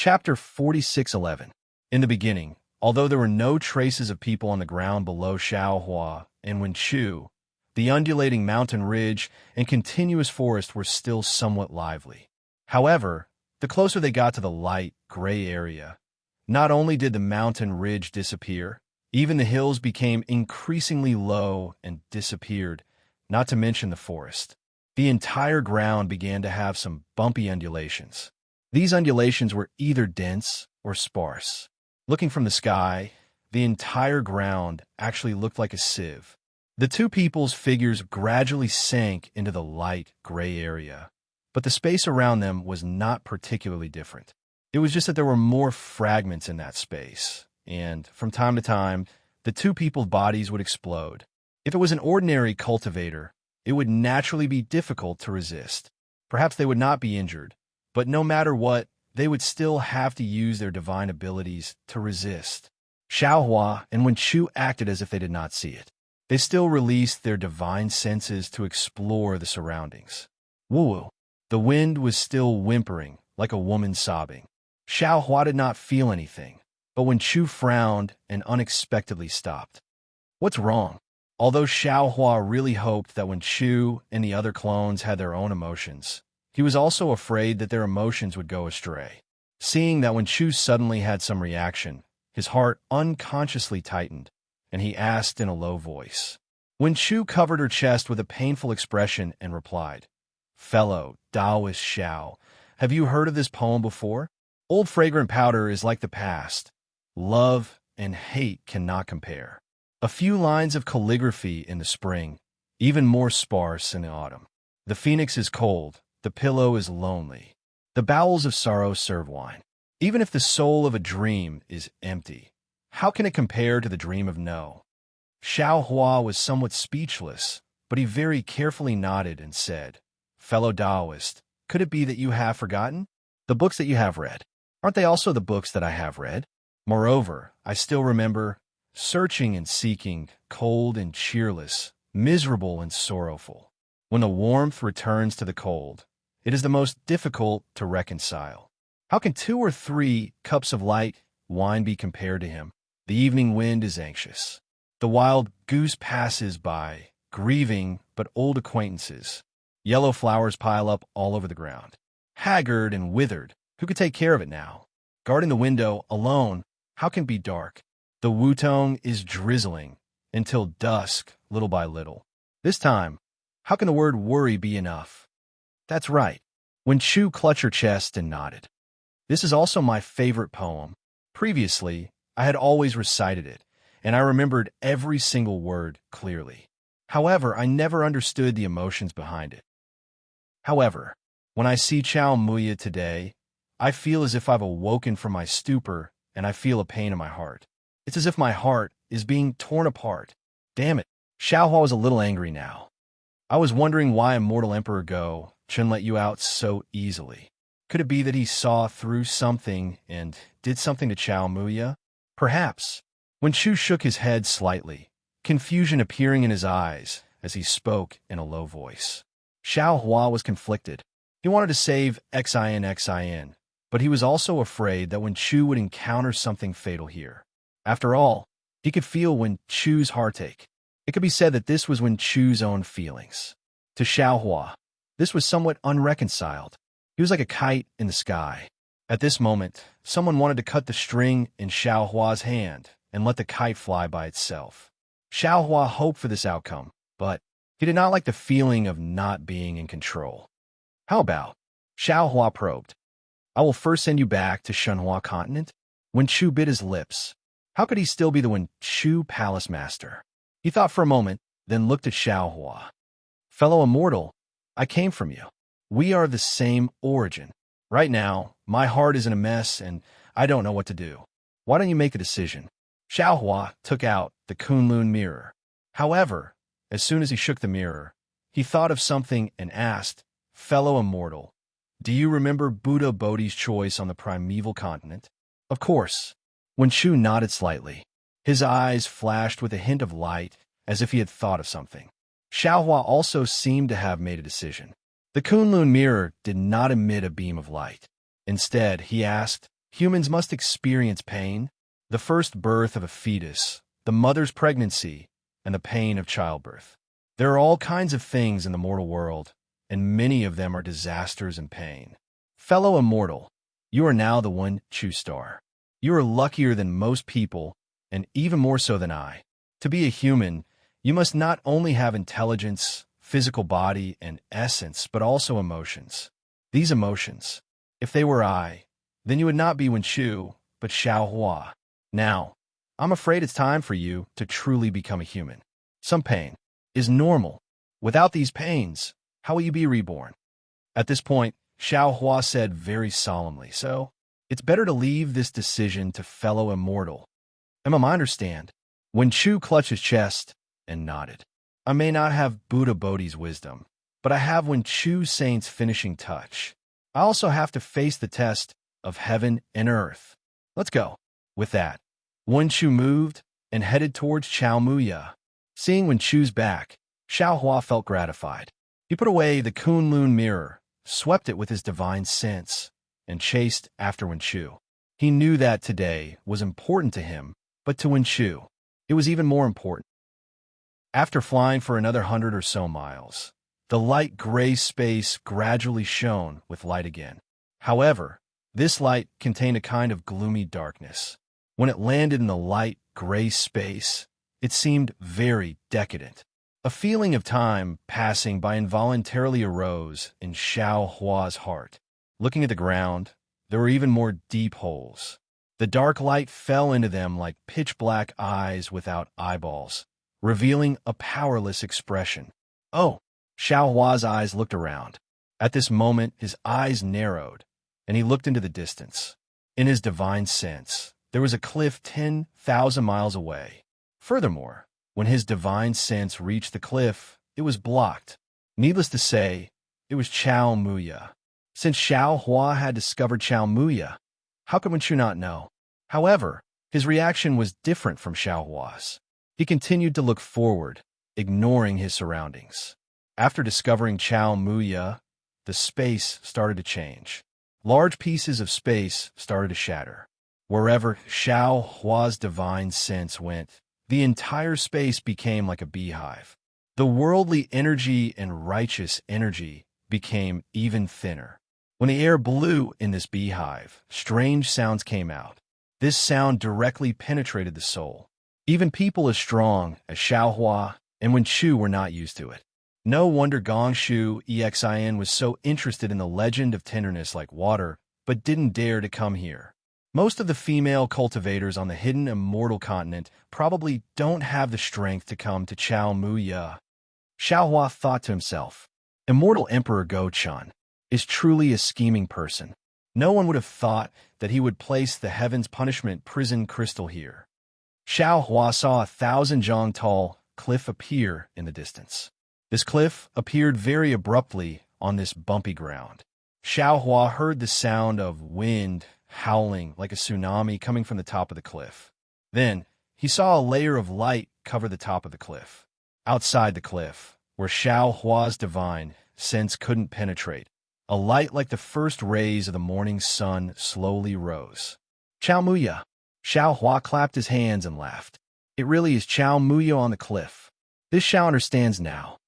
Chapter 4611. In the beginning, although there were no traces of people on the ground below Xiaohua and Wenchu, the undulating mountain ridge and continuous forest were still somewhat lively. However, the closer they got to the light, gray area, not only did the mountain ridge disappear, even the hills became increasingly low and disappeared, not to mention the forest. The entire ground began to have some bumpy undulations. These undulations were either dense or sparse. Looking from the sky, the entire ground actually looked like a sieve. The two people's figures gradually sank into the light gray area, but the space around them was not particularly different. It was just that there were more fragments in that space, and from time to time, the two people's bodies would explode. If it was an ordinary cultivator, it would naturally be difficult to resist. Perhaps they would not be injured, but no matter what, they would still have to use their divine abilities to resist. Xiaohua and Wenchu acted as if they did not see it. They still released their divine senses to explore the surroundings. Woo! The wind was still whimpering, like a woman sobbing. Xiaohua did not feel anything, but Wenchu frowned and unexpectedly stopped. What's wrong? Although Xiaohua really hoped that Wenchu and the other clones had their own emotions, he was also afraid that their emotions would go astray. Seeing that Wenchu suddenly had some reaction, his heart unconsciously tightened, and he asked in a low voice. Wenchu covered her chest with a painful expression and replied, "Fellow Taoist Xiao, have you heard of this poem before? Old fragrant powder is like the past. Love and hate cannot compare. A few lines of calligraphy in the spring, even more sparse in the autumn. The phoenix is cold. The pillow is lonely. The bowels of sorrow serve wine. Even if the soul of a dream is empty, how can it compare to the dream of no?" Xiaohua was somewhat speechless, but he very carefully nodded and said, "Fellow Taoist, could it be that you have forgotten? The books that you have read, aren't they also the books that I have read? Moreover, I still remember, searching and seeking, cold and cheerless, miserable and sorrowful. When the warmth returns to the cold, it is the most difficult to reconcile. How can 2 or 3 cups of light wine be compared to him? The evening wind is anxious. The wild goose passes by, grieving but old acquaintances. Yellow flowers pile up all over the ground. Haggard and withered, who could take care of it now? Guarding the window, alone, how can it be dark? The wutong is drizzling, until dusk, little by little. This time, how can the word worry be enough? That's right." Wenchu clutched her chest and nodded. "This is also my favorite poem. Previously, I had always recited it, and I remembered every single word clearly. However, I never understood the emotions behind it. However, when I see Chao Muya today, I feel as if I've awoken from my stupor, and I feel a pain in my heart. It's as if my heart is being torn apart. Damn it." Xiaohua was a little angry now. "I was wondering why Immortal Emperor Go Chen let you out so easily. Could it be that he saw through something and did something to Chao Muya? Perhaps." Wenchu shook his head slightly, confusion appearing in his eyes as he spoke in a low voice. Xiaohua was conflicted. He wanted to save Xin, but he was also afraid that Wenchu would encounter something fatal here. After all, he could feel Wenchu's heartache. It could be said that this was Wenchu's own feelings. To Xiaohua, this was somewhat unreconciled. He was like a kite in the sky. At this moment, someone wanted to cut the string in Xiaohua's hand and let the kite fly by itself. Xiaohua hoped for this outcome, but he did not like the feeling of not being in control. "How about?" Xiaohua probed. "I will first send you back to Shenhua Continent." Wenchu bit his lips. How could he still be the Wenchu Palace Master? He thought for a moment, then looked at Xiaohua. "Fellow immortal, I came from you. We are of the same origin. Right now, my heart is in a mess, and I don't know what to do. Why don't you make a decision?" Xiaohua took out the Kunlun mirror. However, as soon as he shook the mirror, he thought of something and asked, "Fellow immortal, do you remember Buddha Bodhi's choice on the primeval continent?" "Of course." Wenchu nodded slightly. His eyes flashed with a hint of light, as if he had thought of something. Xiaohua also seemed to have made a decision. The Kunlun mirror did not emit a beam of light. Instead, he asked, Humans must experience pain, the first birth of a fetus, the mother's pregnancy, and the pain of childbirth. There are all kinds of things in the mortal world, and many of them are disasters and pain. Fellow immortal, you are now the one true star. You are luckier than most people, and even more so than I. To be a human, you must not only have intelligence, physical body, and essence, but also emotions. These emotions, if they were I, then you would not be Wenchu, but Xiaohua. Now, I'm afraid it's time for you to truly become a human. Some pain is normal. Without these pains, how will you be reborn? At this point, Xiaohua said very solemnly, so it's better to leave this decision to fellow immortal. Emma, I understand. Wenchu clutched his chest and nodded. I may not have Buddha Bodhi's wisdom, but I have Wenchu Saint's finishing touch. I also have to face the test of heaven and earth. Let's go. With that, Wenchu moved and headed towards Chao Muya. Seeing Wenchu's back, Xiaohua felt gratified. He put away the Kunlun mirror, swept it with his divine sense, and chased after Wenchu. He knew that today was important to him, but to Wenchu, it was even more important. After flying for another 100 or so miles, the light gray space gradually shone with light again. However, this light contained a kind of gloomy darkness. When it landed in the light gray space, it seemed very decadent. A feeling of time passing by involuntarily arose in Xiaohua's heart. Looking at the ground, there were even more deep holes. The dark light fell into them like pitch-black eyes without eyeballs, revealing a powerless expression. Oh! Xiaohua's eyes looked around. At this moment, his eyes narrowed, and he looked into the distance. In his divine sense, there was a cliff 10,000 miles away. Furthermore, when his divine sense reached the cliff, it was blocked. Needless to say, it was Chao Muya. Since Xiaohua had discovered Chao Muya, how could Wenchu not know? However, his reaction was different from Xiaohua's. He continued to look forward, ignoring his surroundings. After discovering Chao Muya, the space started to change. Large pieces of space started to shatter. Wherever Xiaohua's divine sense went, the entire space became like a beehive. The worldly energy and righteous energy became even thinner. When the air blew in this beehive, strange sounds came out. This sound directly penetrated the soul. Even people as strong as Xiaohua and Wenchu were not used to it. No wonder Gongshu Exin was so interested in the legend of tenderness like water, but didn't dare to come here. Most of the female cultivators on the hidden immortal continent probably don't have the strength to come to Chao Muya. Xiaohua thought to himself, Immortal Emperor Go-chan is truly a scheming person. No one would have thought that he would place the heaven's punishment prison crystal here. Xiaohua saw 1,000 zhang tall cliff appear in the distance. This cliff appeared very abruptly on this bumpy ground. Xiaohua heard the sound of wind howling like a tsunami coming from the top of the cliff. Then, he saw a layer of light cover the top of the cliff. Outside the cliff, where Xiaohua's divine sense couldn't penetrate, a light like the first rays of the morning sun slowly rose. Chao Muya. Xiaohua clapped his hands and laughed. It really is Chao Muya on the cliff. This Xiao understands now.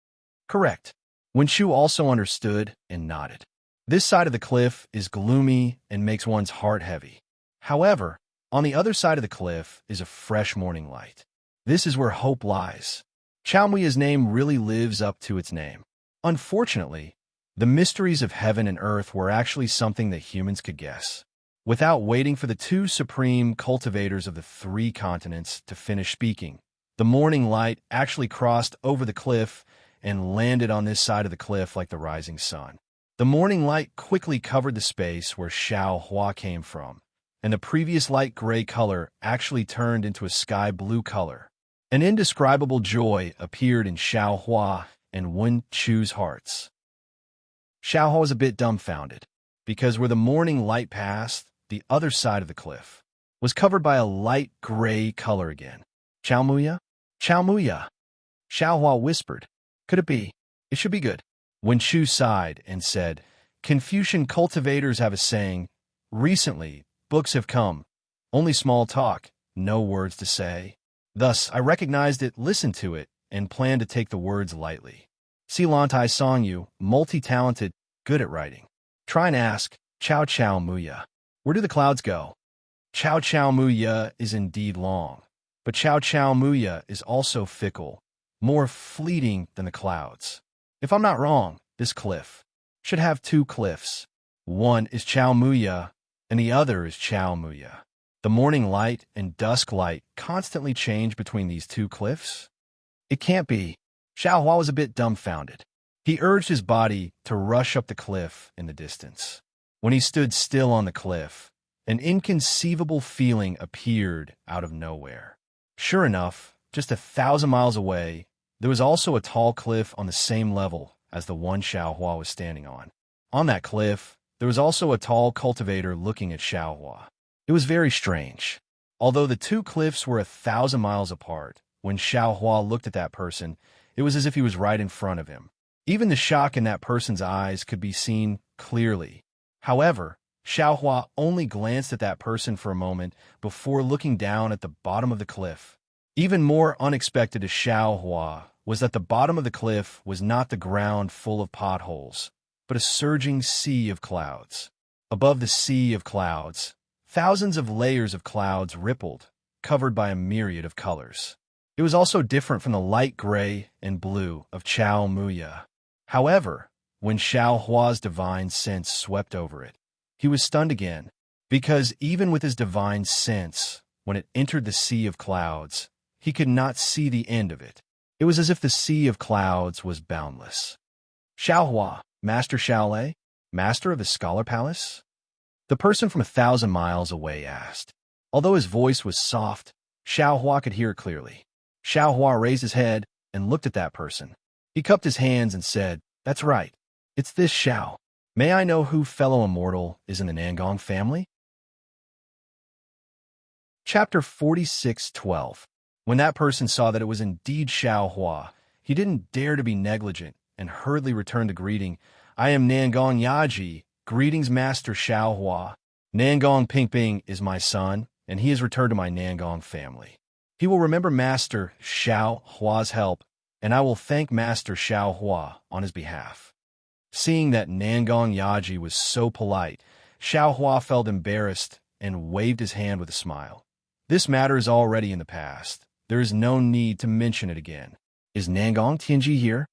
Correct. Wenchu also understood and nodded. This side of the cliff is gloomy and makes one's heart heavy. However, on the other side of the cliff is a fresh morning light. This is where hope lies. Chao Muya's name really lives up to its name. Unfortunately, the mysteries of heaven and earth were actually something that humans could guess. Without waiting for the two supreme cultivators of the 3 continents to finish speaking, the morning light actually crossed over the cliff and landed on this side of the cliff like the rising sun. The morning light quickly covered the space where Xiaohua came from, and the previous light gray color actually turned into a sky blue color. An indescribable joy appeared in Xiaohua and Wenchu's hearts. Xiaohua was a bit dumbfounded, because where the morning light passed, the other side of the cliff was covered by a light gray color again. Chao Muya? Chao Muya! Xiaohua whispered. Could it be? It should be good. Wenchu sighed and said, Confucian cultivators have a saying, recently, books have come. Only small talk, no words to say. Thus, I recognized it, listened to it, and planned to take the words lightly. Silantai Song you, multi-talented, good at writing. Try and ask, Chow Chow Muya. Where do the clouds go? Chow Chow Muya is indeed long, but Chow Chow Muya is also fickle, more fleeting than the clouds. If I'm not wrong, this cliff should have two cliffs. One is Chow Muya, and the other is Chow Muya. The morning light and dusk light constantly change between these two cliffs? It can't be. Xiaohua was a bit dumbfounded. He urged his body to rush up the cliff in the distance. When he stood still on the cliff, an inconceivable feeling appeared out of nowhere. Sure enough, just 1,000 miles away, there was also a tall cliff on the same level as the one Xiaohua was standing on. On that cliff, there was also a tall cultivator looking at Xiaohua. It was very strange. Although the two cliffs were 1,000 miles apart, when Xiaohua looked at that person, it was as if he was right in front of him. Even the shock in that person's eyes could be seen clearly. However, Xiaohua only glanced at that person for a moment before looking down at the bottom of the cliff. Even more unexpected to Xiaohua was that the bottom of the cliff was not the ground full of potholes, but a surging sea of clouds. Above the sea of clouds, thousands of layers of clouds rippled, covered by a myriad of colors. It was also different from the light gray and blue of Chow Muya. However, when Xiaohua's divine sense swept over it, he was stunned again, because even with his divine sense, when it entered the sea of clouds, he could not see the end of it. It was as if the sea of clouds was boundless. Xiaohua, Master Xiaolei, Master of the Scholar Palace? The person from 1,000 miles away asked. Although his voice was soft, Xiaohua could hear it clearly. Xiaohua raised his head and looked at that person. He cupped his hands and said, "That's right. It's this Xiao. May I know who fellow immortal is in the Nangong family?" Chapter 46:12. When that person saw that it was indeed Xiaohua, he didn't dare to be negligent and hurriedly returned the greeting. "I am Nangong Yaji. Greetings, Master Xiaohua. Nangong Pingping is my son, and he has returned to my Nangong family. He will remember Master Xiaohua's help, and I will thank Master Xiaohua on his behalf." Seeing that Nangong Yaji was so polite, Xiaohua felt embarrassed and waved his hand with a smile. "This matter is already in the past. There is no need to mention it again. Is Nangong Tianji here?"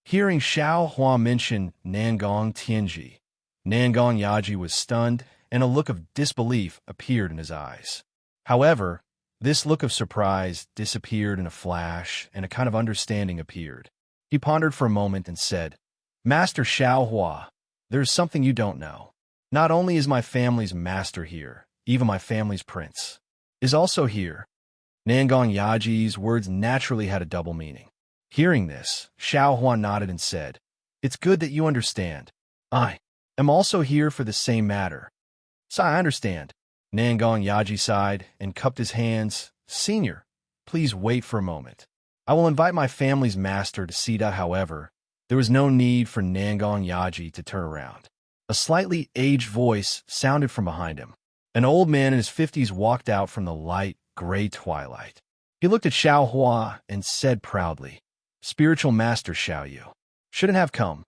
Hearing Xiaohua mention Nangong Tianji, Nangong Yaji was stunned, and a look of disbelief appeared in his eyes. However, this look of surprise disappeared in a flash, and a kind of understanding appeared. He pondered for a moment and said, "Master Xiaohua, there is something you don't know. Not only is my family's master here, even my family's prince is also here." Nangong Yaji's words naturally had a double meaning. Hearing this, Xiaohua nodded and said, "It's good that you understand. I am also here for the same matter." "So I understand." Nangong Yaji sighed and cupped his hands. "Senior, please wait for a moment. I will invite my family's master to Sita." However, there was no need for Nangong Yaji to turn around. A slightly aged voice sounded from behind him. An old man in his 50s walked out from the light, gray twilight. He looked at Xiaohua and said proudly, "Spiritual Master Xiaoyu shouldn't have come."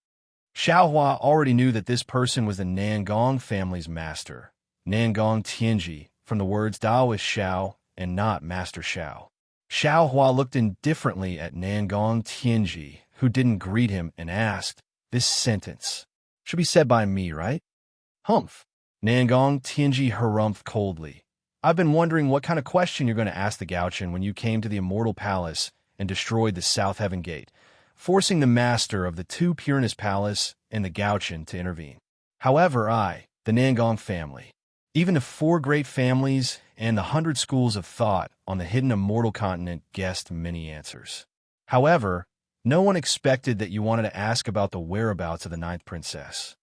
Xiaohua already knew that this person was the Nangong family's master, Nangong Tianji, from the words Daoist Xiao and not Master Xiao. Xiaohua looked indifferently at Nangong Tianji, who didn't greet him, and asked, "This sentence should be said by me, right?" "Humph." Nangong Tianji harumphed coldly. "I've been wondering what kind of question you're going to ask the Gauchen when you came to the Immortal Palace and destroyed the South Heaven Gate, forcing the master of the two Pureness Palace and the Gauchen to intervene. However, the Nangong family, even the 4 great families and the 100 schools of thought on the hidden immortal continent guessed many answers. However, no one expected that you wanted to ask about the whereabouts of the 9th princess.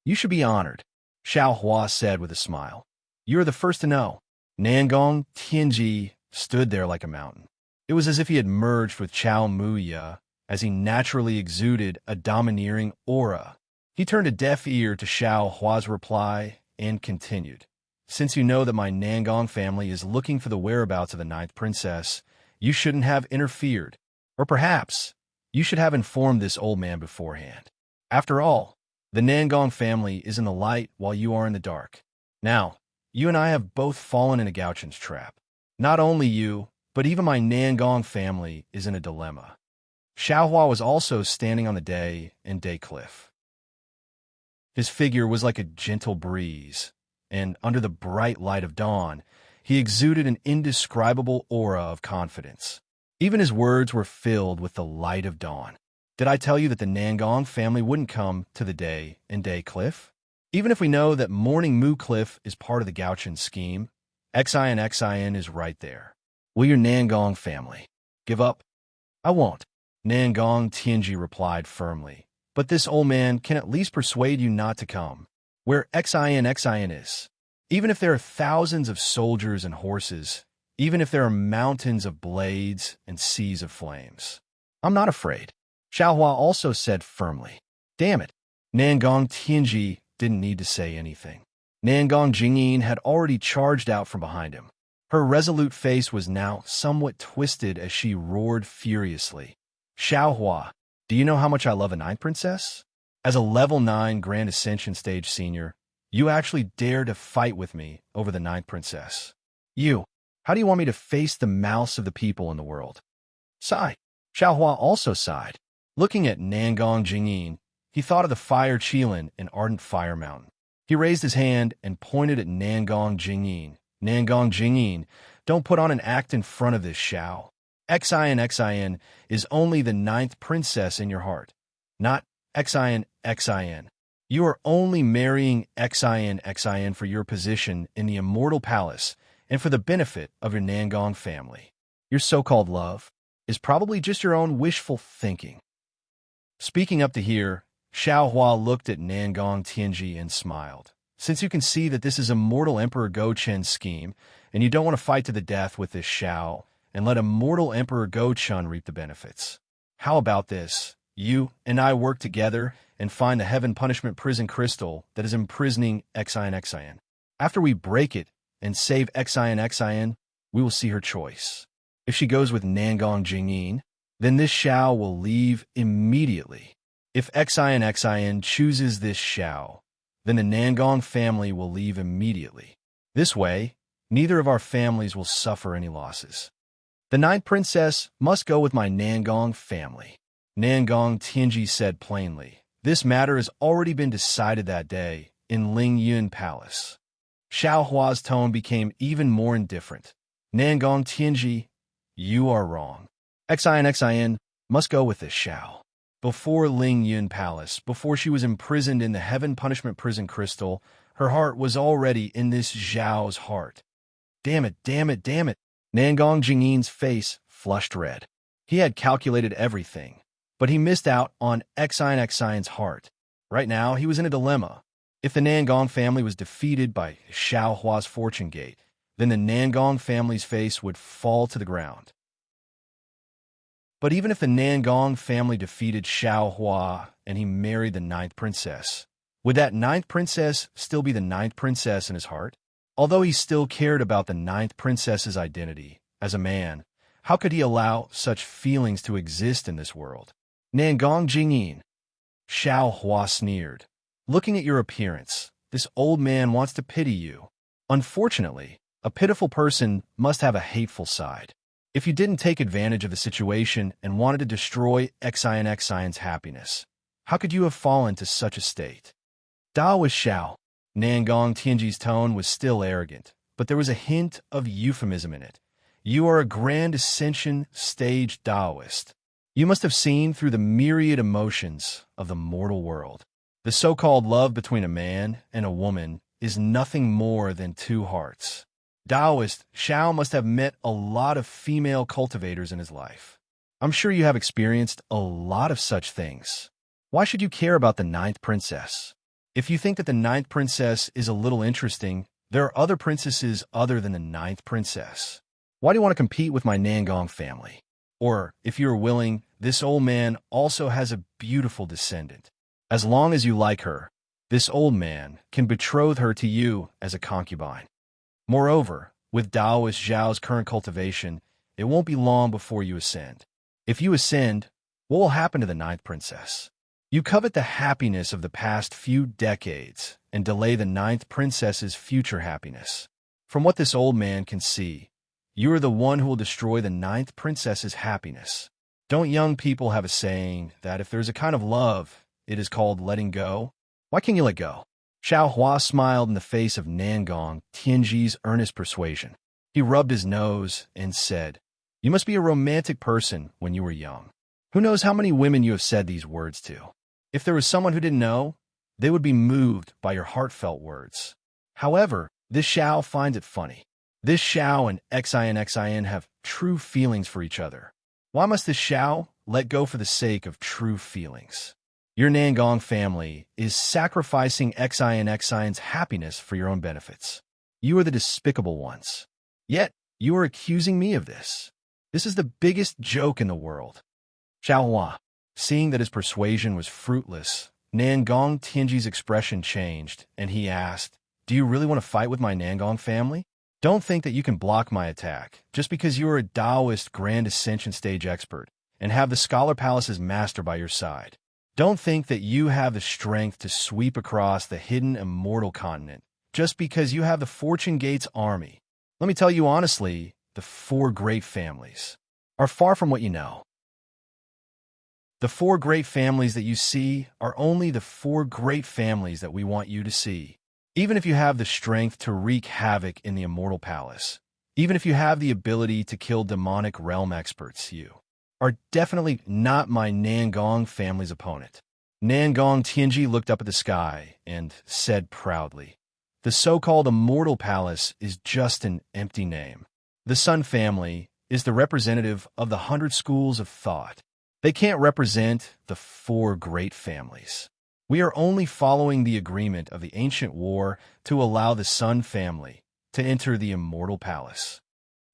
You should be honored," Xiaohua said with a smile. "You are the first to know." Nangong Tianji stood there like a mountain. It was as if he had merged with Chow Muya, as he naturally exuded a domineering aura. He turned a deaf ear to Xiaohua's reply and continued, since you know that my Nangong family is looking for the whereabouts of the ninth princess, you shouldn't have interfered. Or perhaps, you should have informed this old man beforehand. After all, the Nangong family is in the light while you are in the dark. Now, you and I have both fallen in a Gauchen's trap. Not only you, but even my Nangong family is in a dilemma. Xiaohua was also standing on the day and day cliff. His figure was like a gentle breeze, and under the bright light of dawn, he exuded an indescribable aura of confidence. Even his words were filled with the light of dawn. Did I tell you that the Nangong family wouldn't come to the day and day cliff? Even if we know that Morning Moo Cliff is part of the Gauchen scheme, Xin is right there. Will your Nangong family give up? I won't. Nangong Tianji replied firmly. But this old man can at least persuade you not to come. Where Xin is. Even if there are thousands of soldiers and horses, even if there are mountains of blades and seas of flames. I'm not afraid. Xiaohua also said firmly. Damn it. Nangong Tianji didn't need to say anything. Nangong Jingyin had already charged out from behind him. Her resolute face was now somewhat twisted as she roared furiously. Xiaohua, do you know how much I love a ninth princess? As a level 9 Grand Ascension Stage Senior, you actually dare to fight with me over the ninth princess. How do you want me to face the mouths of the people in the world? Sigh. Xiaohua also sighed. Looking at Nangong Jingyin, he thought of the Fire Qilin in Ardent Fire Mountain. He raised his hand and pointed at Nangong Jingyin. Nangong Jingyin, don't put on an act in front of this Xiao. Xin is only the ninth princess in your heart, not Xin. You are only marrying Xin for your position in the Immortal Palace and for the benefit of your Nangong family. Your so-called love is probably just your own wishful thinking. Speaking up to here, Xiaohua looked at Nangong Tianji and smiled. Since you can see that this is Immortal Emperor Go Chen's scheme, and you don't want to fight to the death with this Xiao, and let Immortal Emperor Go Chun reap the benefits. How about this? You and I work together and find the Heaven Punishment Prison Crystal that is imprisoning Xin. After we break it and save Xin, we will see her choice. If she goes with Nangong Jingyin, then this Xiao will leave immediately. If Xin chooses this Xiao, then the Nangong family will leave immediately. This way, neither of our families will suffer any losses. The ninth princess must go with my Nangong family. Nangong Tianji said plainly. This matter has already been decided that day in Lingyun Palace. Xiaohua's tone became even more indifferent. Nangong Tianji, you are wrong. Xin must go with this Xiao. Before Lingyun Palace, before she was imprisoned in the Heaven Punishment Prison Crystal, her heart was already in this Xiao's heart. Damn it. Nangong Jingyin's face flushed red. He had calculated everything, but he missed out on Xin's heart. Right now, he was in a dilemma. If the Nangong family was defeated by Xiaohua's fortune gate, then the Nangong family's face would fall to the ground. But even if the Nangong family defeated Xiaohua and he married the ninth princess, would that ninth princess still be the ninth princess in his heart? Although he still cared about the ninth princess's identity, as a man, how could he allow such feelings to exist in this world? Nangong Jingyin. Xiaohua sneered. Looking at your appearance, this old man wants to pity you. Unfortunately, a pitiful person must have a hateful side. If you didn't take advantage of the situation and wanted to destroy Xin's happiness, how could you have fallen to such a state? Da was Xiao. Nangong Tianji's tone was still arrogant, but there was a hint of euphemism in it. You are a Grand Ascension Stage Taoist. You must have seen through the myriad emotions of the mortal world. The so-called love between a man and a woman is nothing more than two hearts. Taoist, Xiao must have met a lot of female cultivators in his life. I'm sure you have experienced a lot of such things. Why should you care about the ninth princess? If you think that the ninth princess is a little interesting, there are other princesses other than the ninth princess. Why do you want to compete with my Nangong family? Or, if you are willing, this old man also has a beautiful descendant. As long as you like her, this old man can betroth her to you as a concubine. Moreover, with Taoist Zhao's current cultivation, it won't be long before you ascend. If you ascend, what will happen to the ninth princess? You covet the happiness of the past few decades and delay the ninth princess's future happiness. From what this old man can see, you are the one who will destroy the ninth princess's happiness. Don't young people have a saying that if there's a kind of love, it is called letting go? Why can't you let go? Xiao Hua smiled in the face of Nangong Tianji's earnest persuasion. He rubbed his nose and said, "You must be a romantic person when you were young. Who knows how many women you have said these words to? If there was someone who didn't know, they would be moved by your heartfelt words. However, this Xiao finds it funny. This Xiao and Xin have true feelings for each other. Why must this Xiao let go for the sake of true feelings? Your Nangong family is sacrificing Xin's happiness for your own benefits. You are the despicable ones. Yet, you are accusing me of this. This is the biggest joke in the world." Xiao Hua, seeing that his persuasion was fruitless, Nangong Tianji's expression changed, and he asked, "Do you really want to fight with my Nangong family? Don't think that you can block my attack just because you are a Taoist Grand Ascension stage expert and have the Scholar Palace's master by your side. Don't think that you have the strength to sweep across the hidden immortal continent just because you have the Fortune Gates army. Let me tell you honestly, the four great families are far from what you know. The four great families that you see are only the four great families that we want you to see. Even if you have the strength to wreak havoc in the immortal palace, even if you have the ability to kill demonic realm experts, you are definitely not my Nangong family's opponent." Nangong Tianji looked up at the sky and said proudly, "The so-called immortal palace is just an empty name. The Sun family is the representative of the 100 schools of thought. They can't represent the four great families. We are only following the agreement of the ancient war to allow the Sun family to enter the immortal palace."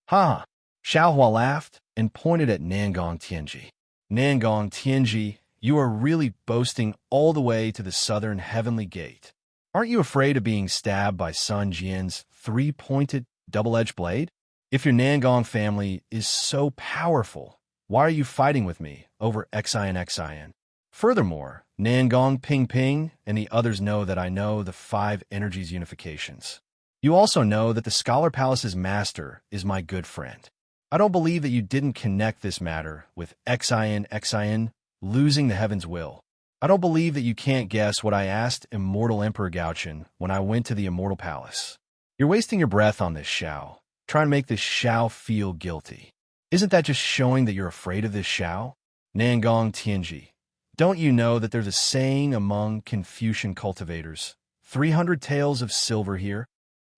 "Ha!" Xiao Hua laughed and pointed at Nangong Tianji. "Nangong Tianji, you are really boasting all the way to the southern heavenly gate. Aren't you afraid of being stabbed by Sun Jian's three-pointed, double-edged blade? If your Nangong family is so powerful, why are you fighting with me over Xin? Furthermore, Nangong Ping Ping and the others know that I know the 5 energies unifications. You also know that the Scholar Palace's master is my good friend. I don't believe that you didn't connect this matter with Xin losing the heaven's will. I don't believe that you can't guess what I asked Immortal Emperor Gaochen when I went to the Immortal Palace. You're wasting your breath on this Xiao, trying to make this Xiao feel guilty. Isn't that just showing that you're afraid of this Xiao? Nangong Tianji, don't you know that there's a saying among Confucian cultivators, 300 taels of silver here?"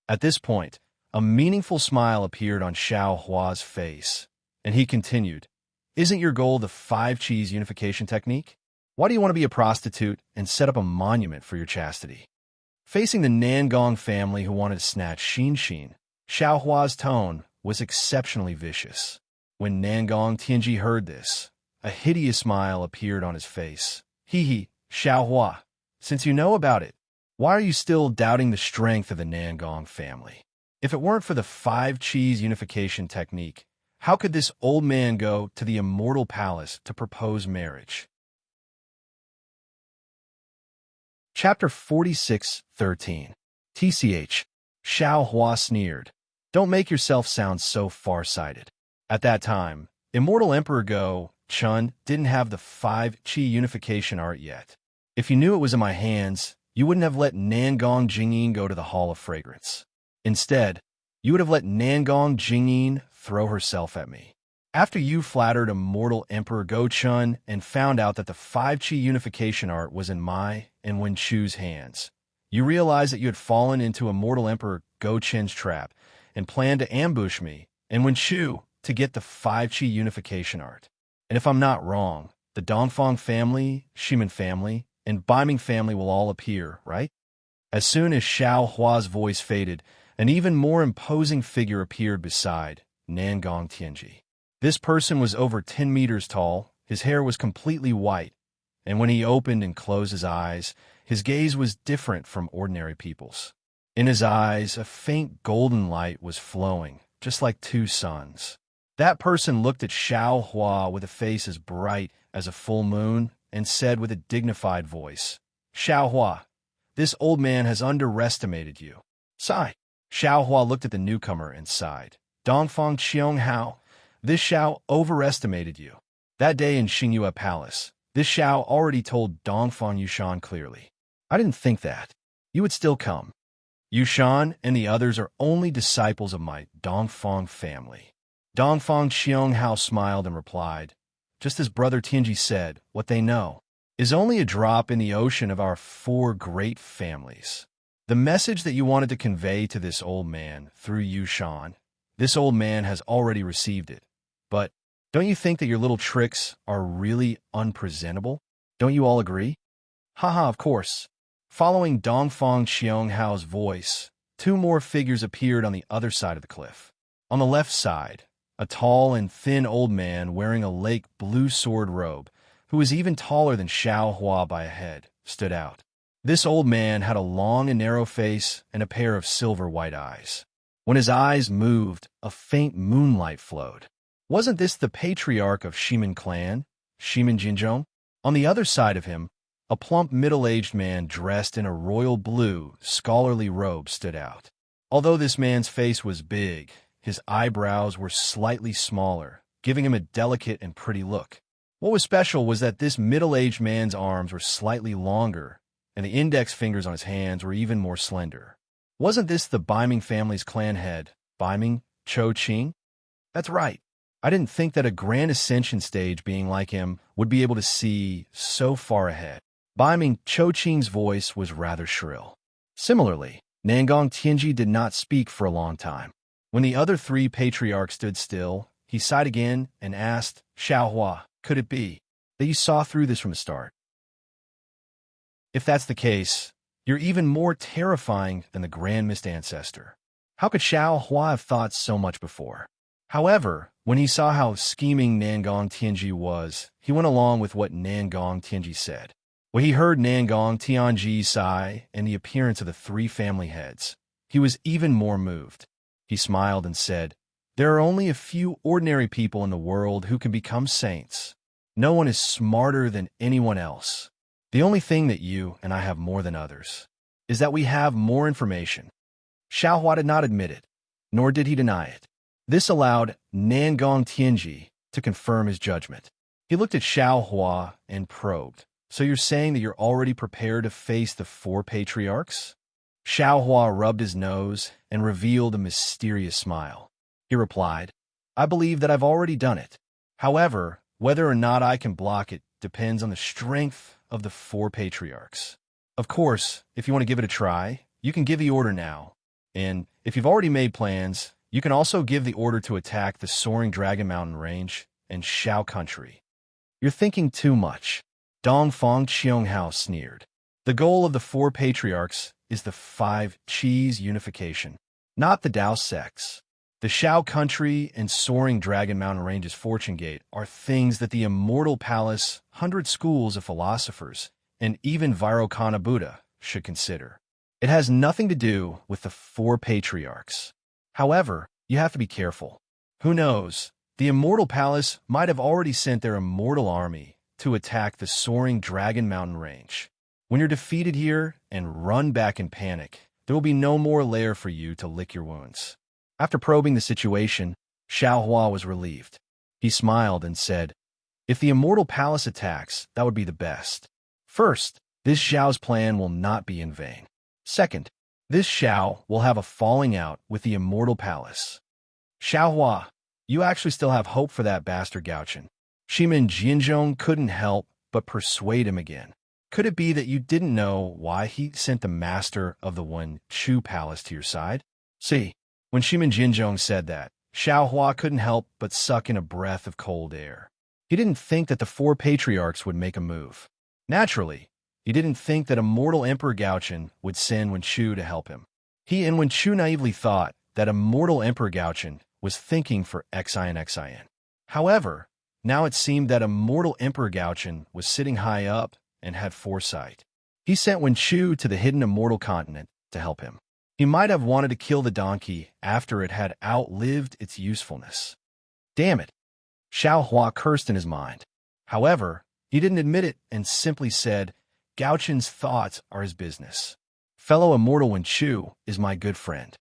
At this point, a meaningful smile appeared on Xiao Hua's face, and he continued, "Isn't your goal the 5-cheese unification technique? Why do you want to be a prostitute and set up a monument for your chastity?" Facing the Nangong family who wanted to snatch Xin, Xiao Hua's tone was exceptionally vicious. When Nangong Tianji heard this, a hideous smile appeared on his face. "Hee, Xiao Hua, since you know about it, why are you still doubting the strength of the Nangong family? If it weren't for the 5-cheese unification technique, how could this old man go to the immortal palace to propose marriage?" Chapter 46:13. TCH. Xiao Hua sneered. "Don't make yourself sound so far-sighted. At that time, Immortal Emperor Go-Chun didn't have the 5-chi unification art yet. If you knew it was in my hands, you wouldn't have let Nangong Jingyin go to the Hall of Fragrance. Instead, you would have let Nangong Jingyin throw herself at me. After you flattered Immortal Emperor Go-Chun and found out that the 5-chi unification art was in my and Wen Chu's hands, you realized that you had fallen into Immortal Emperor Go-Chen's trap and planned to ambush me and Wen Chu to get the 5-chi unification art. And if I'm not wrong, the Dongfang family, Shimen family, and Baiming family will all appear, right?" As soon as Xiao Hua's voice faded, an even more imposing figure appeared beside Nangong Tianji. This person was over 10 meters tall, his hair was completely white, and when he opened and closed his eyes, his gaze was different from ordinary people's. In his eyes, a faint golden light was flowing, just like two suns. That person looked at Xiao Hua with a face as bright as a full moon and said with a dignified voice, "Xiao Hua, this old man has underestimated you." Sigh. Xiao Hua looked at the newcomer and sighed. "Dongfang Qiong Hao, this Xiao overestimated you. That day in Xingyue Palace, this Xiao already told Dongfang Yushan clearly. I didn't think that. You would still come. Yushan and the others are only disciples of my Dongfang family." Dongfang Qiong Hao smiled and replied, "Just as Brother Tianji said, what they know is only a drop in the ocean of our four great families. The message that you wanted to convey to this old man through Yushan, this old man has already received it. But don't you think that your little tricks are really unpresentable? Don't you all agree?" Haha, of course. Following Dongfang Qiong Hao's voice, two more figures appeared on the other side of the cliff. On the left side, a tall and thin old man wearing a lake blue sword robe, who was even taller than Xiao Hua by a head, stood out. This old man had a long and narrow face and a pair of silver white eyes. When his eyes moved, a faint moonlight flowed. Wasn't this the patriarch of Shimin clan, Shimin Jinzhong? On the other side of him, a plump middle-aged man dressed in a royal blue, scholarly robe stood out. Although this man's face was big, his eyebrows were slightly smaller, giving him a delicate and pretty look. What was special was that this middle-aged man's arms were slightly longer, and the index fingers on his hands were even more slender. Wasn't this the Biming family's clan head, Biming Cho Qing? That's right. I didn't think that a grand ascension stage being like him would be able to see so far ahead. Biming Cho Qing's voice was rather shrill. Similarly, Nangong Tianji did not speak for a long time. When the other three patriarchs stood still, he sighed again and asked, "Xiao Hua, could it be that you saw through this from the start? If that's the case, you're even more terrifying than the Grand Mist Ancestor. How could Xiao Hua have thought so much before?" However, when he saw how scheming Nangong Tianji was, he went along with what Nangong Tianji said. When he heard Nangong Tianji's sigh and the appearance of the three family heads, he was even more moved. He smiled and said, "There are only a few ordinary people in the world who can become saints. No one is smarter than anyone else. The only thing that you and I have more than others is that we have more information." Xiao Hua did not admit it, nor did he deny it. This allowed Nangong Tianji to confirm his judgment. He looked at Xiao Hua and probed, "So you're saying that you're already prepared to face the four patriarchs?" Xiao Hua rubbed his nose and revealed a mysterious smile. He replied, "I believe that I've already done it. However, whether or not I can block it depends on the strength of the four patriarchs. Of course, if you want to give it a try, you can give the order now. And if you've already made plans, you can also give the order to attack the Soaring Dragon Mountain Range and Shao Country." "You're thinking too much," Dongfang Qiong Hao sneered. "The goal of the four patriarchs is the five Qis unification, not the Dao sects. The Shao Country and Soaring Dragon Mountain Range's Fortune Gate are things that the Immortal Palace, 100 schools of philosophers, and even Vairocana Buddha should consider. It has nothing to do with the four patriarchs. However, you have to be careful. Who knows? The Immortal Palace might have already sent their immortal army to attack the Soaring Dragon Mountain Range. When you're defeated here and run back in panic, there will be no more lair for you to lick your wounds." After probing the situation, Xiao Hua was relieved. He smiled and said, "If the Immortal Palace attacks, that would be the best. First, this Xiao's plan will not be in vain. Second, this Xiao will have a falling out with the Immortal Palace." "Xiao Hua, you actually still have hope for that bastard Gaochen." Shimin Jinzhong couldn't help but persuade him again. "Could it be that you didn't know why he sent the master of the Wen Chu Palace to your side?" See, when Shimin Jinzhong said that, Xiao Hua couldn't help but suck in a breath of cold air. He didn't think that the four patriarchs would make a move. Naturally, he didn't think that Immortal Emperor Gaochen would send Wen Chu to help him. He and Wen Chu naively thought that Immortal Emperor Gaochen was thinking for Xin. However, now it seemed that Immortal Emperor Gaochen was sitting high up and had foresight. He sent Wen Chu to the hidden Immortal Continent to help him. He might have wanted to kill the donkey after it had outlived its usefulness. Damn it! Xiao Hua cursed in his mind. However, he didn't admit it and simply said, Gao Chen's thoughts are his business. Fellow immortal Wen Chu is my good friend.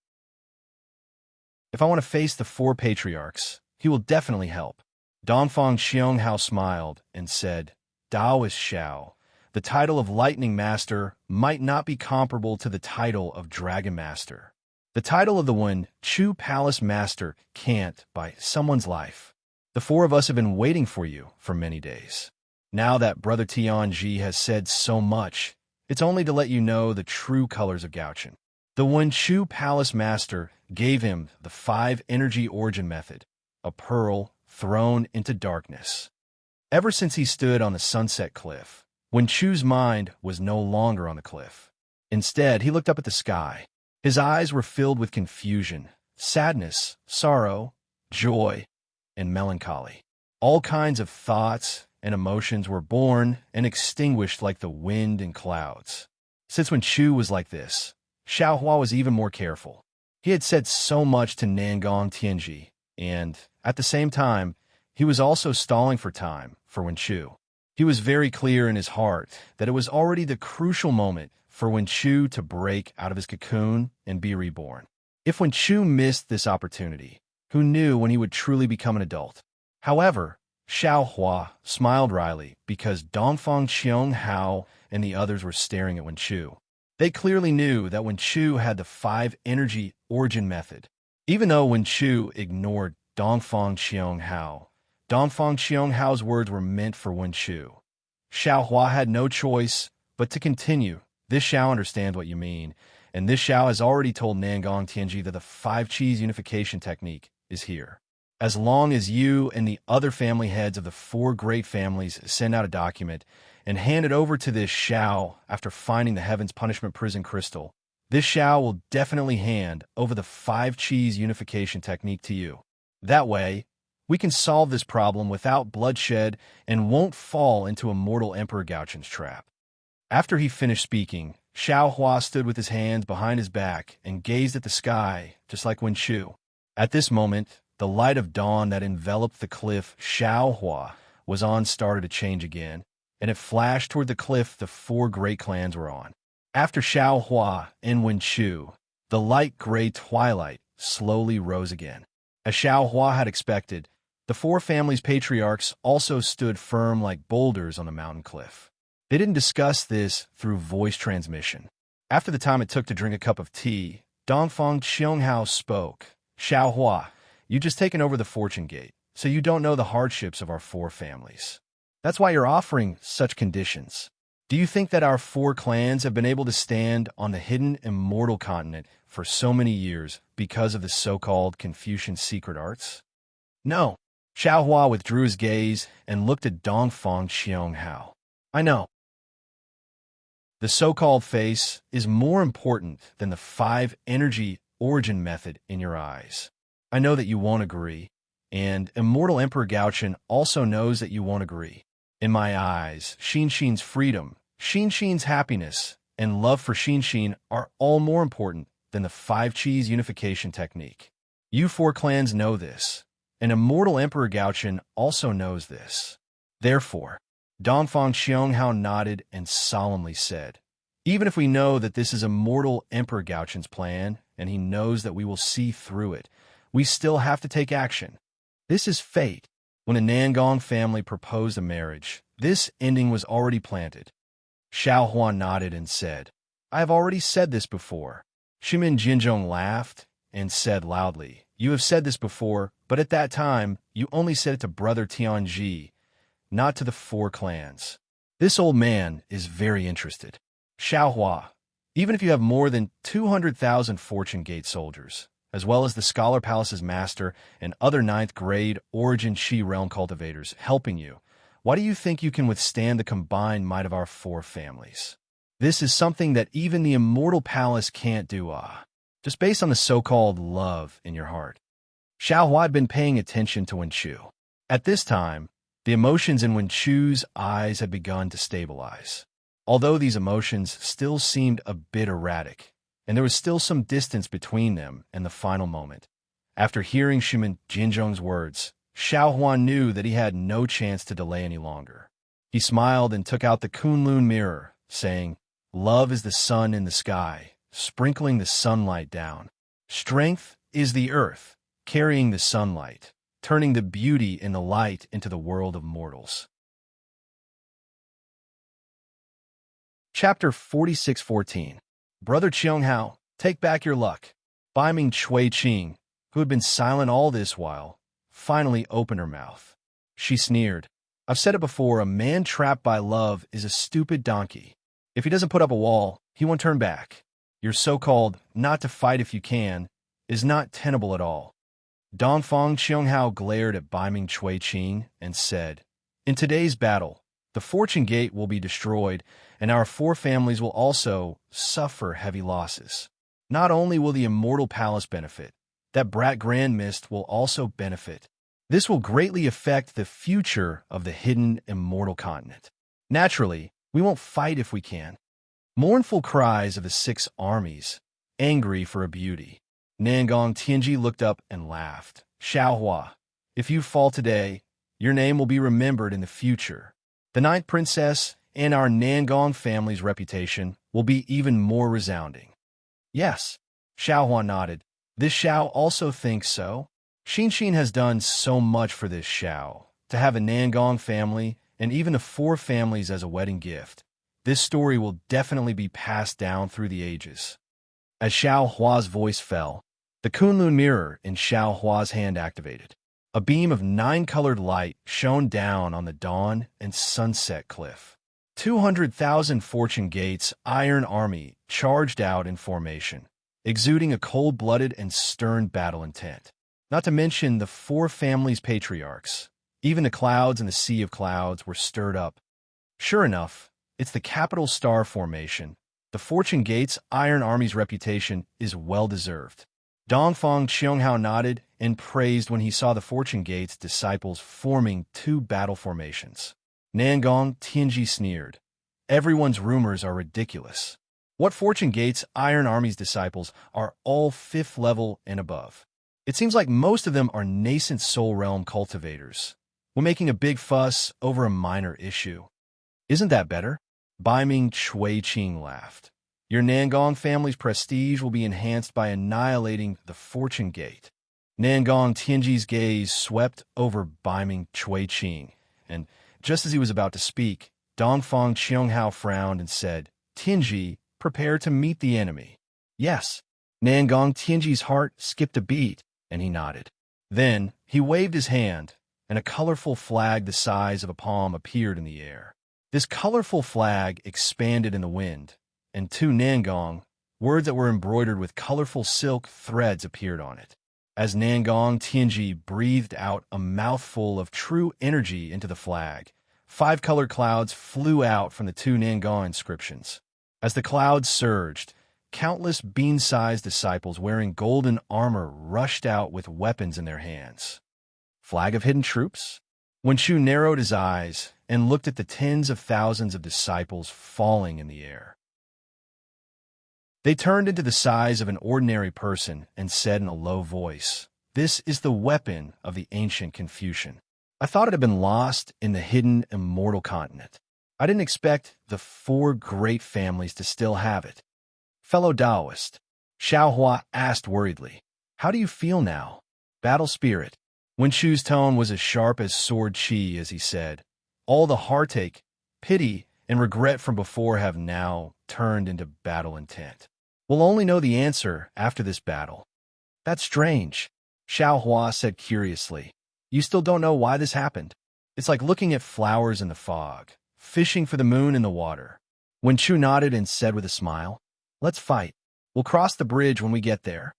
If I want to face the four patriarchs, he will definitely help. Dongfang Xianghao smiled and said, Daoist Xiao, the title of Lightning Master might not be comparable to the title of Dragon Master. The title of the Wen Chu Palace Master can't buy someone's life. The four of us have been waiting for you for many days. Now that Brother Tianji has said so much, it's only to let you know the true colors of Gao Chen. The Wen Chu Palace Master gave him the 5 energy origin method, a pearl thrown into darkness. Ever since he stood on the sunset cliff, Wen Chu's mind was no longer on the cliff. Instead, he looked up at the sky. His eyes were filled with confusion, sadness, sorrow, joy, and melancholy. All kinds of thoughts and emotions were born and extinguished like the wind and clouds. Since Wen Chu was like this, Xiao Hua was even more careful. He had said so much to Nangong Tianji, and, at the same time, he was also stalling for time for Wen Chu. He was very clear in his heart that it was already the crucial moment for Wen Chu to break out of his cocoon and be reborn. If Wen Chu missed this opportunity, who knew when he would truly become an adult? However, Xiao Hua smiled wryly because Dongfang Xianghao and the others were staring at Wen Chu. They clearly knew that Wen Chu had the 5 energy origin method. Even though Wen Chu ignored Dongfang Xianghao, Dongfang Xianghao's words were meant for Wen Chu. Xiao Hua had no choice but to continue. This Xiao understands what you mean, and this Xiao has already told Nangong Tianji that the 5 cheese unification technique is here. As long as you and the other family heads of the 4 great families send out a document and hand it over to this Xiao after finding the Heaven's Punishment Prison Crystal, this Xiao will definitely hand over the 5 cheese unification technique to you. That way, we can solve this problem without bloodshed and won't fall into Immortal Emperor Gao Chen's trap. After he finished speaking, Xiao Hua stood with his hands behind his back and gazed at the sky, just like Wen Chu. At this moment, the light of dawn that enveloped the cliff Xiao Hua was on started to change again, and it flashed toward the cliff the 4 great clans were on. After Xiao Hua and Wen Chu, the light gray twilight slowly rose again. As Xiao Hua had expected, the 4 families' patriarchs also stood firm like boulders on the mountain cliff. They didn't discuss this through voice transmission. After the time it took to drink a cup of tea, Dongfang Xianghao spoke. Xiao Hua, you've just taken over the fortune gate, so you don't know the hardships of our 4 families. That's why you're offering such conditions. Do you think that our 4 clans have been able to stand on the hidden immortal continent for so many years because of the so-called Confucian secret arts? No. Xiao Hua withdrew his gaze and looked at Dongfang Xianghao. I know. The so-called face is more important than the 5 energy origin method in your eyes. I know that you won't agree, and Immortal Emperor Gao Chen also knows that you won't agree. In my eyes, Xinxin's freedom, Xinxin's happiness, and love for Xinxin are all more important than the 5 cheese unification technique. You 4 clans know this, and Immortal Emperor Gao Chen also knows this. Therefore, Dongfang Xianghao nodded and solemnly said, even if we know that this is Immortal Emperor Gao Chen's plan, and he knows that we will see through it, we still have to take action. This is fate. When the Nangong family proposed a marriage, this ending was already planted. Xiao Hua nodded and said, I have already said this before. Shimin Jinzhong laughed and said loudly, you have said this before, but at that time, you only said it to Brother Tianji, not to the 4 clans. This old man is very interested. Xiao Hua, even if you have more than 200,000 Fortune Gate soldiers, as well as the Scholar Palace's master and other 9th grade Origin Shi realm cultivators helping you, why do you think you can withstand the combined might of our 4 families? This is something that even the Immortal Palace can't do, just based on the so-called love in your heart. Xiao Hua had been paying attention to Wen Chu. At this time, the emotions in Wen Chu's eyes had begun to stabilize. Although these emotions still seemed a bit erratic, and there was still some distance between them and the final moment. After hearing Shuman Jinzhong's words, Xiao Huan knew that he had no chance to delay any longer. He smiled and took out the Kunlun mirror, saying, "Love is the sun in the sky, sprinkling the sunlight down. Strength is the earth, carrying the sunlight, turning the beauty in the light into the world of mortals." Chapter 46:14. Brother Qianghao, take back your luck. Baiming Chui Qing, who had been silent all this while, finally opened her mouth. She sneered. "I've said it before, a man trapped by love is a stupid donkey. If he doesn't put up a wall, he won't turn back. Your so-called not to fight if you can is not tenable at all." Dongfang Qianghao glared at Baiming Chui Qing and said, "In today's battle, the Fortune Gate will be destroyed, and our 4 families will also suffer heavy losses. Not only will the Immortal Palace benefit, that brat Grand Mist will also benefit. This will greatly affect the future of the hidden Immortal Continent. Naturally, we won't fight if we can." Mournful cries of the 6 armies, angry for a beauty. Nangong Tianji looked up and laughed. "Xiaohua, if you fall today, your name will be remembered in the future. The 9th princess and our Nangong family's reputation will be even more resounding." "Yes," Xiaohua nodded. "This Xiao also thinks so. Xin has done so much for this Xiao, to have a Nangong family and even the 4 families as a wedding gift. This story will definitely be passed down through the ages." As Xiao Hua's voice fell, the Kunlun mirror in Xiao Hua's hand activated. A beam of 9-colored light shone down on the dawn and sunset cliff. 200,000 Fortune Gate's iron army charged out in formation, exuding a cold-blooded and stern battle intent. Not to mention the 4 families' patriarchs. Even the clouds and the sea of clouds were stirred up. Sure enough, it's the capital star formation. The Fortune Gate's Iron Army's reputation is well-deserved. Dongfang Qianghao nodded and praised when he saw the Fortune Gate's disciples forming 2 battle formations. Nangong Tianji sneered. "Everyone's rumors are ridiculous. What Fortune Gate's Iron Army's disciples are all 5th level and above. It seems like most of them are nascent soul realm cultivators. We're making a big fuss over a minor issue. Isn't that better?" Baiming Chui Qing laughed. "Your Nangong family's prestige will be enhanced by annihilating the Fortune Gate." Nangong Tianji's gaze swept over Baiming Chui Qing, and just as he was about to speak, Dongfang Qianghao frowned and said, "Tianji, prepare to meet the enemy." "Yes." Nangong Tianji's heart skipped a beat, and he nodded. Then he waved his hand, and a colorful flag the size of a palm appeared in the air. This colorful flag expanded in the wind, and to Nangong, words that were embroidered with colorful silk threads appeared on it. As Nangong Tianji breathed out a mouthful of true energy into the flag, 5 colored clouds flew out from the 2 Nangong inscriptions. As the clouds surged, countless bean-sized disciples wearing golden armor rushed out with weapons in their hands. Flag of hidden troops? When Shu narrowed his eyes and looked at the tens of thousands of disciples falling in the air. They turned into the size of an ordinary person and said in a low voice, "This is the weapon of the ancient Confucian. I thought it had been lost in the hidden Immortal Continent. I didn't expect the 4 great families to still have it." "Fellow Taoist," Xiao Hua asked worriedly, "how do you feel now?" "Battle spirit." Wen Shu's tone was as sharp as sword chi as he said, "All the heartache, pity, and regret from before have now turned into battle intent. We'll only know the answer after this battle." "That's strange," Xiao Hua said curiously. "You still don't know why this happened? It's like looking at flowers in the fog, fishing for the moon in the water." Wen Shu nodded and said with a smile, "Let's fight. We'll cross the bridge when we get there."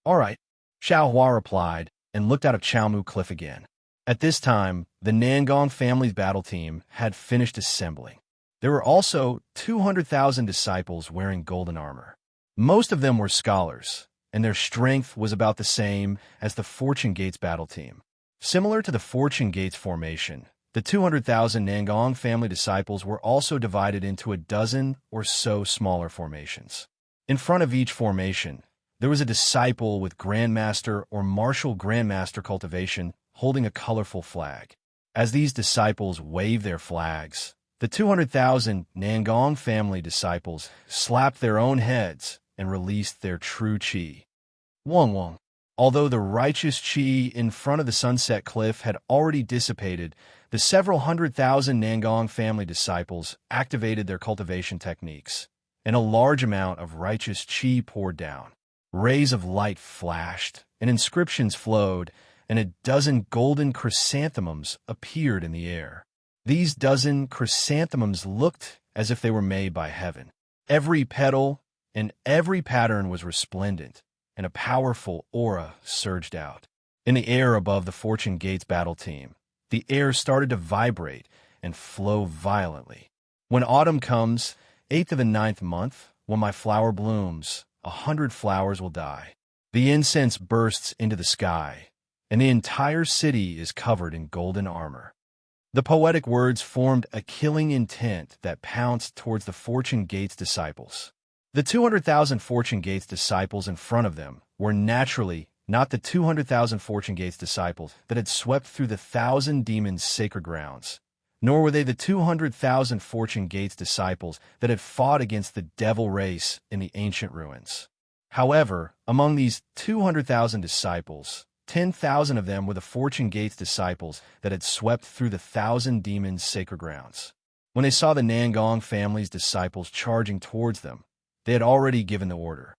"All right," Xiao Hua replied, and looked out of Chaomu Cliff again. At this time, the Nangong family's battle team had finished assembling. There were also 200,000 disciples wearing golden armor. Most of them were scholars, and their strength was about the same as the Fortune Gates battle team. Similar to the Fortune Gates formation, the 200,000 Nangong family disciples were also divided into a dozen or so smaller formations. In front of each formation, there was a disciple with Grandmaster or Martial Grandmaster cultivation holding a colorful flag. As these disciples waved their flags, the 200,000 Nangong family disciples slapped their own heads and released their true chi. Wong Wong. Although the righteous chi in front of the sunset cliff had already dissipated, the several 100,000 Nangong family disciples activated their cultivation techniques, and a large amount of righteous chi poured down. Rays of light flashed, and inscriptions flowed, and a dozen golden chrysanthemums appeared in the air. These dozen chrysanthemums looked as if they were made by heaven. Every petal and every pattern was resplendent, and a powerful aura surged out. In the air above the Fortune Gates battle team, the air started to vibrate and flow violently. When autumn comes, 8th of the 9th month, when my flower blooms, 100 flowers will die. The incense bursts into the sky, and the entire city is covered in golden armor. The poetic words formed a killing intent that pounced towards the Fortune Gates disciples. The 200,000 Fortune Gates disciples in front of them were naturally not the 200,000 Fortune Gates disciples that had swept through the 1,000 demons' sacred grounds, nor were they the 200,000 Fortune Gates disciples that had fought against the devil race in the ancient ruins. However, among these 200,000 disciples, 10,000 of them were the Fortune Gates disciples that had swept through the 1,000 demons' sacred grounds. When they saw the Nangong family's disciples charging towards them, they had already given the order.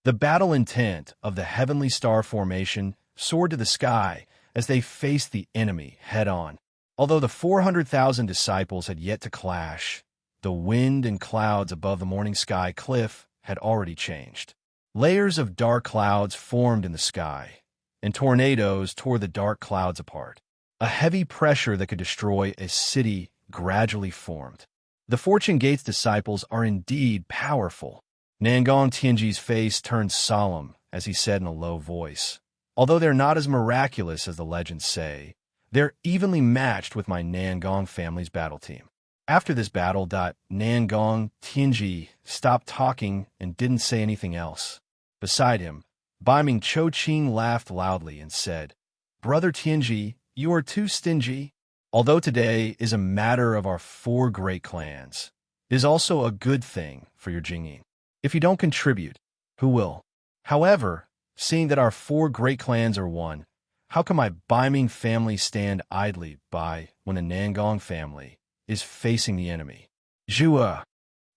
The battle intent of the Heavenly Star Formation soared to the sky as they faced the enemy head-on. Although the 400,000 disciples had yet to clash, the wind and clouds above the morning sky cliff had already changed. Layers of dark clouds formed in the sky, and tornadoes tore the dark clouds apart. A heavy pressure that could destroy a city gradually formed. The Fortune Gates disciples are indeed powerful. Nangong Tianji's face turned solemn as he said in a low voice, "Although they're not as miraculous as the legends say, they're evenly matched with my Nangong family's battle team." After this battle, Nangong Tianji stopped talking and didn't say anything else. Beside him, Baiming Choqing laughed loudly and said, "Brother Tianji, you are too stingy. Although today is a matter of our 4 great clans, it is also a good thing for your Jingyin. If you don't contribute, who will? However, seeing that our 4 great clans are one, how can my Baiming family stand idly by when the Nangong family is facing the enemy?" "Zhua!"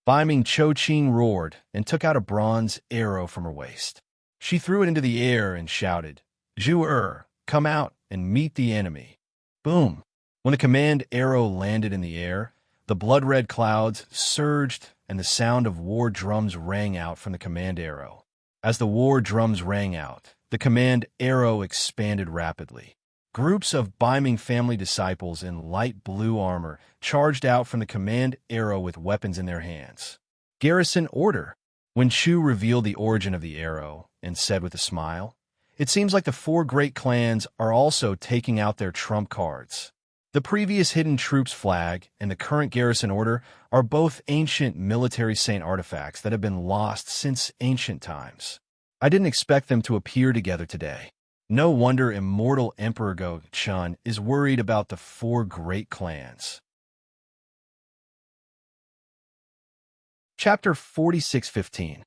Baiming Choqing roared and took out a bronze arrow from her waist. She threw it into the air and shouted, "Zhua, come out and meet the enemy." Boom! When the command arrow landed in the air, the blood-red clouds surged and the sound of war drums rang out from the command arrow. As the war drums rang out, the command arrow expanded rapidly. Groups of Baiming family disciples in light blue armor charged out from the command arrow with weapons in their hands. "Garrison order." When Chu revealed the origin of the arrow and said with a smile, "It seems like the 4 great clans are also taking out their trump cards. The previous Hidden Troops flag and the current Garrison Order are both ancient military saint artifacts that have been lost since ancient times. I didn't expect them to appear together today. No wonder immortal Emperor Go-Chun is worried about the 4 great clans." Chapter 46:15.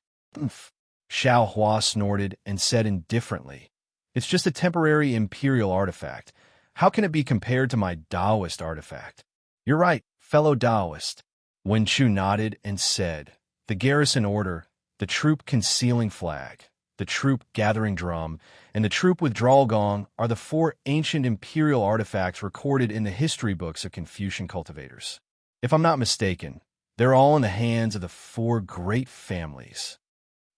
Xiao Hua snorted and said indifferently, "It's just a temporary imperial artifact. How can it be compared to my Taoist artifact?" "You're right, fellow Taoist." Wen Chu nodded and said, "The Garrison Order, the Troop Concealing Flag, the Troop Gathering Drum, and the Troop Withdrawal Gong are the 4 ancient imperial artifacts recorded in the history books of Confucian cultivators. If I'm not mistaken, they're all in the hands of the 4 great families."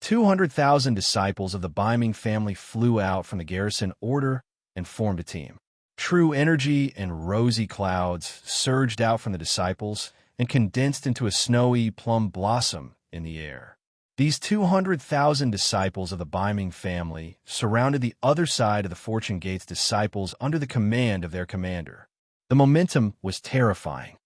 200,000 disciples of the Baiming family flew out from the Garrison Order and formed a team. True energy and rosy clouds surged out from the disciples and condensed into a snowy plum blossom in the air. These 200,000 disciples of the Baiming family surrounded the other side of the Fortune Gates disciples under the command of their commander. The momentum was terrifying.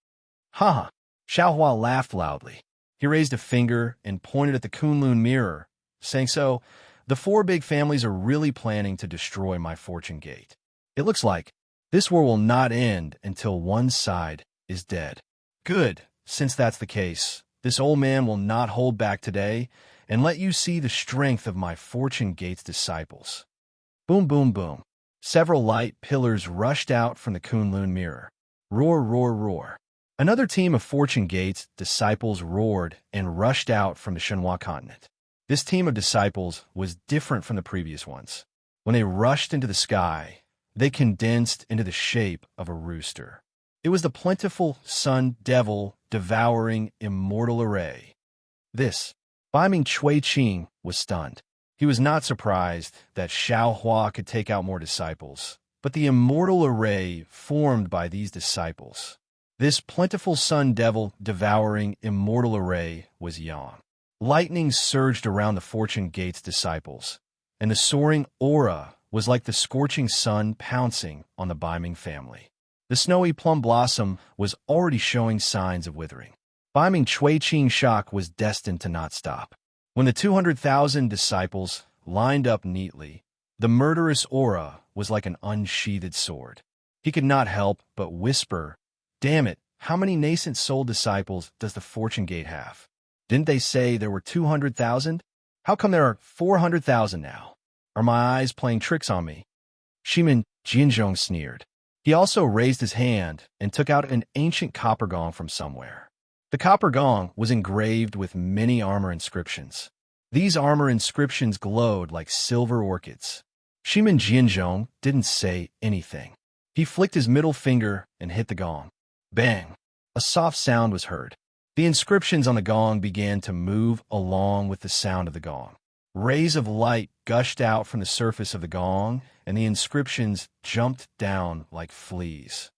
"Ha!" Xiaohua laughed loudly. He raised a finger and pointed at the Kunlun mirror, saying, "So, the four big families are really planning to destroy my fortune gate. It looks like this war will not end until one side is dead." "Good. Since that's the case, this old man will not hold back today and let you see the strength of my fortune gate's disciples." Boom, boom, boom. Several light pillars rushed out from the Kunlun mirror. Roar, roar, roar. Another team of Fortune Gate's disciples roared and rushed out from the Shenhua continent. This team of disciples was different from the previous ones. When they rushed into the sky, they condensed into the shape of a rooster. It was the plentiful sun devil devouring immortal array. This, Bai Chui Qing, was stunned. He was not surprised that Xiao Hua could take out more disciples, but the immortal array formed by these disciples. This plentiful sun devil devouring immortal array was Yang. Lightning surged around the Fortune Gate's disciples, and the soaring aura was like the scorching sun pouncing on the Baiming family. The snowy plum blossom was already showing signs of withering. Baiming Chui Qing's shock was destined to not stop. When the 200,000 disciples lined up neatly, the murderous aura was like an unsheathed sword. He could not help but whisper, "Damn it, how many nascent soul disciples does the Fortune Gate have? Didn't they say there were 200,000? How come there are 400,000 now? Are my eyes playing tricks on me?" Shimin Jinzhong sneered. He also raised his hand and took out an ancient copper gong from somewhere. The copper gong was engraved with many armor inscriptions. These armor inscriptions glowed like silver orchids. Shimin Jinzhong didn't say anything. He flicked his middle finger and hit the gong. Bang! A soft sound was heard. The inscriptions on the gong began to move along with the sound of the gong. Rays of light gushed out from the surface of the gong, and the inscriptions jumped down like fleas.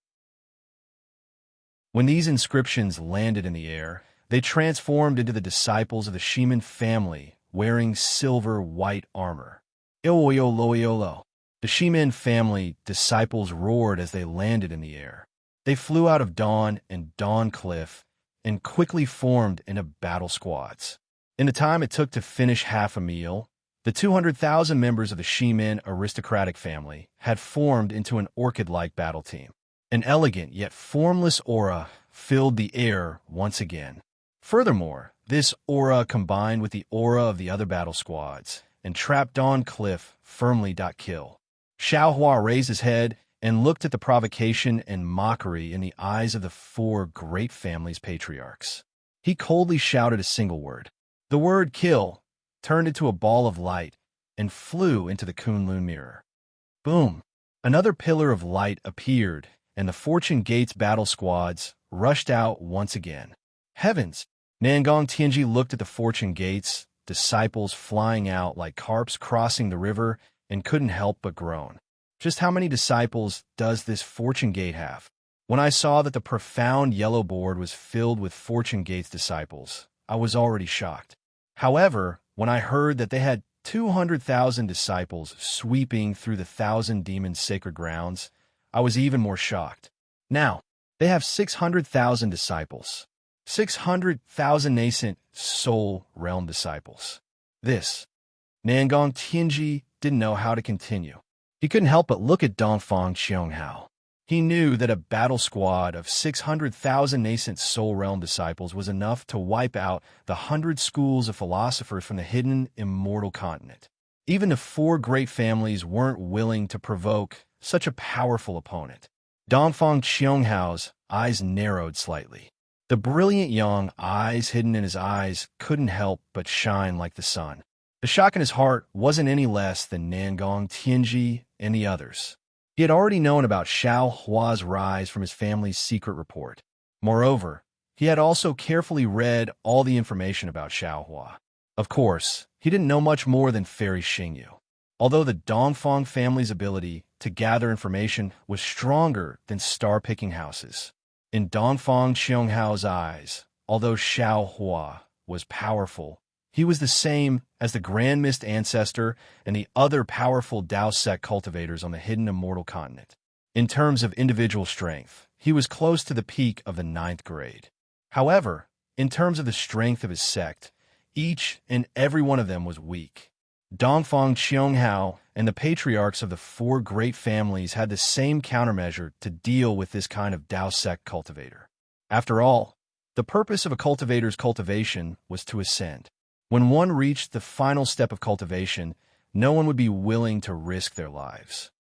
When these inscriptions landed in the air, they transformed into the disciples of the Shimin family, wearing silver-white armor. Iwoyo loiolo. The Shimin family disciples roared as they landed in the air. They flew out of Dawn and Dawn Cliff and quickly formed into battle squads. In the time it took to finish half a meal, the 200,000 members of the Shimin aristocratic family had formed into an orchid-like battle team. An elegant yet formless aura filled the air once again. Furthermore, this aura combined with the aura of the other battle squads and trapped Dawn Cliff firmly. Kill. Xiao Hua raised his head and looked at the provocation and mockery in the eyes of the four great families' patriarchs. He coldly shouted a single word. The word "kill" turned into a ball of light and flew into the Kunlun mirror. Boom! Another pillar of light appeared, and the Fortune Gate's battle squads rushed out once again. Heavens! Nangong Tianji looked at the Fortune Gate's disciples flying out like carps crossing the river and couldn't help but groan. Just how many disciples does this Fortune Gate have? When I saw that the profound yellow board was filled with Fortune Gate's disciples, I was already shocked. However, when I heard that they had 200,000 disciples sweeping through the 1,000 demons' sacred grounds, I was even more shocked. Now, they have 600,000 disciples. 600,000 nascent soul realm disciples. This. Nangong Tianji didn't know how to continue. He couldn't help but look at Dongfang Qianghao. He knew that a battle squad of 600,000 nascent soul realm disciples was enough to wipe out the 100 schools of philosophers from the hidden immortal continent. Even the four great families weren't willing to provoke such a powerful opponent. Dongfang Qianghao's eyes narrowed slightly. The brilliant young eyes hidden in his eyes couldn't help but shine like the sun. The shock in his heart wasn't any less than Nangong Tianji and the others. He had already known about Xiao Hua's rise from his family's secret report. Moreover, he had also carefully read all the information about Xiao Hua. Of course, he didn't know much more than Fairy Xingyu. Although the Dongfang family's ability to gather information was stronger than star-picking houses. In Dongfang Qianghao's eyes, although Xiao Hua was powerful, he was the same as the Grand Mist Ancestor and the other powerful Dao sect cultivators on the hidden immortal continent. In terms of individual strength, he was close to the peak of the 9th grade. However, In terms of the strength of his sect, each and every one of them was weak. Dongfang Qianghao and the patriarchs of the four great families had the same countermeasure to deal with this kind of Dao sect cultivator. After all, the purpose of a cultivator's cultivation was to ascend. When one reached the final step of cultivation, no one would be willing to risk their lives.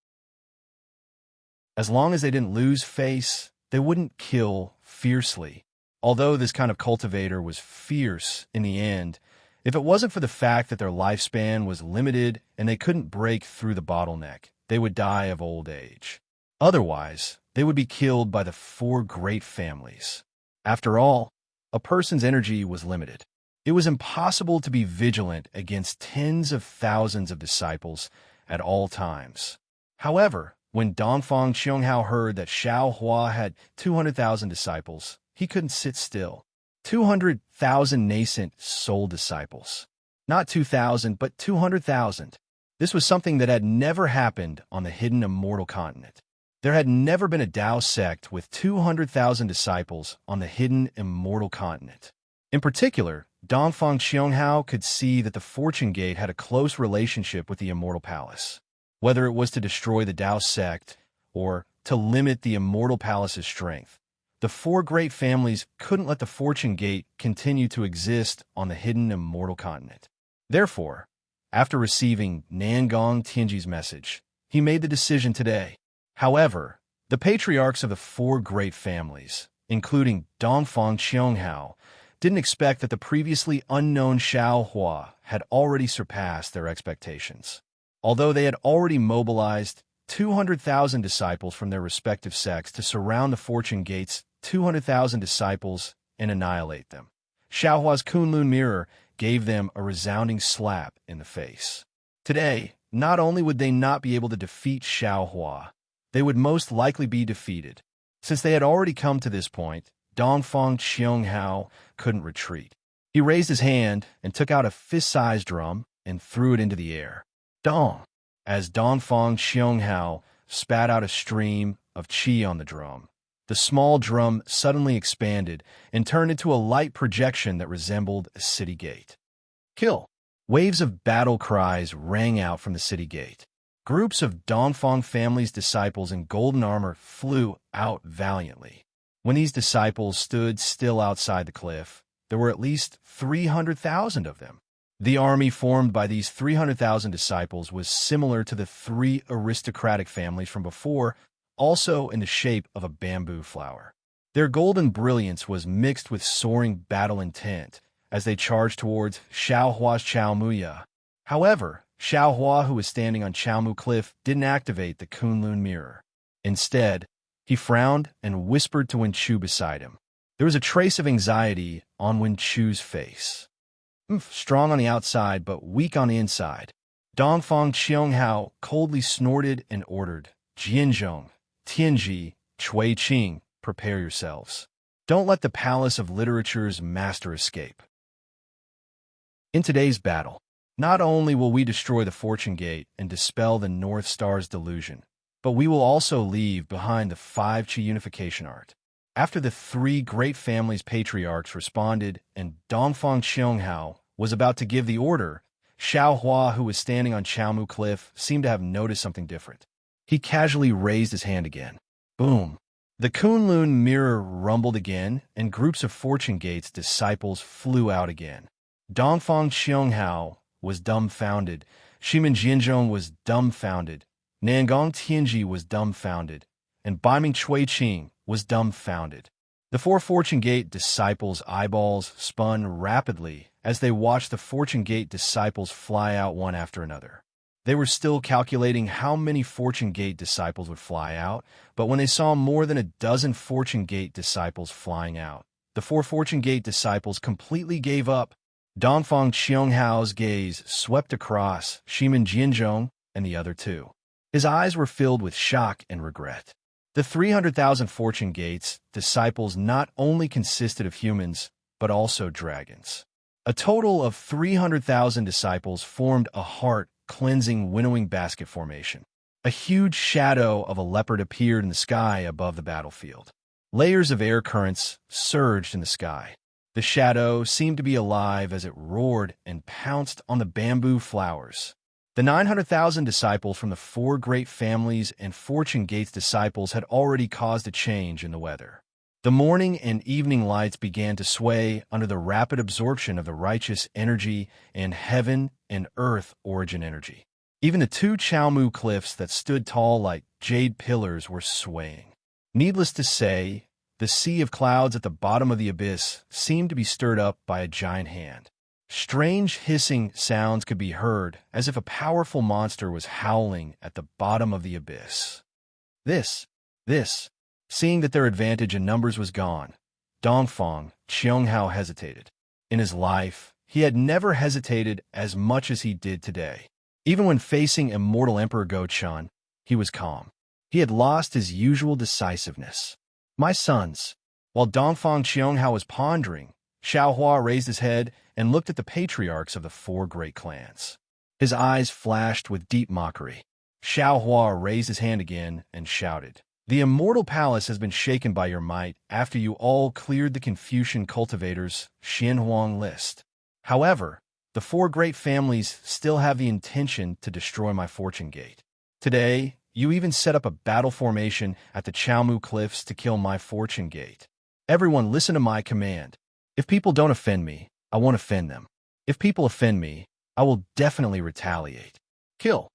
As long as they didn't lose face, they wouldn't kill fiercely. Although this kind of cultivator was fierce in the end, if it wasn't for the fact that their lifespan was limited and they couldn't break through the bottleneck, they would die of old age. Otherwise, they would be killed by the four great families. After all, a person's energy was limited. It was impossible to be vigilant against tens of thousands of disciples at all times. However, when Dongfang Qianghao heard that Xiao Hua had 200,000 disciples, he couldn't sit still. 200,000 nascent soul disciples. Not 2,000, but 200,000. This was something that had never happened on the hidden immortal continent. There had never been a Dao sect with 200,000 disciples on the hidden immortal continent. In particular, Dongfang Qianghao could see that the Fortune Gate had a close relationship with the Immortal Palace. Whether it was to destroy the Dao sect or to limit the Immortal Palace's strength, the four great families couldn't let the Fortune Gate continue to exist on the hidden immortal continent. Therefore, after receiving Nangong Tianji's message, he made the decision today. However, the patriarchs of the four great families, including Dongfang Qianghao, didn't expect that the previously unknown Xiao Hua had already surpassed their expectations. Although they had already mobilized 200,000 disciples from their respective sects to surround the Fortune Gate's 200,000 disciples and annihilate them, Xiao Hua's Kunlun mirror gave them a resounding slap in the face. Today, not only would they not be able to defeat Xiao Hua, they would most likely be defeated. Since they had already come to this point, Dongfang Qianghao couldn't retreat. He raised his hand and took out a fist-sized drum and threw it into the air. Dong! As Dongfang Qianghao spat out a stream of qi on the drum, the small drum suddenly expanded and turned into a light projection that resembled a city gate. Kill! Waves of battle cries rang out from the city gate. Groups of Dongfang family's disciples in golden armor flew out valiantly. When these disciples stood still outside the cliff, there were at least 300,000 of them. The army formed by these 300,000 disciples was similar to the three aristocratic families from before, also in the shape of a bamboo flower. Their golden brilliance was mixed with soaring battle intent as they charged towards Xiao Hua's Chaomuya. However, Xiao Hua, who was standing on Chaomu Cliff, didn't activate the Kunlun mirror. Instead, he frowned and whispered to Wen Chu beside him. There was a trace of anxiety on Wen Chu's face. Strong on the outside, but weak on the inside. Dongfang Qianghao coldly snorted and ordered, Jianzhong, Tianji, Chui Qing, prepare yourselves. Don't let the palace of literature's master escape. In today's battle, not only will we destroy the Fortune Gate and dispel the North Star's delusion, but we will also leave behind the 5 Qi unification art. After the three great families' patriarchs responded and Dongfang Qianghao was about to give the order, Xiao Hua, who was standing on Chaomu Cliff, seemed to have noticed something different. He casually raised his hand again. Boom! The Kunlun mirror rumbled again, and groups of Fortune Gate's disciples flew out again. Dongfang Qianghao was dumbfounded. Shimin Jianzhong was dumbfounded. Nangong Tianji was dumbfounded. And Baiming Chui Qing was dumbfounded. The 4 Fortune Gate disciples' eyeballs spun rapidly as they watched the Fortune Gate disciples fly out one after another. They were still calculating how many Fortune Gate disciples would fly out, but when they saw more than a dozen Fortune Gate disciples flying out, the 4 Fortune Gate disciples completely gave up. Dongfang Qianghao's gaze swept across Shimin Jianzhong and the other 2. His eyes were filled with shock and regret. The 300,000 Fortune Gates disciples not only consisted of humans, but also dragons. A total of 300,000 disciples formed a heart-cleansing winnowing basket formation. A huge shadow of a leopard appeared in the sky above the battlefield. Layers of air currents surged in the sky. The shadow seemed to be alive as it roared and pounced on the bamboo flowers. The 900,000 disciples from the four great families and Fortune Gate's disciples had already caused a change in the weather. The morning and evening lights began to sway under the rapid absorption of the righteous energy and heaven and earth origin energy. Even the two Chowmu cliffs that stood tall like jade pillars were swaying. Needless to say, the sea of clouds at the bottom of the abyss seemed to be stirred up by a giant hand. Strange hissing sounds could be heard, as if a powerful monster was howling at the bottom of the abyss. This. Seeing that their advantage in numbers was gone, Dongfang Qianghao hesitated. In his life, he had never hesitated as much as he did today. Even when facing immortal Emperor Gochun, he was calm. He had lost his usual decisiveness. My sons. While Dongfang Qianghao was pondering, Xiaohua raised his head and looked at the patriarchs of the four great clans. His eyes flashed with deep mockery. Xiaohua raised his hand again and shouted, "The immortal palace has been shaken by your might after you all cleared the Confucian cultivators' Xianhuang list. However, the four great families still have the intention to destroy my Fortune Gate. Today, you even set up a battle formation at the Chowmu Cliffs to kill my Fortune Gate. Everyone listen to my command. If people don't offend me, I won't offend them. If people offend me, I will definitely retaliate. Kill."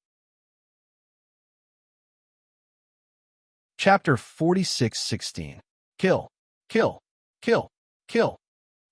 Chapter 46:16. Kill, kill, kill, kill.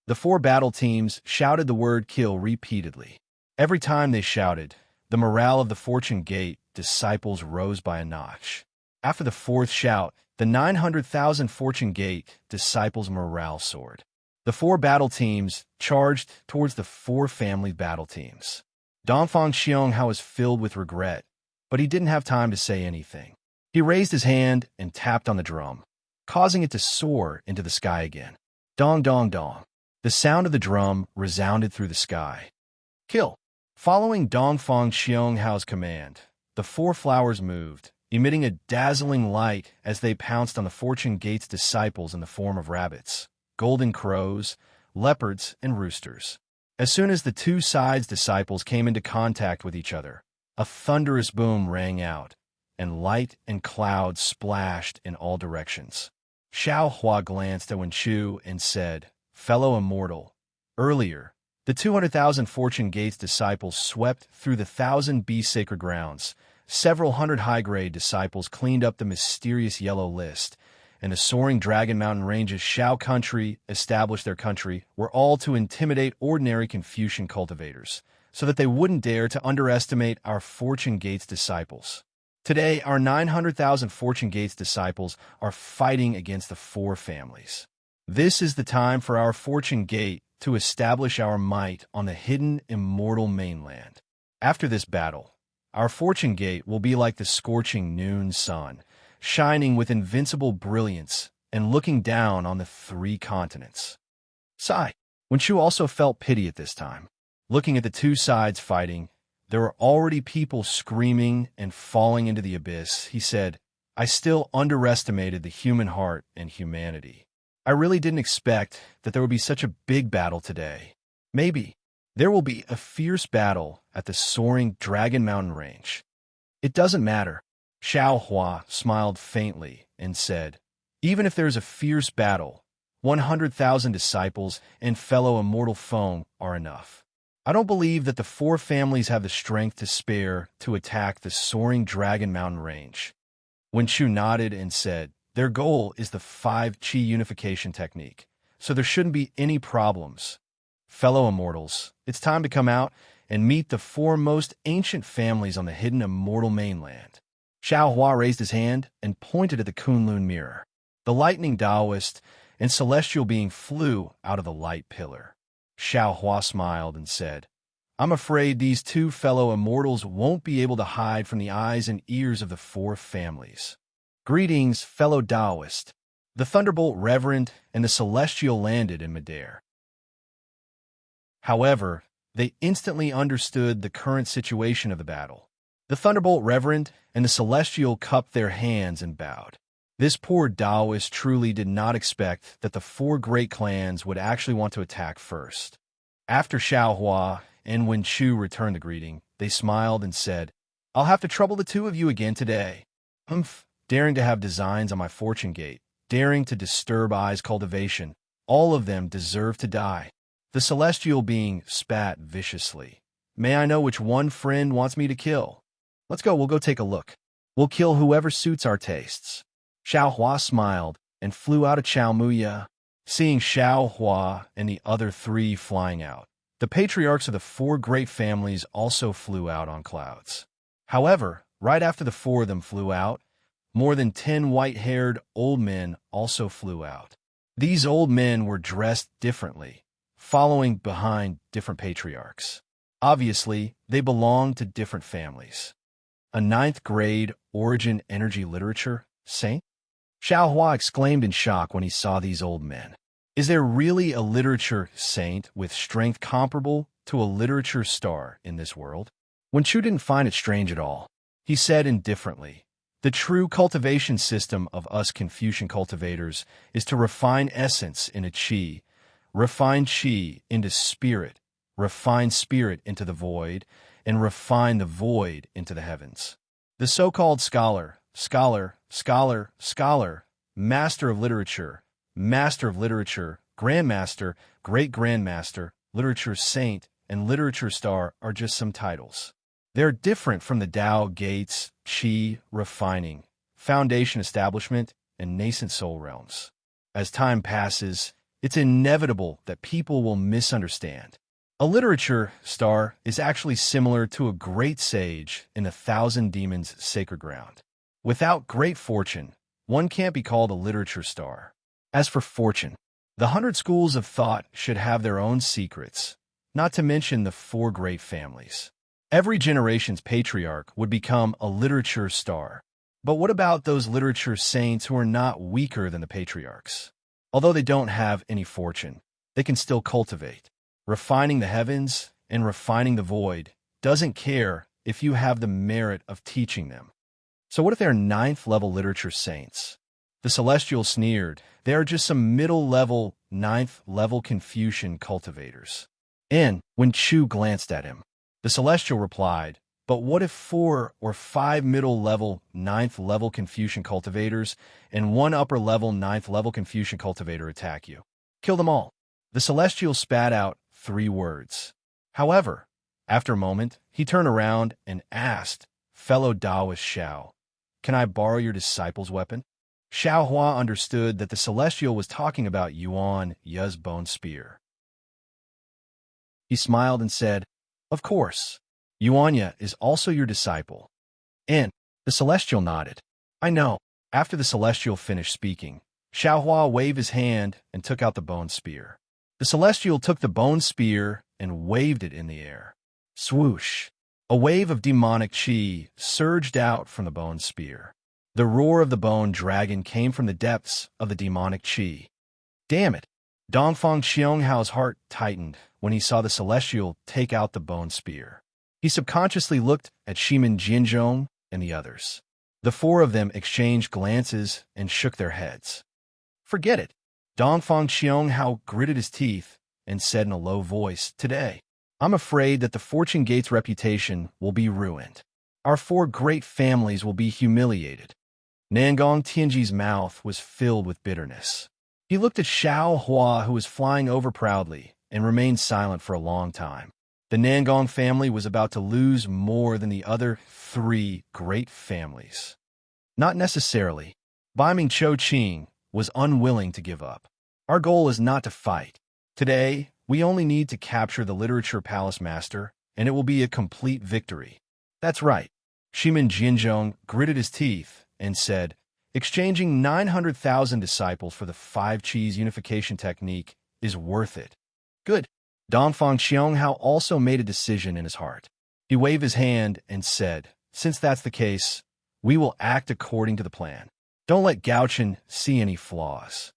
The four battle teams shouted the word kill repeatedly. Every time they shouted, the morale of the Fortune Gate disciples rose by a notch. After the fourth shout, the 900,000 Fortune Gate disciples' morale soared. The four battle teams charged towards the four family battle teams. Dongfang Qianghao was filled with regret, but he didn't have time to say anything. He raised his hand and tapped on the drum, causing it to soar into the sky again. Dong, dong, dong. The sound of the drum resounded through the sky. Kill. Following Dongfang Qianghao's command, the four flowers moved, emitting a dazzling light as they pounced on the Fortune Gate's disciples in the form of rabbits, golden crows, leopards, and roosters. As soon as the two sides' disciples came into contact with each other, a thunderous boom rang out, and light and cloud splashed in all directions. Xiaohua glanced at Wenchu and said, "Fellow immortal, earlier, the 200,000 Fortune Gates disciples swept through the 1,000 B sacred grounds. Several hundred high-grade disciples cleaned up the mysterious yellow list, and the soaring Dragon Mountain Ranges Shao country established their country were all to intimidate ordinary Confucian cultivators, so that they wouldn't dare to underestimate our Fortune Gates disciples. Today, our 900,000 Fortune Gates disciples are fighting against the four families. This is the time for our Fortune Gate to establish our might on the hidden immortal mainland. After this battle, our Fortune Gate will be like the scorching noon sun, shining with invincible brilliance and looking down on the three continents." Sigh. Wenchu also felt pity at this time. Looking at the two sides fighting, there were already people screaming and falling into the abyss. He said, "I still underestimated the human heart and humanity. I really didn't expect that there would be such a big battle today. Maybe there will be a fierce battle at the soaring Dragon Mountain Range. It doesn't matter." Xiaohua smiled faintly and said, "Even if there's a fierce battle, 100,000 disciples and fellow immortal foe are enough. I don't believe that the four families have the strength to spare to attack the soaring Dragon Mountain Range." Wenchu nodded and said, "Their goal is the 5 Qi unification technique, so there shouldn't be any problems. Fellow immortals, it's time to come out and meet the four most ancient families on the hidden immortal mainland." Xiaohua raised his hand and pointed at the Kunlun mirror. The lightning Taoist and celestial being flew out of the light pillar. Xiaohua smiled and said, "I'm afraid these two fellow immortals won't be able to hide from the eyes and ears of the four families. Greetings, fellow Taoist." The Thunderbolt Reverend and the Celestial landed in midair. However, they instantly understood the current situation of the battle. The Thunderbolt Reverend and the Celestial cupped their hands and bowed. This poor Taoist truly did not expect that the four great clans would actually want to attack first. After Xiaohua and Wen Chu returned the greeting, they smiled and said, "I'll have to trouble the two of you again today. Daring to have designs on my fortune gate, daring to disturb Ai's cultivation, all of them deserve to die." The celestial being spat viciously. "May I know which one friend wants me to kill? Let's go, we'll go take a look. We'll kill whoever suits our tastes." Xiaohua smiled and flew out of Chaomuya. Seeing Xiaohua and the other three flying out, the patriarchs of the four great families also flew out on clouds. However, right after the four of them flew out, more than 10 white-haired old men also flew out. These old men were dressed differently, following behind different patriarchs. Obviously, they belonged to different families. A ninth-grade origin energy literature saint? Xiaohua exclaimed in shock when he saw these old men. Is there really a literature saint with strength comparable to a literature star in this world? Wen Chu didn't find it strange at all. He said indifferently, "The true cultivation system of us Confucian cultivators is to refine essence into qi, refine qi into spirit, refine spirit into the void, and refine the void into the heavens." The so-called scholar, master of literature, grandmaster, great-grandmaster, literature saint, and literature star are just some titles. They're different from the Tao gates, qi, refining, foundation establishment, and nascent soul realms. As time passes, it's inevitable that people will misunderstand. A literature star is actually similar to a great sage in 1,000 demons' sacred ground. Without great fortune, one can't be called a literature star. As for fortune, the 100 schools of thought should have their own secrets, not to mention the four great families. Every generation's patriarch would become a literature star. But what about those literature saints who are not weaker than the patriarchs? Although they don't have any fortune, they can still cultivate. Refining the heavens and refining the void doesn't care if you have the merit of teaching them. So what if they're 9th-level literature saints? The celestial sneered, "They are just some middle-level, 9th-level Confucian cultivators." And Wen Chu glanced at him. The celestial replied, "But what if 4 or 5 middle-level, 9th-level Confucian cultivators and 1 upper-level, 9th-level Confucian cultivator attack you? Kill them all." The celestial spat out 3 words. However, after a moment, he turned around and asked, "Fellow Taoist Xiao, can I borrow your disciple's weapon?" Xiaohua understood that the celestial was talking about Yuan Ye's bone spear. He smiled and said, "Of course. Yuan Ye is also your disciple." And the celestial nodded. "I know." After the celestial finished speaking, Xiaohua waved his hand and took out the bone spear. The celestial took the bone spear and waved it in the air. Swoosh! A wave of demonic qi surged out from the bone spear. The roar of the bone dragon came from the depths of the demonic qi. Damn it! Dongfang Xionghao's heart tightened when he saw the celestial take out the bone spear. He subconsciously looked at Shimin Jianzhong and the others. The 4 of them exchanged glances and shook their heads. "Forget it." Dongfang Xionghao gritted his teeth and said in a low voice, "Today, I'm afraid that the Fortune Gate's reputation will be ruined. Our 4 great families will be humiliated." Nangong Tianji's mouth was filled with bitterness. He looked at Xiaohua, who was flying over proudly, and remained silent for a long time. The Nangong family was about to lose more than the other 3 great families. Not necessarily. Baiming Chou-Ching was unwilling to give up. "Our goal is not to fight. Today, we only need to capture the Literature Palace Master, and it will be a complete victory." "That's right." Shimin Jianzhong gritted his teeth and said, "Exchanging 900,000 disciples for the 5 Qis unification technique is worth it." "Good." Dongfang Xionghao also made a decision in his heart. He waved his hand and said, "Since that's the case, we will act according to the plan. Don't let Gaochen see any flaws."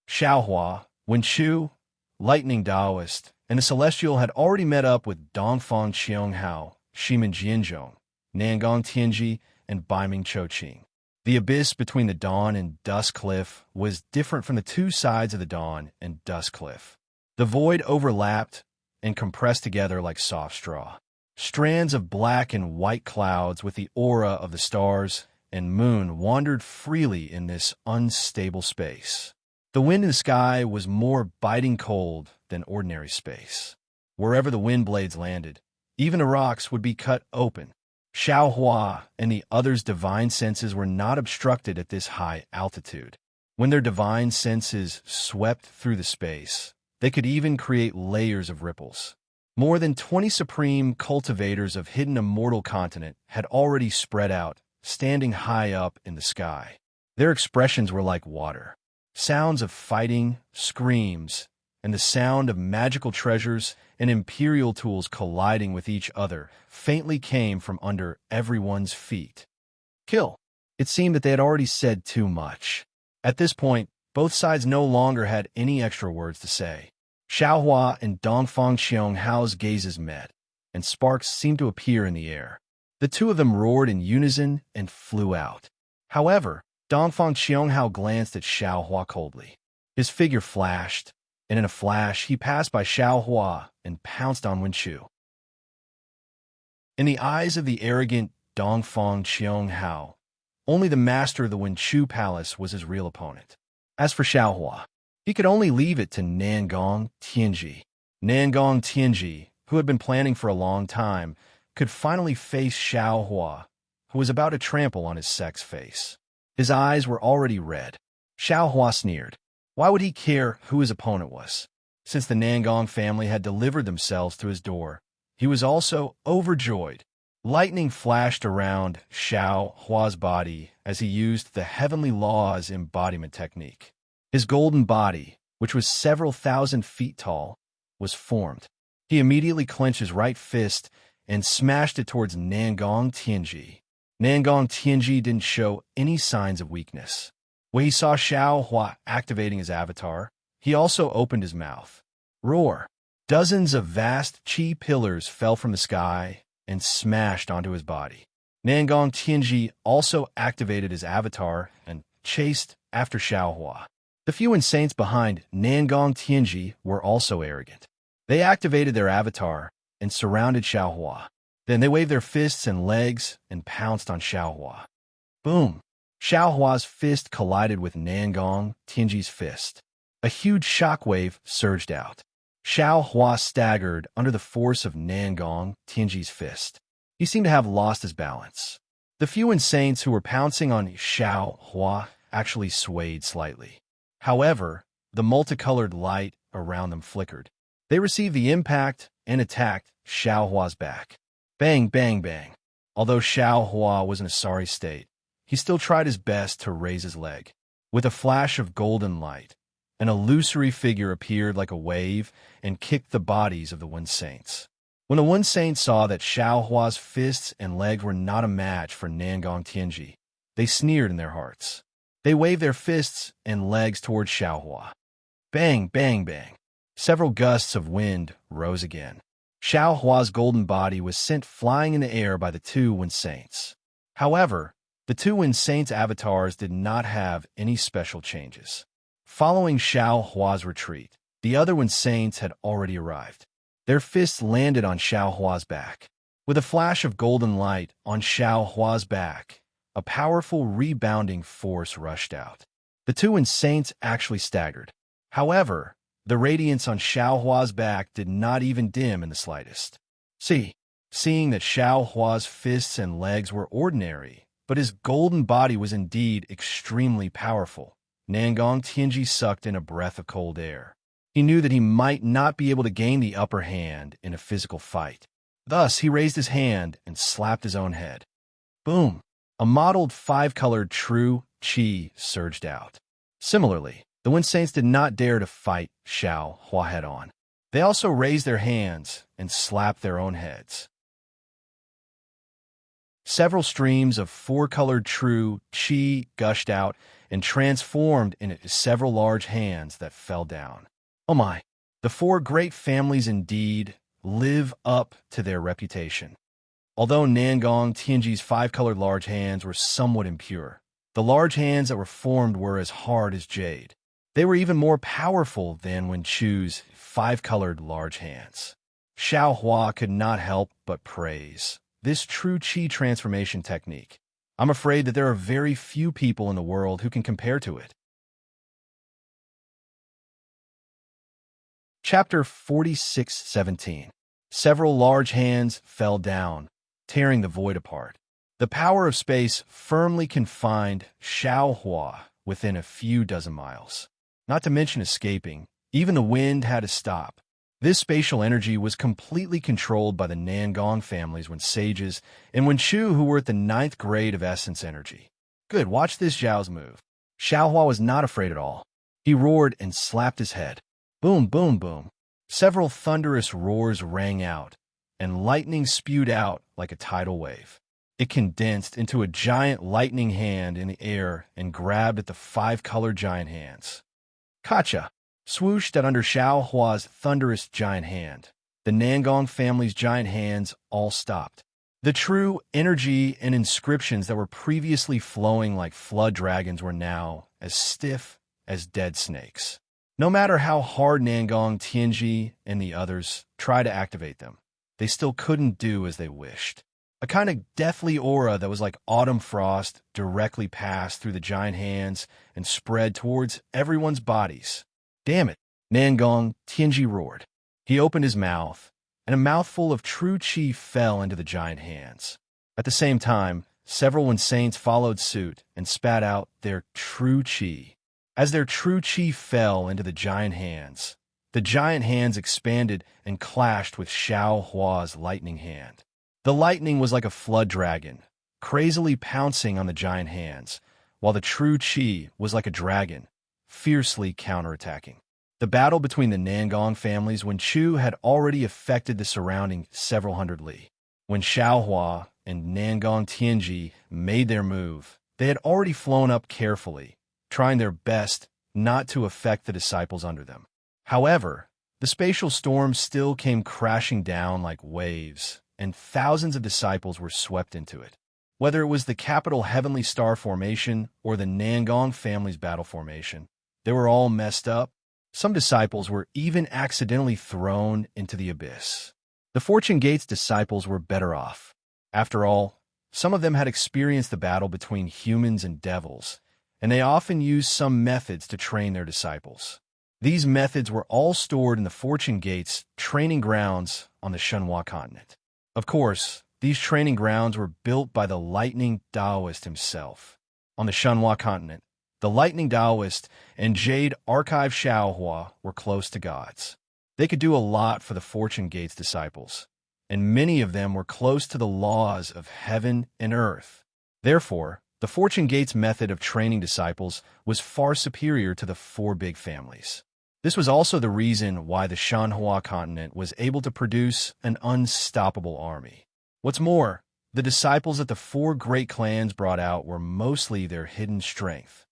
Xiaohua, Wen Chu, Lightning Taoist, and the Celestial had already met up with Dongfang Xionghao, Shimin Jianzhong, Nangong Tianji, and Baiming Chou-Ching. The abyss between the dawn and dusk cliff was different from the two sides of the dawn and dusk cliff. The void overlapped and compressed together like soft straw. Strands of black and white clouds with the aura of the stars and moon wandered freely in this unstable space. The wind in the sky was more biting cold than ordinary space. Wherever the wind blades landed, even the rocks would be cut open. Xiao Hua and the others' divine senses were not obstructed at this high altitude. When their divine senses swept through the space, they could even create layers of ripples. More than 20 supreme cultivators of hidden immortal continent had already spread out, standing high up in the sky. Their expressions were like water. Sounds of fighting, screams, and the sound of magical treasures and imperial tools colliding with each other faintly came from under everyone's feet. Kill. It seemed that they had already said too much. At this point, both sides no longer had any extra words to say. Xiao Hua and Dongfang Qionghao's gazes met, and sparks seemed to appear in the air. The two of them roared in unison and flew out. However, Dongfang Qiongghao glanced at Xiao Hua coldly. His figure flashed, and in a flash he passed by Xiao Hua and pounced on Wenchu. In the eyes of the arrogant Dongfang Qiongghao, only the master of the Wenchu Palace was his real opponent. As for Xiao Hua, he could only leave it to Nangong Tianji. Nangong Tianji, who had been planning for a long time, could finally face Xiao Hua, who was about to trample on his sex face. His eyes were already red. Xiao Hua sneered. Why would he care who his opponent was? Since the Nangong family had delivered themselves to his door, he was also overjoyed. Lightning flashed around Xiao Hua's body as he used the Heavenly Law's embodiment technique. His golden body, which was several thousand feet tall, was formed. He immediately clenched his right fist and smashed it towards Nangong Tianji. Nangong Tianji didn't show any signs of weakness. When he saw Xiao Hua activating his avatar, he also opened his mouth. Roar! Dozens of vast chi pillars fell from the sky and smashed onto his body. Nangong Tianji also activated his avatar and chased after Xiao Hua. The few saints behind Nangong Tianji were also arrogant. They activated their avatar and surrounded Xiao Hua. Then they waved their fists and legs and pounced on Xiao Hua. Boom! Xiao Hua's fist collided with Nangong Tianji's fist. A huge shockwave surged out. Xiao Hua staggered under the force of Nangong Tianji's fist. He seemed to have lost his balance. The few saints who were pouncing on Xiao Hua actually swayed slightly. However, the multicolored light around them flickered. They received the impact and attacked Xiao Hua's back. Bang, bang, bang. Although Xiao Hua was in a sorry state, he still tried his best to raise his leg. With a flash of golden light, an illusory figure appeared like a wave and kicked the bodies of the One Saints. When the One Saint saw that Xiao Hua's fists and legs were not a match for Nangong Tianji, they sneered in their hearts. They waved their fists and legs towards Xiao Hua. Bang, bang, bang. Several gusts of wind rose again. Xiao Hua's golden body was sent flying in the air by the two One Saints. However, the two One Saints' avatars did not have any special changes. Following Xiao Hua's retreat, the other One Saints had already arrived. Their fists landed on Xiao Hua's back. With a flash of golden light on Xiao Hua's back, a powerful rebounding force rushed out. The two One Saints actually staggered. However, the radiance on Xiao Hua's back did not even dim in the slightest. Seeing that Xiao Hua's fists and legs were ordinary, but his golden body was indeed extremely powerful, Nangong Tianji sucked in a breath of cold air. He knew that he might not be able to gain the upper hand in a physical fight. Thus, he raised his hand and slapped his own head. Boom! A mottled five-colored true chi surged out. Similarly, the One Saints did not dare to fight Xiao Hua head-on. They also raised their hands and slapped their own heads. Several streams of four-colored true chi gushed out and transformed into several large hands that fell down. Oh my! The four great families indeed live up to their reputation. Although Nangong Tianji's five-colored large hands were somewhat impure, The large hands that were formed were as hard as jade. They were even more powerful than when Chu's five-colored large hands. Xiao Hua could not help but praise this true qi transformation technique. I'm afraid that there are very few people in the world who can compare to it. Chapter 46:17. Several large hands fell down, tearing the void apart. The power of space firmly confined Xiao Hua within a few dozen miles. Not to mention escaping, even the wind had to stop. This spatial energy was completely controlled by the Nangong families when sages and when Chu who were at the 9th grade of essence energy. Good, watch this Zhao's move. Xiao Hua was not afraid at all. He roared and slapped his head. Boom, boom, boom. Several thunderous roars rang out, and lightning spewed out like a tidal wave. It condensed into a giant lightning hand in the air and grabbed at the five-colored giant hands. Kacha! Swooshed at under Xiao Hua's thunderous giant hand. The Nangong family's giant hands all stopped. The true energy and inscriptions that were previously flowing like flood dragons were now as stiff as dead snakes. No matter how hard Nangong, Tianji, and the others tried to activate them, they still couldn't do as they wished. A kind of deathly aura that was like autumn frost directly passed through the giant hands and spread towards everyone's bodies. Damn it, Nangong, Tianji roared. He opened his mouth, and a mouthful of true qi fell into the giant hands. At the same time, several Saints followed suit and spat out their true qi. As their true qi fell into the giant hands expanded and clashed with Xiao Hua's lightning hand. The lightning was like a flood dragon, crazily pouncing on the giant hands, while the true qi was like a dragon, fiercely counterattacking. The battle between the Nangong families when Chu had already affected the surrounding several hundred li. When Xiao Hua and Nangong Tianji made their move, they had already flown up carefully, trying their best not to affect the disciples under them. However, the spatial storm still came crashing down like waves, and thousands of disciples were swept into it. Whether it was the capital Heavenly Star Formation or the Nangong family's battle formation, they were all messed up. Some disciples were even accidentally thrown into the abyss. The Fortune Gates disciples were better off. After all, some of them had experienced the battle between humans and devils, and they often used some methods to train their disciples. These methods were all stored in the Fortune Gates training grounds on the Shenhua continent. Of course, these training grounds were built by the Lightning Taoist himself. On the Shenhua continent, the Lightning Taoist and Jade Archive Xiaohua were close to gods. They could do a lot for the Fortune Gates disciples, and many of them were close to the laws of heaven and earth. Therefore, the Fortune Gates method of training disciples was far superior to the four big families. This was also the reason why the Shenhua continent was able to produce an unstoppable army. What's more, the disciples that the four great clans brought out were mostly their hidden strength.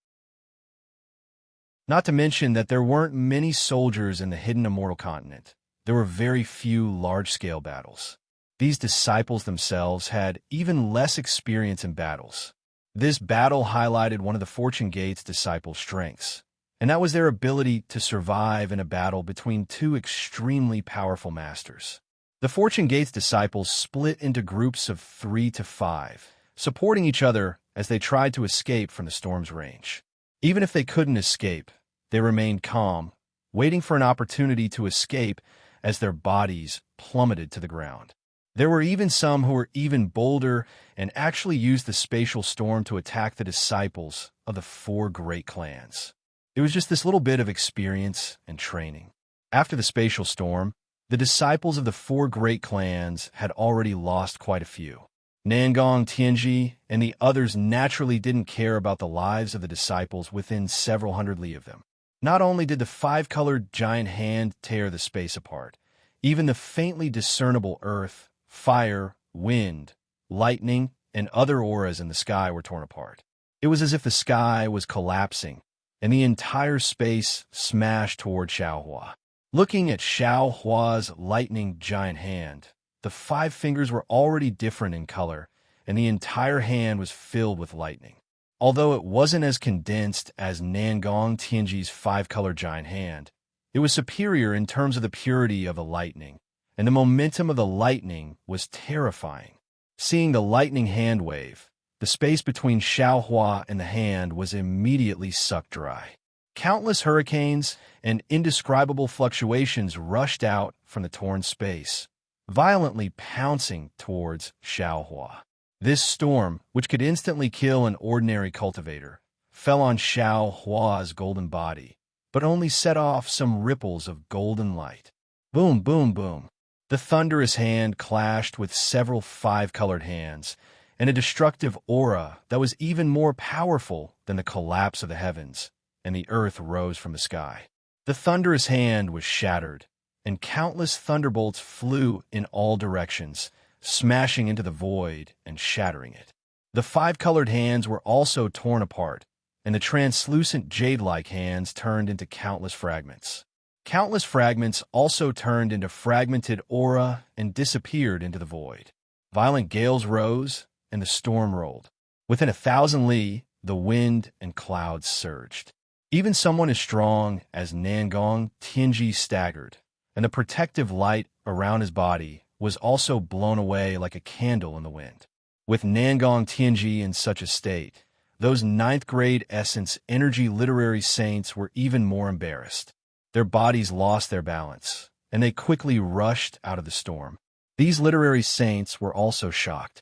Not to mention that there weren't many soldiers in the hidden immortal continent. There were very few large-scale battles. These disciples themselves had even less experience in battles. This battle highlighted one of the Fortune Gates disciples' strengths, and that was their ability to survive in a battle between two extremely powerful masters. The Fortune Gates disciples split into groups of 3 to 5, supporting each other as they tried to escape from the storm's range. Even if they couldn't escape, they remained calm, waiting for an opportunity to escape as their bodies plummeted to the ground. There were even some who were even bolder and actually used the spatial storm to attack the disciples of the four great clans. It was just this little bit of experience and training. After the spatial storm, the disciples of the four great clans had already lost quite a few. Nangong, Tianji, and the others naturally didn't care about the lives of the disciples within several hundred li of them. Not only did the five-colored giant hand tear the space apart, even the faintly discernible earth, fire, wind, lightning, and other auras in the sky were torn apart. It was as if the sky was collapsing, and the entire space smashed toward Xiaohua. Looking at Xiaohua's lightning giant hand, the 5 fingers were already different in color, and the entire hand was filled with lightning. Although it wasn't as condensed as Nangong Tianji's five-color giant hand, it was superior in terms of the purity of the lightning, and the momentum of the lightning was terrifying. Seeing the lightning hand wave, the space between Xiaohua and the hand was immediately sucked dry. Countless hurricanes and indescribable fluctuations rushed out from the torn space, violently pouncing towards Xiaohua. This storm, which could instantly kill an ordinary cultivator, fell on Xiaohua's golden body, but only set off some ripples of golden light. Boom, boom, boom. The thunderous hand clashed with several five-colored hands, and a destructive aura that was even more powerful than the collapse of the heavens, and the earth rose from the sky. The thunderous hand was shattered, and countless thunderbolts flew in all directions, smashing into the void and shattering it. The five-colored hands were also torn apart, and the translucent jade-like hands turned into countless fragments. Countless fragments also turned into fragmented aura and disappeared into the void. Violent gales rose, and the storm rolled. Within 1,000 li, the wind and clouds surged. Even someone as strong as Nangong Tianji staggered, and the protective light around his body was also blown away like a candle in the wind. With Nangong Tianji in such a state, those ninth-grade essence energy literary saints were even more embarrassed. Their bodies lost their balance, and they quickly rushed out of the storm. These literary saints were also shocked.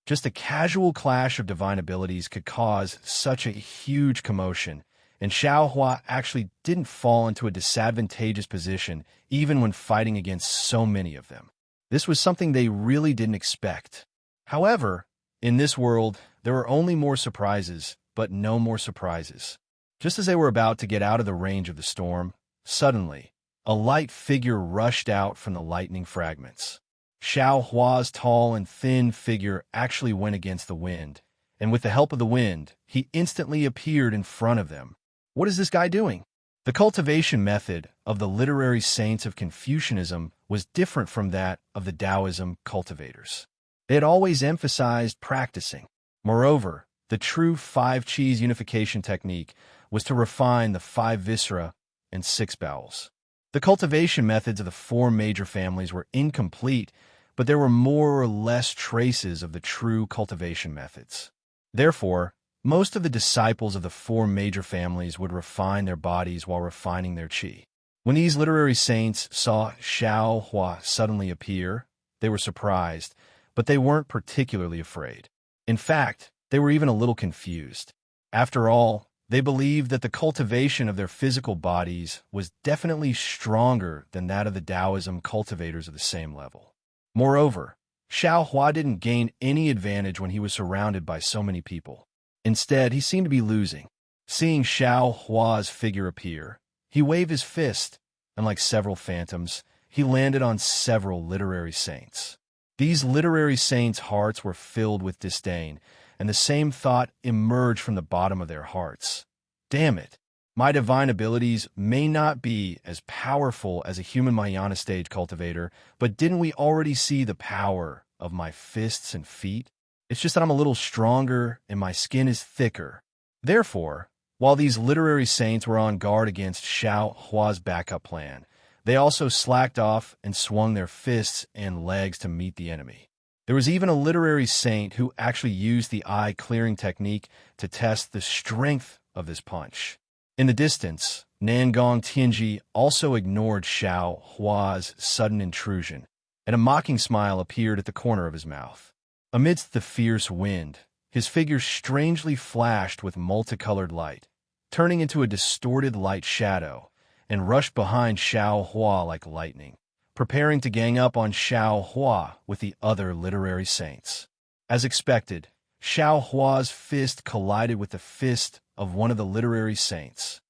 Just a casual clash of divine abilities could cause such a huge commotion, and Xiaohua actually didn't fall into a disadvantageous position even when fighting against so many of them. This was something they really didn't expect. However, in this world, there were only more surprises, but no more surprises. Just as they were about to get out of the range of the storm, suddenly, a light figure rushed out from the lightning fragments. Xiaohua's tall and thin figure actually went against the wind, and with the help of the wind, he instantly appeared in front of them. What is this guy doing? The cultivation method of the literary saints of Confucianism was different from that of the Taoism cultivators. They had always emphasized practicing. Moreover, the true five qis unification technique was to refine the five viscera and six bowels. The cultivation methods of the four major families were incomplete, but there were more or less traces of the true cultivation methods. Therefore, most of the disciples of the four major families would refine their bodies while refining their qi. When these literary saints saw Xiaohua suddenly appear, they were surprised, but they weren't particularly afraid. In fact, they were even a little confused. After all, they believed that the cultivation of their physical bodies was definitely stronger than that of the Taoism cultivators of the same level. Moreover, Xiaohua didn't gain any advantage when he was surrounded by so many people. Instead, he seemed to be losing. Seeing Xiaohua's figure appear, he waved his fist, and like several phantoms, he landed on several literary saints. These literary saints' hearts were filled with disdain, and the same thought emerged from the bottom of their hearts. Damn it! My divine abilities may not be as powerful as a human Mahayana stage cultivator, but didn't we already see the power of my fists and feet? It's just that I'm a little stronger and my skin is thicker. Therefore, while these literary saints were on guard against Xiaohua's backup plan, they also slacked off and swung their fists and legs to meet the enemy. There was even a literary saint who actually used the eye-clearing technique to test the strength of this punch. In the distance, Nangong Tianji also ignored Xiaohua's sudden intrusion, and a mocking smile appeared at the corner of his mouth. Amidst the fierce wind, his figure strangely flashed with multicolored light, turning into a distorted light shadow, and rushed behind Xiaohua like lightning, preparing to gang up on Xiaohua with the other literary saints. As expected, Xiaohua's fist collided with the fist of one of the literary saints.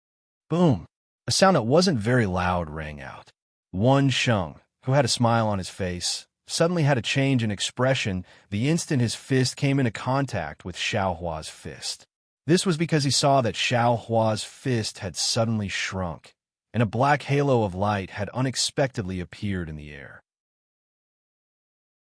Boom! A sound that wasn't very loud rang out. Wan Sheng, who had a smile on his face, suddenly had a change in expression the instant his fist came into contact with Xiaohua's fist. This was because he saw that Xiaohua's fist had suddenly shrunk, and a black halo of light had unexpectedly appeared in the air.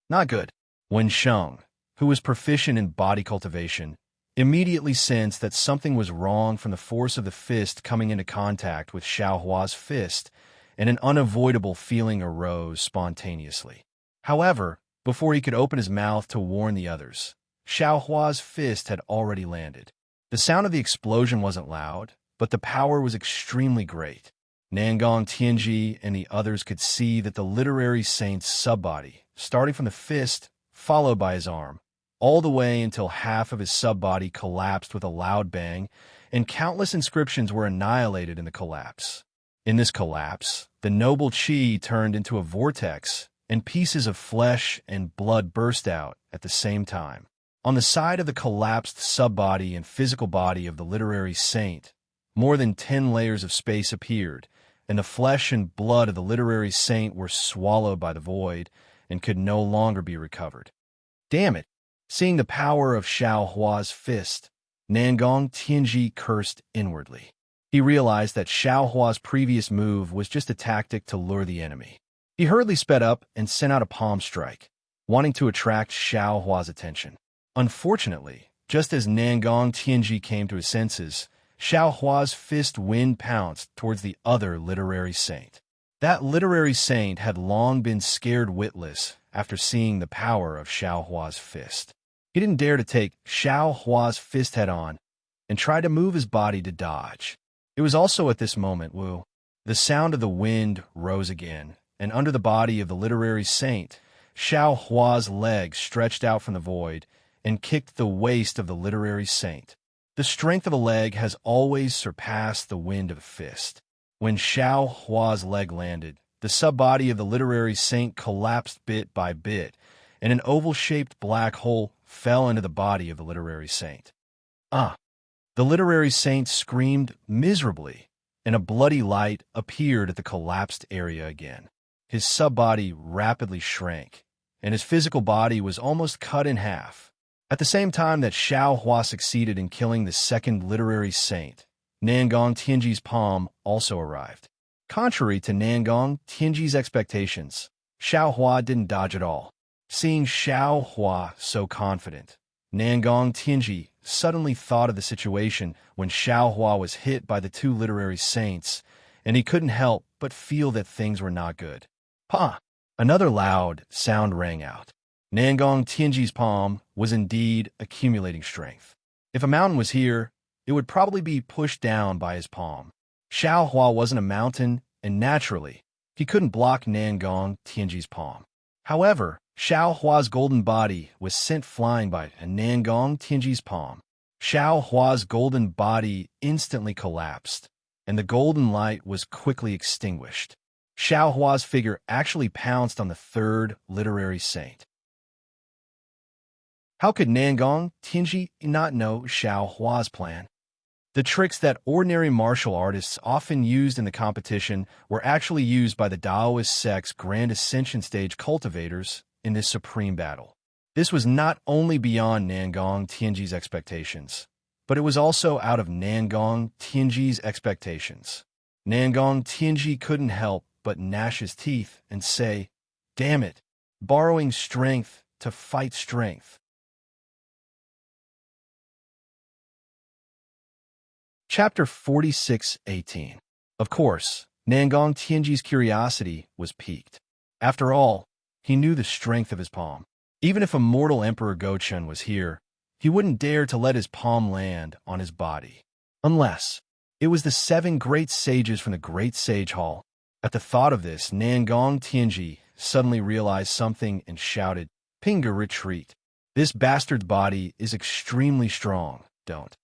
Not good. Wan Sheng, who was proficient in body cultivation, immediately sensed that something was wrong from the force of the fist coming into contact with Xiaohua's fist, and an unavoidable feeling arose spontaneously. However, before he could open his mouth to warn the others, Xiaohua's fist had already landed. The sound of the explosion wasn't loud, but the power was extremely great. Nangong Tianji and the others could see that the literary saint's subbody, starting from the fist, followed by his arm, all the way until half of his subbody collapsed with a loud bang, and countless inscriptions were annihilated in the collapse. In this collapse, the noble qi turned into a vortex, and pieces of flesh and blood burst out at the same time. On the side of the collapsed subbody and physical body of the literary saint, more than 10 layers of space appeared, and the flesh and blood of the literary saint were swallowed by the void and could no longer be recovered. Damn it! Seeing the power of Xiaohua's fist, Nangong Tianji cursed inwardly. He realized that Xiaohua's previous move was just a tactic to lure the enemy. He hurriedly sped up and sent out a palm strike, wanting to attract Xiaohua's attention. Unfortunately, just as Nangong Tianji came to his senses, Xiaohua's fist wind pounced towards the other literary saint. That literary saint had long been scared witless after seeing the power of Xiaohua's fist. He didn't dare to take Xiaohua's fist head-on and try to move his body to dodge. It was also at this moment, the sound of the wind rose again, and under the body of the literary saint, Xiaohua's leg stretched out from the void and kicked the waist of the literary saint. The strength of a leg has always surpassed the wind of a fist. When Xiaohua's leg landed, the subbody of the literary saint collapsed bit by bit, and an oval-shaped black hole fell into the body of the literary saint. The literary saint screamed miserably, and a bloody light appeared at the collapsed area again. His subbody rapidly shrank, and his physical body was almost cut in half. At the same time that Xiaohua succeeded in killing the second literary saint, Nangong Tianji's palm also arrived. Contrary to Nangong Tianji's expectations, Xiaohua didn't dodge at all. Seeing Xiaohua so confident, Nangong Tianji suddenly thought of the situation when Xiaohua was hit by the two literary saints, and he couldn't help but feel that things were not good. Another loud sound rang out. Nangong Tianji's palm was indeed accumulating strength. If a mountain was here, it would probably be pushed down by his palm. Xiaohua wasn't a mountain, and naturally, he couldn't block Nangong Tianji's palm. However, Xiaohua's golden body was sent flying by Nangong Tianji's palm. Xiaohua's golden body instantly collapsed, and the golden light was quickly extinguished. Xiaohua's figure actually pounced on the third literary saint. How could Nangong Tianji not know Xiaohua's plan? The tricks that ordinary martial artists often used in the competition were actually used by the Taoist sect's Grand Ascension Stage cultivators in this supreme battle. This was not only beyond Nangong Tianji's expectations, but it was also out of Nangong Tianji's expectations. Nangong Tianji couldn't help but gnash his teeth and say, "Damn it, borrowing strength to fight strength." Chapter 46:18. Of course, Nangong Tianji's curiosity was piqued. After all, he knew the strength of his palm. Even if a mortal Emperor Gochun was here, he wouldn't dare to let his palm land on his body. Unless it was the 7 great sages from the Great Sage Hall. At the thought of this, Nangong Tianji suddenly realized something and shouted, "Pinga, retreat. This bastard's body is extremely strong, don't."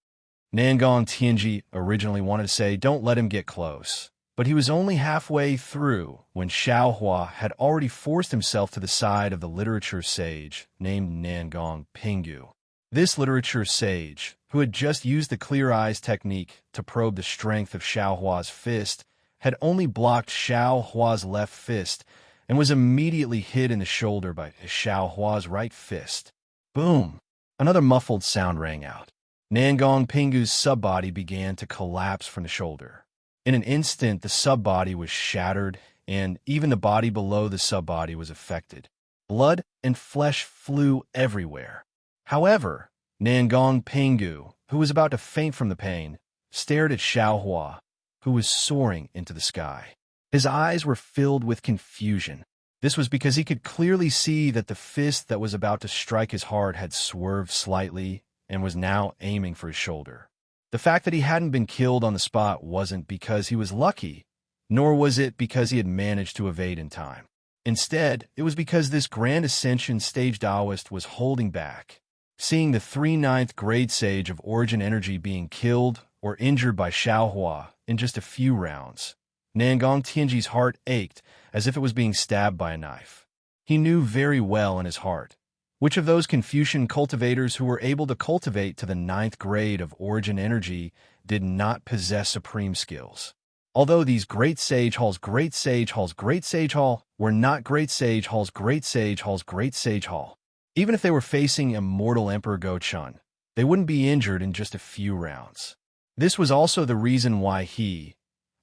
Nangong Tianji originally wanted to say, "Don't let him get close," but he was only halfway through when Xiaohua had already forced himself to the side of the literature sage named Nangong Pingu. This literature sage, who had just used the clear eyes technique to probe the strength of Xiaohua's fist, had only blocked Xiaohua's left fist and was immediately hit in the shoulder by Xiaohua's right fist. Boom! Another muffled sound rang out. Nangong Pingu's subbody began to collapse from the shoulder. In an instant, the subbody was shattered, and even the body below the subbody was affected. Blood and flesh flew everywhere. However, Nangong Pingu, who was about to faint from the pain, stared at Xiaohua, who was soaring into the sky. His eyes were filled with confusion. This was because he could clearly see that the fist that was about to strike his heart had swerved slightly and was now aiming for his shoulder. The fact that he hadn't been killed on the spot wasn't because he was lucky, nor was it because he had managed to evade in time. Instead, it was because this Grand Ascension stage Taoist was holding back. Seeing the 3/9 grade sage of Origin Energy being killed or injured by Xiaohua in just a few rounds, Nangong Tianji's heart ached as if it was being stabbed by a knife. He knew very well in his heart which of those Confucian cultivators who were able to cultivate to the 9th grade of Origin Energy did not possess supreme skills. Although these Great Sage Hall's Great Sage Hall's Great Sage Hall were not Great Sage Hall's Great Sage Hall's Great Sage Hall, even if they were facing immortal Emperor Go-Chun, they wouldn't be injured in just a few rounds. This was also the reason why he,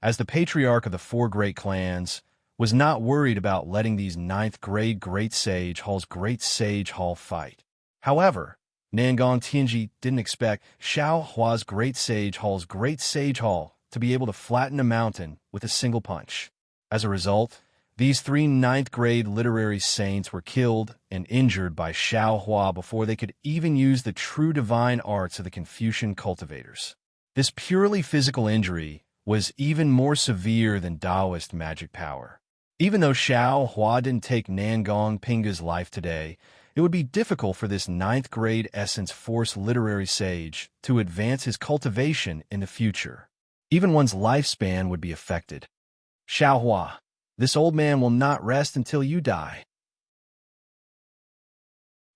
as the patriarch of the 4 great clans, was not worried about letting these 9th grade Great Sage Hall's Great Sage Hall fight. However, Nangong Tianji didn't expect Xiaohua's Great Sage Hall's Great Sage Hall to be able to flatten a mountain with a single punch. As a result, these 3 9th grade literary saints were killed and injured by Xiaohua before they could even use the true divine arts of the Confucian cultivators. This purely physical injury was even more severe than Taoist magic power. Even though Xiaohua didn't take Nangong Pinga's life today, it would be difficult for this 9th grade essence force literary sage to advance his cultivation in the future. Even one's lifespan would be affected. Xiaohua, this old man will not rest until you die.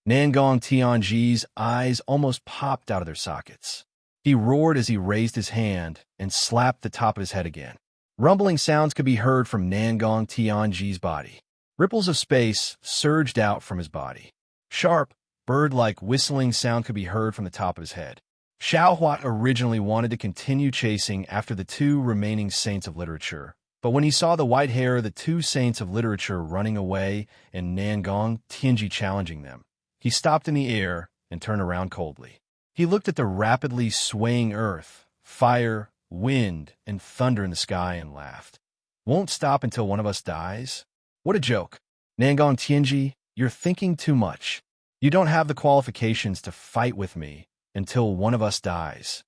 Nangong Tianji's eyes almost popped out of their sockets. He roared as he raised his hand and slapped the top of his head again. Rumbling sounds could be heard from Nangong Tianji's body. Ripples of space surged out from his body. Sharp, bird-like whistling sound could be heard from the top of his head. Xiaohua originally wanted to continue chasing after the 2 remaining saints of literature, but when he saw the white hair of the 2 saints of literature running away and Nangong Tianji challenging them, he stopped in the air and turned around coldly. He looked at the rapidly swaying earth, fire, wind, and thunder in the sky and laughed. Won't stop until one of us dies? What a joke. Nangong Tianji, you're thinking too much. You don't have the qualifications to fight with me until one of us dies.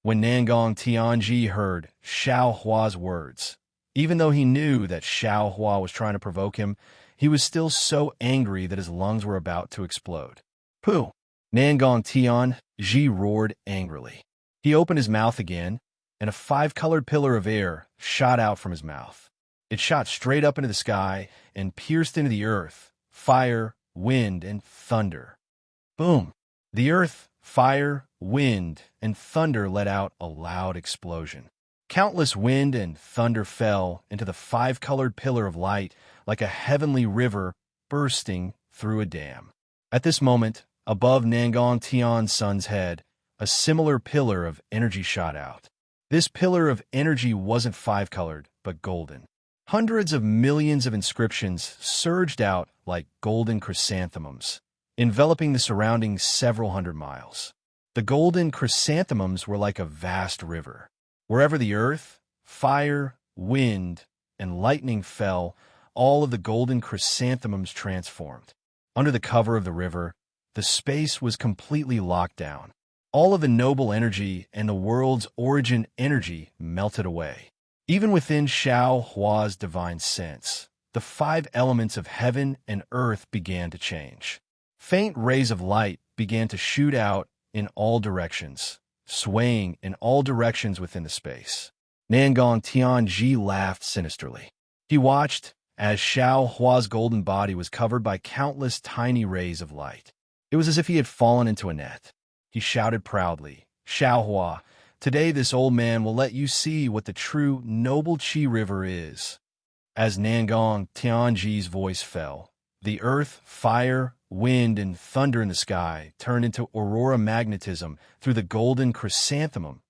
When Nangong Tianji heard Xiaohua's words, even though he knew that Xiaohua was trying to provoke him, he was still so angry that his lungs were about to explode. Pooh! Nangong Tianji roared angrily. He opened his mouth again, and a 5-colored pillar of air shot out from his mouth. It shot straight up into the sky and pierced into the earth, fire, wind, and thunder. Boom! The earth, fire, wind, and thunder let out a loud explosion. Countless wind and thunder fell into the 5-colored pillar of light like a heavenly river bursting through a dam. At this moment, above Nangong Tianji's head, a similar pillar of energy shot out. This pillar of energy wasn't 5-colored, but golden. Hundreds of millions of inscriptions surged out like golden chrysanthemums, enveloping the surrounding several hundred miles. The golden chrysanthemums were like a vast river. Wherever the earth, fire, wind, and lightning fell, all of the golden chrysanthemums transformed. Under the cover of the river, the space was completely locked down. All of the noble energy and the world's origin energy melted away. Even within Xiaohua's divine sense, the 5 elements of heaven and earth began to change. Faint rays of light began to shoot out in all directions, swaying in all directions within the space. Nangong Tianji laughed sinisterly. He watched as Xiaohua's golden body was covered by countless tiny rays of light. It was as if he had fallen into a net. He shouted proudly, "Xiaohua, today this old man will let you see what the true noble Qi River is." As Nangong Tianji's voice fell, the earth, fire, wind, and thunder in the sky turned into aurora magnetism through the golden chrysanthemum.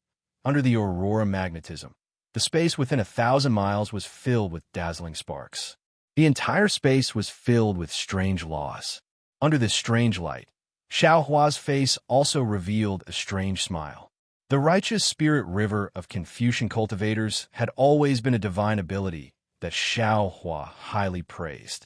Under the aurora magnetism, the space within 1,000 miles was filled with dazzling sparks. The entire space was filled with strange laws. Under this strange light, Xiao Hua's face also revealed a strange smile. The righteous spirit river of Confucian cultivators had always been a divine ability that Xiao Hua highly praised.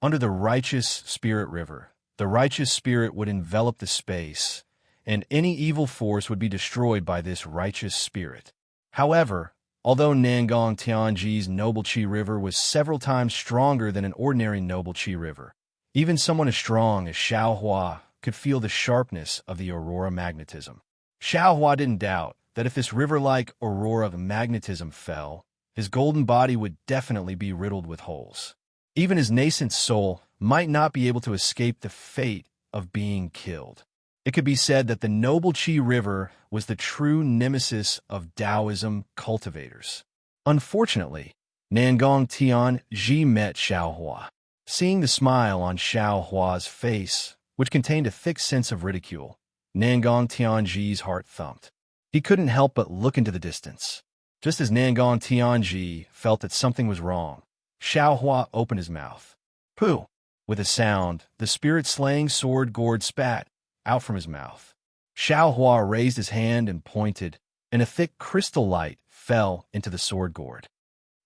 Under the righteous spirit river, the righteous spirit would envelop the space, and any evil force would be destroyed by this righteous spirit. However, although Nangong Tianji's noble qi river was several times stronger than an ordinary noble qi river, even someone as strong as Xiao Hua could feel the sharpness of the aurora magnetism. Xiao Hua didn't doubt that if this river-like aurora of magnetism fell, his golden body would definitely be riddled with holes. Even his nascent soul might not be able to escape the fate of being killed. It could be said that the noble qi river was the true nemesis of Taoism cultivators. Unfortunately, Nangong Tianji met Xiao Hua. Seeing the smile on Xiao Hua's face, which contained a thick sense of ridicule, Nangong Tianji's heart thumped. He couldn't help but look into the distance. Just as Nangong Tianji felt that something was wrong, Xiao Hua opened his mouth. Pooh! With a sound, the spirit-slaying sword gourd spat out from his mouth. Xiao Hua raised his hand and pointed, and a thick crystal light fell into the sword gourd.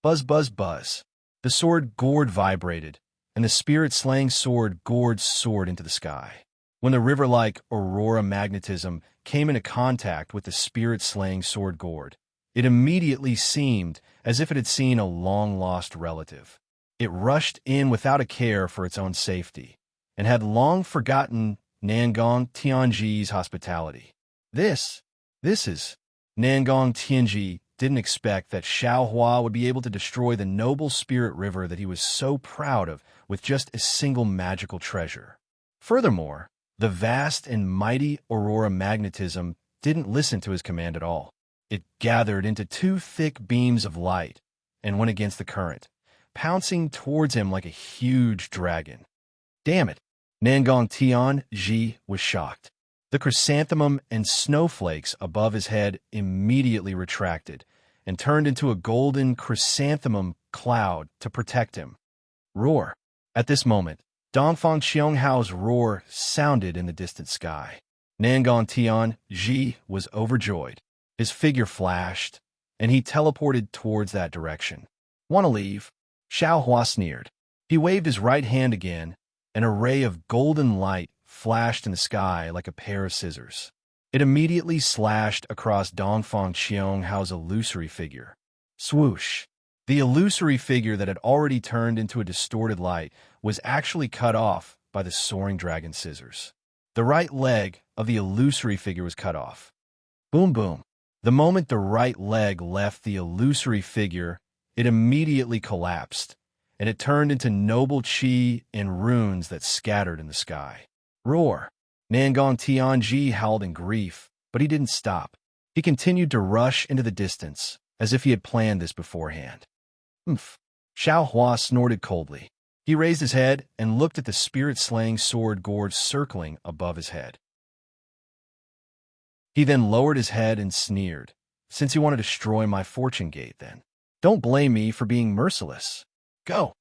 Buzz, buzz, buzz. The sword gourd vibrated, and the spirit-slaying sword gourd soared into the sky. When the river-like aurora magnetism came into contact with the spirit-slaying sword gourd, it immediately seemed as if it had seen a long-lost relative. It rushed in without a care for its own safety, and had long forgotten Nangong Tianji's hospitality. This is... Nangong Tianji didn't expect that Xiao Hua would be able to destroy the noble spirit river that he was so proud of with just a single magical treasure. Furthermore, the vast and mighty aurora magnetism didn't listen to his command at all. It gathered into two thick beams of light and went against the current, pouncing towards him like a huge dragon. Damn it! Nangong Tianji was shocked. The chrysanthemum and snowflakes above his head immediately retracted and turned into a golden chrysanthemum cloud to protect him. Roar! At this moment, Dongfang Qionghao's roar sounded in the distant sky. Nangong Tianji was overjoyed. His figure flashed, and he teleported towards that direction. Want to leave? Xiao Hua sneered. He waved his right hand again, and a ray of golden light flashed in the sky like a pair of scissors. It immediately slashed across Dongfang Qionghao's illusory figure. Swoosh! The illusory figure that had already turned into a distorted light was actually cut off by the soaring dragon scissors. The right leg of the illusory figure was cut off. Boom, boom. The moment the right leg left the illusory figure, it immediately collapsed, and it turned into noble qi and runes that scattered in the sky. Roar! Nangong Tianji howled in grief, but he didn't stop. He continued to rush into the distance, as if he had planned this beforehand. Umph! Xiao Hua snorted coldly. He raised his head and looked at the spirit-slaying sword gourd circling above his head. He then lowered his head and sneered. Since you want to destroy my fortune gate, then don't blame me for being merciless. Go!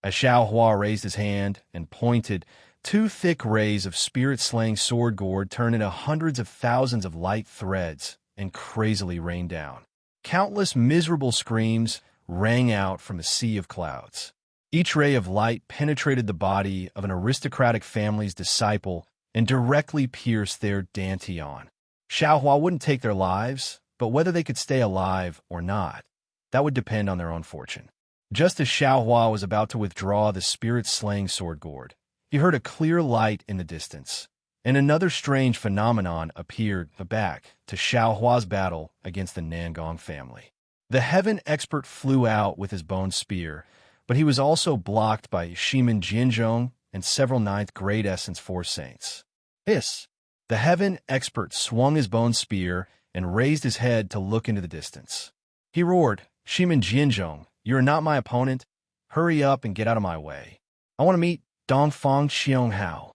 As Xiao Hua raised his hand and pointed, two thick rays of spirit-slaying sword gourd turned into hundreds of thousands of light threads and crazily rained down. Countless miserable screams rang out from the sea of clouds. Each ray of light penetrated the body of an aristocratic family's disciple and directly pierced their dantian. Xiao Hua wouldn't take their lives, but whether they could stay alive or not, that would depend on their own fortune. Just as Xiao Hua was about to withdraw the spirit-slaying sword gourd, he heard a clear light in the distance, and another strange phenomenon appeared back to Xiao Hua's battle against the Nangong family. The heaven expert flew out with his bone spear, but he was also blocked by Shimin Jinzhong and several ninth-grade Essence Force saints. Hiss! The heaven expert swung his bone spear and raised his head to look into the distance. He roared, Shimin Jinzhong, you are not my opponent. Hurry up and get out of my way. I want to meet Dongfang Qiionghao.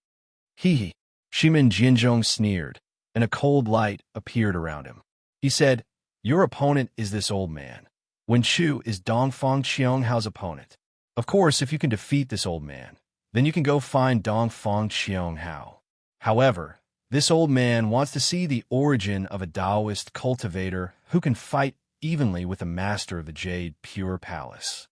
Hee. Shimin Jinzhong sneered, and a cold light appeared around him. He said, your opponent is this old man. Wen Chu is Dongfang Qionghao's opponent. Of course, if you can defeat this old man, then you can go find Dong Fong Chiong Hao. However, this old man wants to see the origin of a Taoist cultivator who can fight evenly with the master of the Jade Pure Palace.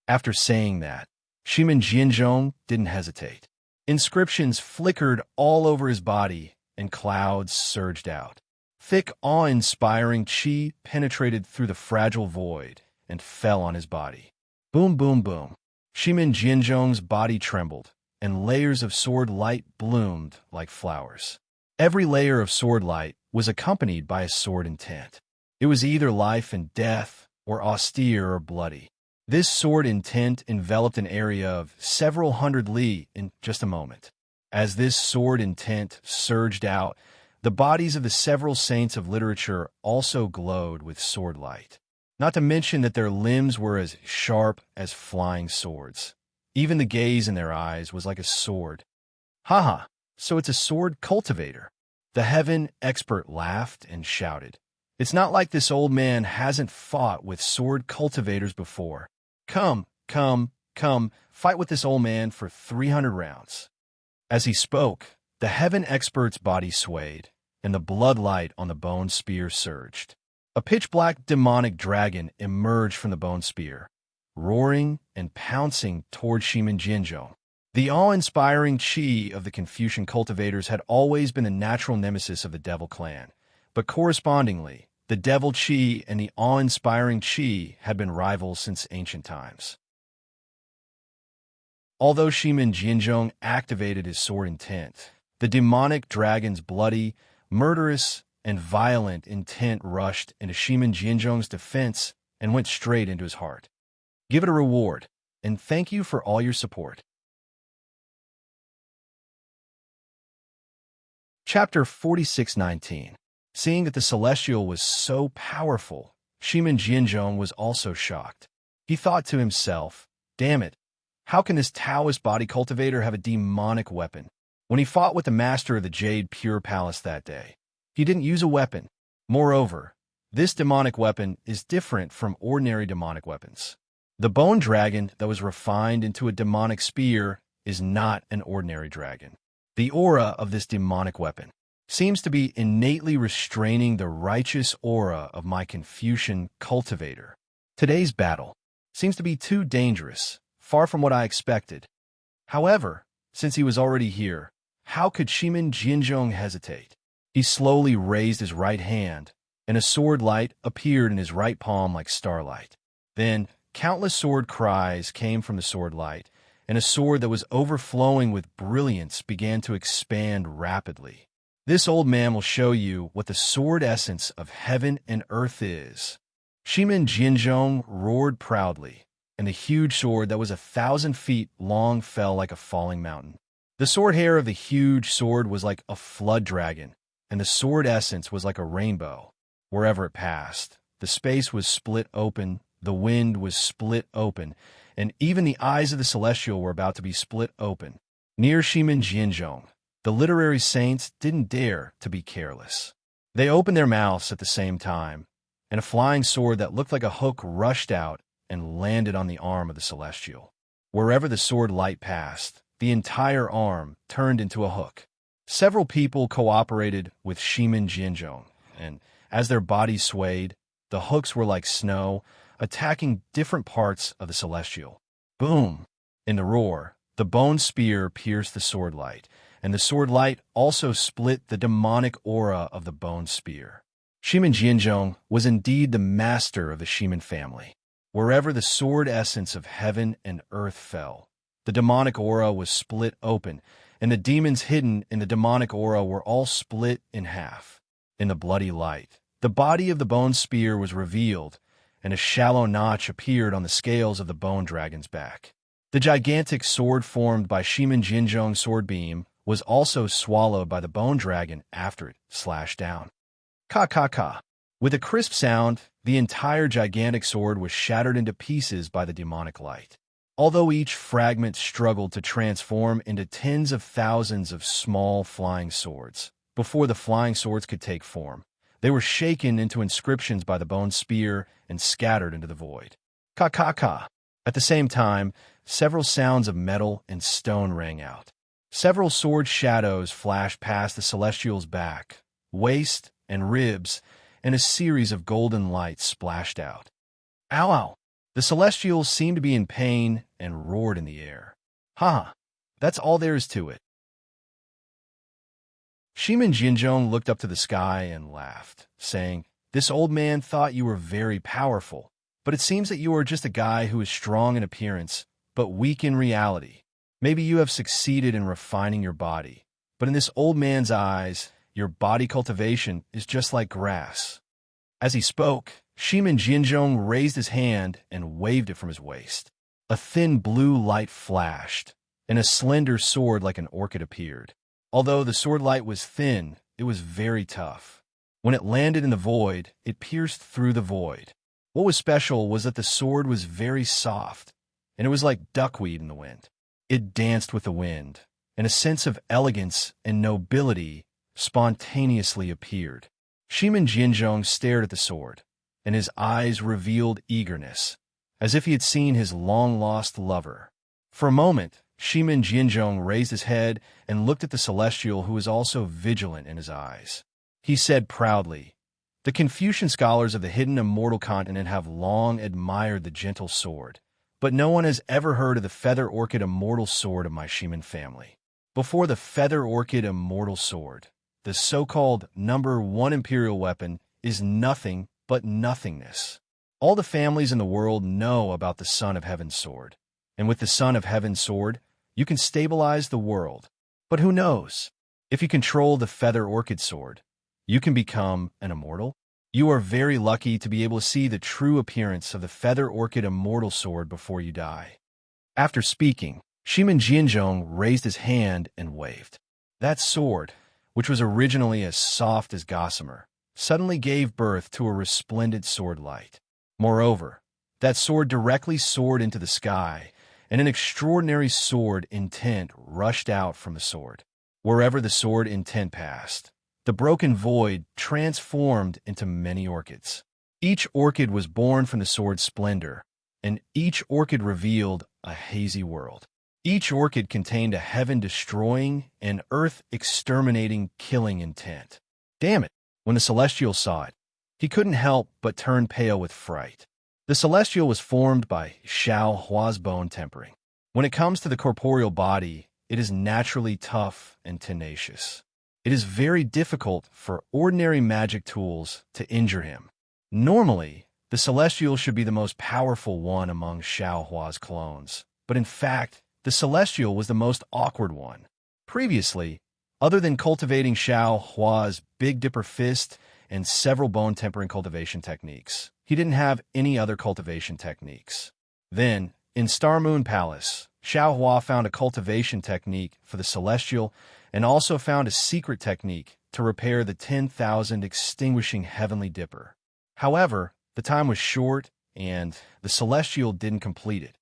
After saying that, Shimin Jianzhong didn't hesitate. Inscriptions flickered all over his body, and clouds surged out. Thick, awe-inspiring qi penetrated through the fragile void and fell on his body. Boom, boom, boom. Shimin Jianzhong's body trembled, and layers of sword light bloomed like flowers. Every layer of sword light was accompanied by a sword intent. It was either life and death, or austere or bloody. This sword intent enveloped an area of several hundred li in just a moment. As this sword intent surged out, the bodies of the several saints of literature also glowed with sword light. Not to mention that their limbs were as sharp as flying swords. Even the gaze in their eyes was like a sword. Haha, so it's a sword cultivator. The heaven expert laughed and shouted. It's not like this old man hasn't fought with sword cultivators before. Come, fight with this old man for 300 rounds. As he spoke, the heaven expert's body swayed, and the bloodlight on the bone spear surged. A pitch-black demonic dragon emerged from the bone spear, roaring and pouncing toward Shimin Jianzhong. The awe-inspiring qi of the Confucian cultivators had always been the natural nemesis of the devil clan, but correspondingly, the devil qi and the awe-inspiring qi had been rivals since ancient times. Although Shimin Jianzhong activated his sword intent, the demonic dragon's bloody, murderous, and violent intent rushed into Shimin Jianzhong's defense and went straight into his heart. Give it a reward, and thank you for all your support. Chapter 46:19. Seeing that the celestial was so powerful, Shimin Jianzhong was also shocked. He thought to himself, damn it, how can this Taoist body cultivator have a demonic weapon? When he fought with the master of the Jade Pure Palace that day, he didn't use a weapon. Moreover, this demonic weapon is different from ordinary demonic weapons. The bone dragon that was refined into a demonic spear is not an ordinary dragon. The aura of this demonic weapon seems to be innately restraining the righteous aura of my Confucian cultivator. Today's battle seems to be too dangerous, far from what I expected. However, since he was already here, how could Shimin Jianzhong hesitate? He slowly raised his right hand, and a sword light appeared in his right palm like starlight. Then, countless sword cries came from the sword light, and a sword that was overflowing with brilliance began to expand rapidly. This old man will show you what the sword essence of heaven and earth is. Shimin Jianzhong roared proudly, and the huge sword that was 1,000 feet long fell like a falling mountain. The sword hair of the huge sword was like a flood dragon, and the sword essence was like a rainbow. Wherever it passed, the space was split open, the wind was split open, and even the eyes of the celestial were about to be split open. Near Shimin Jianzhong, the literary saints didn't dare to be careless. They opened their mouths at the same time, and a flying sword that looked like a hook rushed out and landed on the arm of the celestial. Wherever the sword light passed, the entire arm turned into a hook. Several people cooperated with Shimin Jianzhong, and as their bodies swayed, the hooks were like snow, attacking different parts of the celestial. Boom! In the roar, the bone spear pierced the sword light, and the sword light also split the demonic aura of the bone spear. Shimin Jianzhong was indeed the master of the Shimin family. Wherever the sword essence of heaven and earth fell, the demonic aura was split open, and the demons hidden in the demonic aura were all split in half. In the bloody light, the body of the bone spear was revealed, and a shallow notch appeared on the scales of the bone dragon's back. The gigantic sword formed by Shimin Jianzhong's sword beam was also swallowed by the bone dragon after it slashed down. Ka ka ka. With a crisp sound, the entire gigantic sword was shattered into pieces by the demonic light. Although each fragment struggled to transform into tens of thousands of small flying swords, before the flying swords could take form, they were shaken into inscriptions by the bone spear and scattered into the void. Ka ka ka. At the same time, several sounds of metal and stone rang out. Several sword shadows flashed past the Celestial's back, waist, and ribs, and a series of golden lights splashed out. Ow, ow! The Celestial seemed to be in pain and roared in the air. Ha! That's all there is to it. Shimin Jinzhong looked up to the sky and laughed, saying, "This old man thought you were very powerful, but it seems that you are just a guy who is strong in appearance, but weak in reality. Maybe you have succeeded in refining your body, but in this old man's eyes, your body cultivation is just like grass." As he spoke, Shimin Jinzhong raised his hand and waved it from his waist. A thin blue light flashed, and a slender sword like an orchid appeared. Although the sword light was thin, it was very tough. When it landed in the void, it pierced through the void. What was special was that the sword was very soft, and it was like duckweed in the wind. It danced with the wind, and a sense of elegance and nobility spontaneously appeared. Shimin Jinzhong stared at the sword, and his eyes revealed eagerness, as if he had seen his long-lost lover. For a moment, Shimin Jinzhong raised his head and looked at the Celestial, who was also vigilant in his eyes. He said proudly, "The Confucian scholars of the hidden immortal continent have long admired the gentle sword, but no one has ever heard of the Feather Orchid Immortal Sword of my Shimin family. Before the Feather Orchid Immortal Sword, the so-called #1 imperial weapon is nothing but nothingness. All the families in the world know about the Son of Heaven's sword, and with the Son of Heaven's sword, you can stabilize the world. But who knows? If you control the Feather Orchid sword, you can become an immortal. You are very lucky to be able to see the true appearance of the Feather Orchid Immortal Sword before you die." After speaking, Shimin Jinzhong raised his hand and waved. That sword, which was originally as soft as gossamer, suddenly gave birth to a resplendent sword light. Moreover, that sword directly soared into the sky, and an extraordinary sword intent rushed out from the sword. Wherever the sword intent passed, the broken void transformed into many orchids. Each orchid was born from the sword's splendor, and each orchid revealed a hazy world. Each orchid contained a heaven-destroying and earth-exterminating killing intent. Damn it! When the Celestial saw it, he couldn't help but turn pale with fright. The Celestial was formed by Xiao Hua's bone tempering. When it comes to the corporeal body, it is naturally tough and tenacious. It is very difficult for ordinary magic tools to injure him. Normally, the Celestial should be the most powerful one among Xiao Hua's clones, but in fact, the Celestial was the most awkward one. Previously, other than cultivating Xiao Hua's Big Dipper Fist and several bone tempering cultivation techniques, he didn't have any other cultivation techniques. Then, in Star Moon Palace, Xiao Hua found a cultivation technique for the Celestial and also found a secret technique to repair the 10,000 extinguishing Heavenly Dipper. However, the time was short and the Celestial didn't complete it.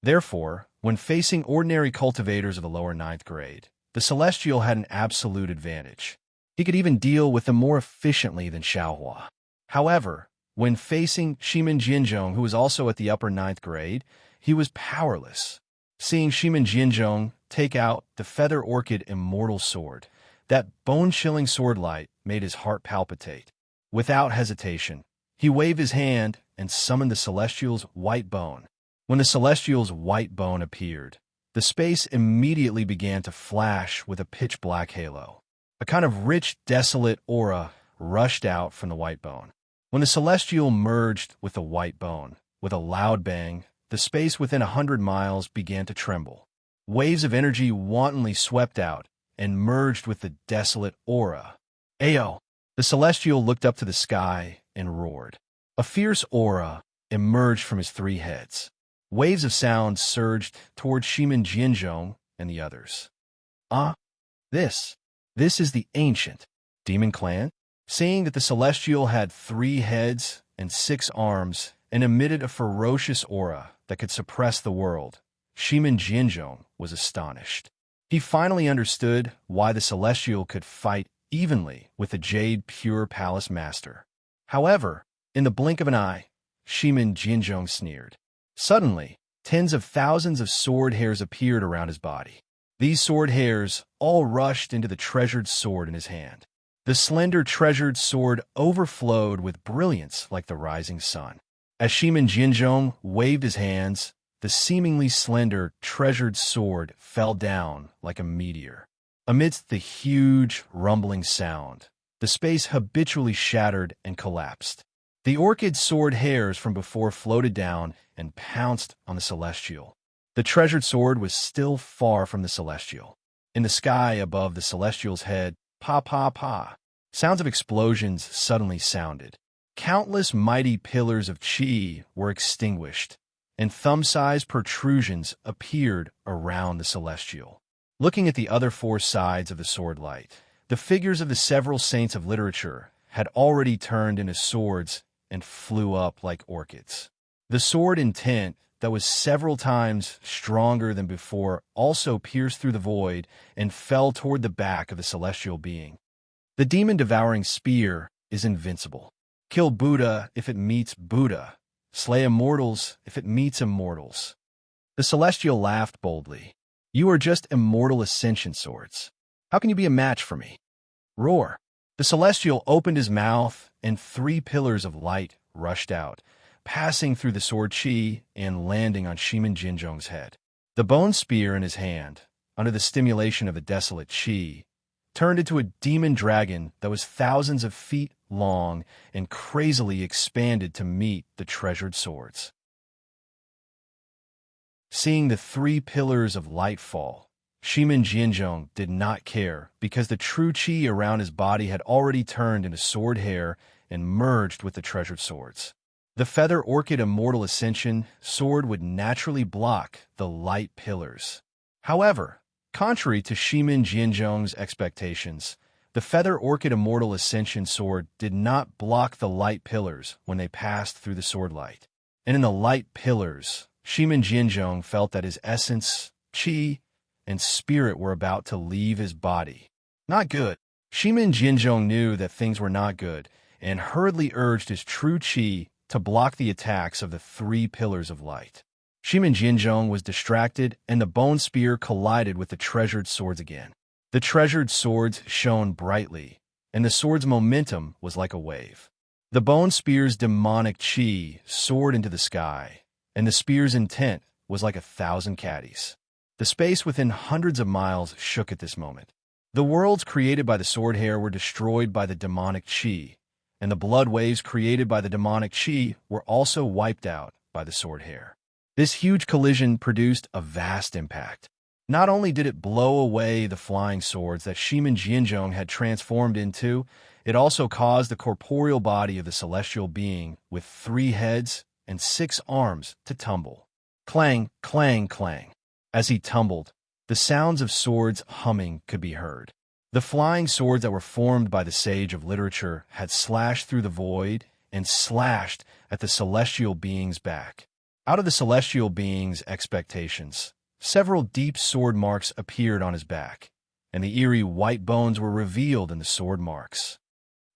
Therefore, when facing ordinary cultivators of the lower 9th grade, the Celestial had an absolute advantage. He could even deal with them more efficiently than Xiao Hua. However, when facing Shimin Jinzhong, who was also at the upper 9th grade, he was powerless. Seeing Shimin Jinzhong take out the Feather Orchid Immortal Sword, that bone-chilling sword light made his heart palpitate. Without hesitation, he waved his hand and summoned the Celestial's white bone. When the Celestial's white bone appeared, the space immediately began to flash with a pitch-black halo. A kind of rich, desolate aura rushed out from the white bone. When the Celestial merged with the white bone, with a loud bang, the space within 100 miles began to tremble. Waves of energy wantonly swept out and merged with the desolate aura. Ayo! The Celestial looked up to the sky and roared. A fierce aura emerged from his 3 heads. Waves of sound surged toward Shimin Jinzhong and the others. This is the ancient demon clan? Seeing that the Celestial had 3 heads and 6 arms and emitted a ferocious aura that could suppress the world, Shimin Jinzhong was astonished. He finally understood why the Celestial could fight evenly with the Jade Pure Palace Master. However, in the blink of an eye, Shimin Jinzhong sneered. Suddenly, tens of thousands of sword hairs appeared around his body. These sword hairs all rushed into the treasured sword in his hand. The slender treasured sword overflowed with brilliance like the rising sun. As Shimin Jinzhong waved his hands, the seemingly slender, treasured sword fell down like a meteor. Amidst the huge, rumbling sound, the space habitually shattered and collapsed. The orchid sword hairs from before floated down and pounced on the celestial. The treasured sword was still far from the celestial. In the sky above the celestial's head, pa pa pa, sounds of explosions suddenly sounded. Countless mighty pillars of qi were extinguished, and thumb-sized protrusions appeared around the celestial. Looking at the other four sides of the sword light, the figures of the several saints of literature had already turned into swords and flew up like orchids. The sword intent, that was several times stronger than before, also pierced through the void and fell toward the back of the celestial being. The demon-devouring spear is invincible. Kill Buddha if it meets Buddha. Slay immortals if it meets immortals. The celestial laughed boldly. You are just immortal ascension swords. How can you be a match for me? Roar. The celestial opened his mouth, and 3 pillars of light rushed out, passing through the sword qi and landing on Shimin Jinzhong's head. The bone spear in his hand, under the stimulation of the desolate qi, turned into a demon dragon that was thousands of feet long and crazily expanded to meet the treasured swords. Seeing the 3 pillars of light fall, Shimin Jinzhong did not care because the true qi around his body had already turned into sword hair and merged with the treasured swords. The Feather Orchid Immortal Ascension sword would naturally block the light pillars. However, contrary to Shimin Jinzhong's expectations, the Feather Orchid Immortal Ascension sword did not block the light pillars when they passed through the sword light. And in the light pillars, Shimin Jinzhong felt that his essence, qi, and spirit were about to leave his body. Not good. Shimin Jinzhong knew that things were not good and hurriedly urged his true qi to block the attacks of the 3 pillars of light. Shimin Jinzhong was distracted, and the bone spear collided with the treasured swords again. The treasured swords shone brightly, and the sword's momentum was like a wave. The bone spear's demonic qi soared into the sky, and the spear's intent was like 1,000 caddies. The space within hundreds of miles shook at this moment. The worlds created by the sword hair were destroyed by the demonic qi, and the blood waves created by the demonic qi were also wiped out by the sword hair. This huge collision produced a vast impact. Not only did it blow away the flying swords that Shimin Jinzhong had transformed into, it also caused the corporeal body of the celestial being with 3 heads and 6 arms to tumble. Clang, clang, clang. As he tumbled, the sounds of swords humming could be heard. The flying swords that were formed by the sage of literature had slashed through the void and slashed at the celestial being's back. Out of the celestial being's expectations, several deep sword marks appeared on his back, and the eerie white bones were revealed in the sword marks.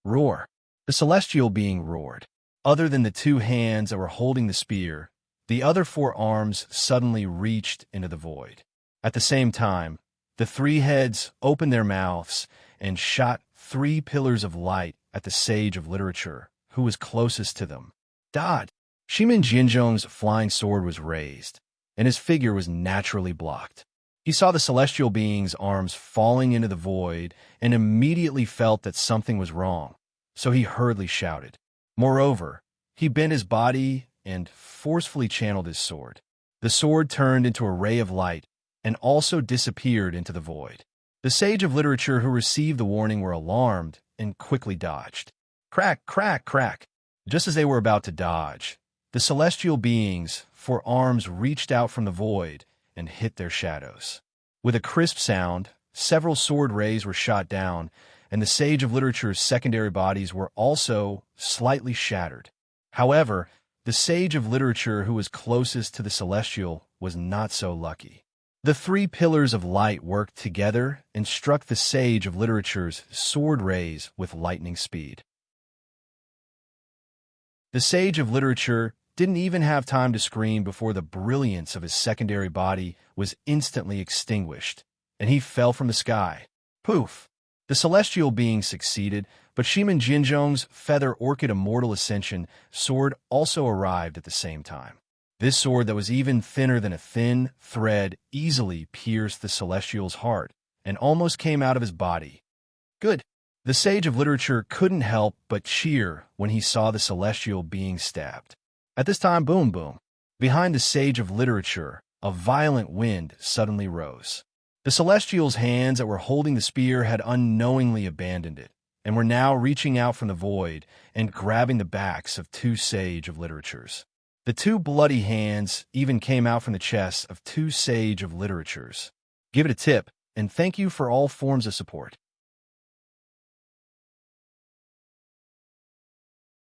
Roar. The celestial being roared. Other than the 2 hands that were holding the spear, the other 4 arms suddenly reached into the void. At the same time, the 3 heads opened their mouths and shot 3 pillars of light at the sage of literature, who was closest to them. Dod! Shimin Jinzhong's flying sword was raised, and his figure was naturally blocked. He saw the celestial being's arms falling into the void and immediately felt that something was wrong, so he hurriedly shouted. Moreover, he bent his body and forcefully channeled his sword. The sword turned into a ray of light and also disappeared into the void. The sage of literature who received the warning were alarmed and quickly dodged. Crack, crack, crack. Just as they were about to dodge, the celestial beings' 4 arms reached out from the void and hit their shadows. With a crisp sound, several sword rays were shot down, and the sage of literature's secondary bodies were also slightly shattered. However, the sage of literature who was closest to the celestial was not so lucky. The 3 pillars of light worked together and struck the sage of literature's sword rays with lightning speed. The sage of literature didn't even have time to scream before the brilliance of his secondary body was instantly extinguished, and he fell from the sky. Poof! The celestial being succeeded, but Shimin Jinzhong's Feather Orchid Immortal Ascension sword also arrived at the same time. This sword that was even thinner than a thin thread easily pierced the celestial's heart and almost came out of his body. Good. The sage of literature couldn't help but cheer when he saw the celestial being stabbed. At this time, boom, boom. Behind the sage of literature, a violent wind suddenly rose. The celestial's hands that were holding the spear had unknowingly abandoned it, and were now reaching out from the void and grabbing the backs of two sage of literatures. The two bloody hands even came out from the chests of two sage of literatures. Give it a tip, and thank you for all forms of support.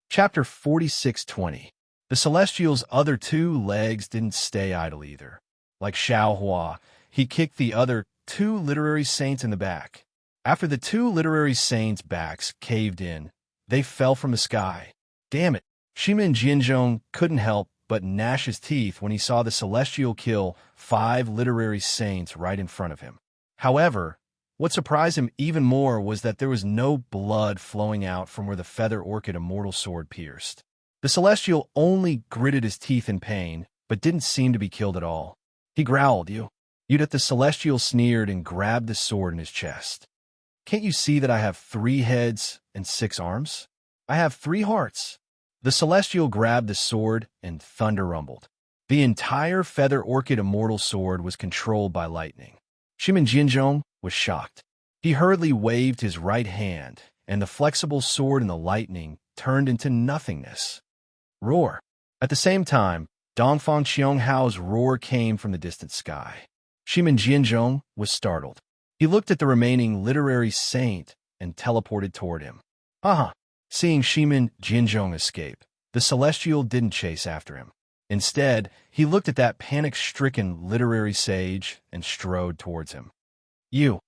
Chapter 4620. The celestial's other two legs didn't stay idle either. Like Xiaohua, he kicked the other two literary saints in the back. After the two literary saints' backs caved in, they fell from the sky. Damn it! Shimin Jinzhong couldn't help but gnash his teeth when he saw the celestial kill 5 literary saints right in front of him. However, what surprised him even more was that there was no blood flowing out from where the Feather Orchid Immortal Sword pierced. The celestial only gritted his teeth in pain, but didn't seem to be killed at all. He growled, You'd at the celestial sneered and grabbed the sword in his chest. Can't you see that I have 3 heads and 6 arms? I have 3 hearts. The celestial grabbed the sword and thunder rumbled. The entire Feather Orchid Immortal Sword was controlled by lightning. Shimin Jinzhong was shocked. He hurriedly waved his right hand, and the flexible sword in the lightning turned into nothingness. Roar! At the same time, Dongfang Qionghao's roar came from the distant sky. Shimin Jinzhong was startled. He looked at the remaining literary saint and teleported toward him. Seeing Shimin Jinzhong escape, the celestial didn't chase after him. Instead, he looked at that panic-stricken literary sage and strode towards him. You,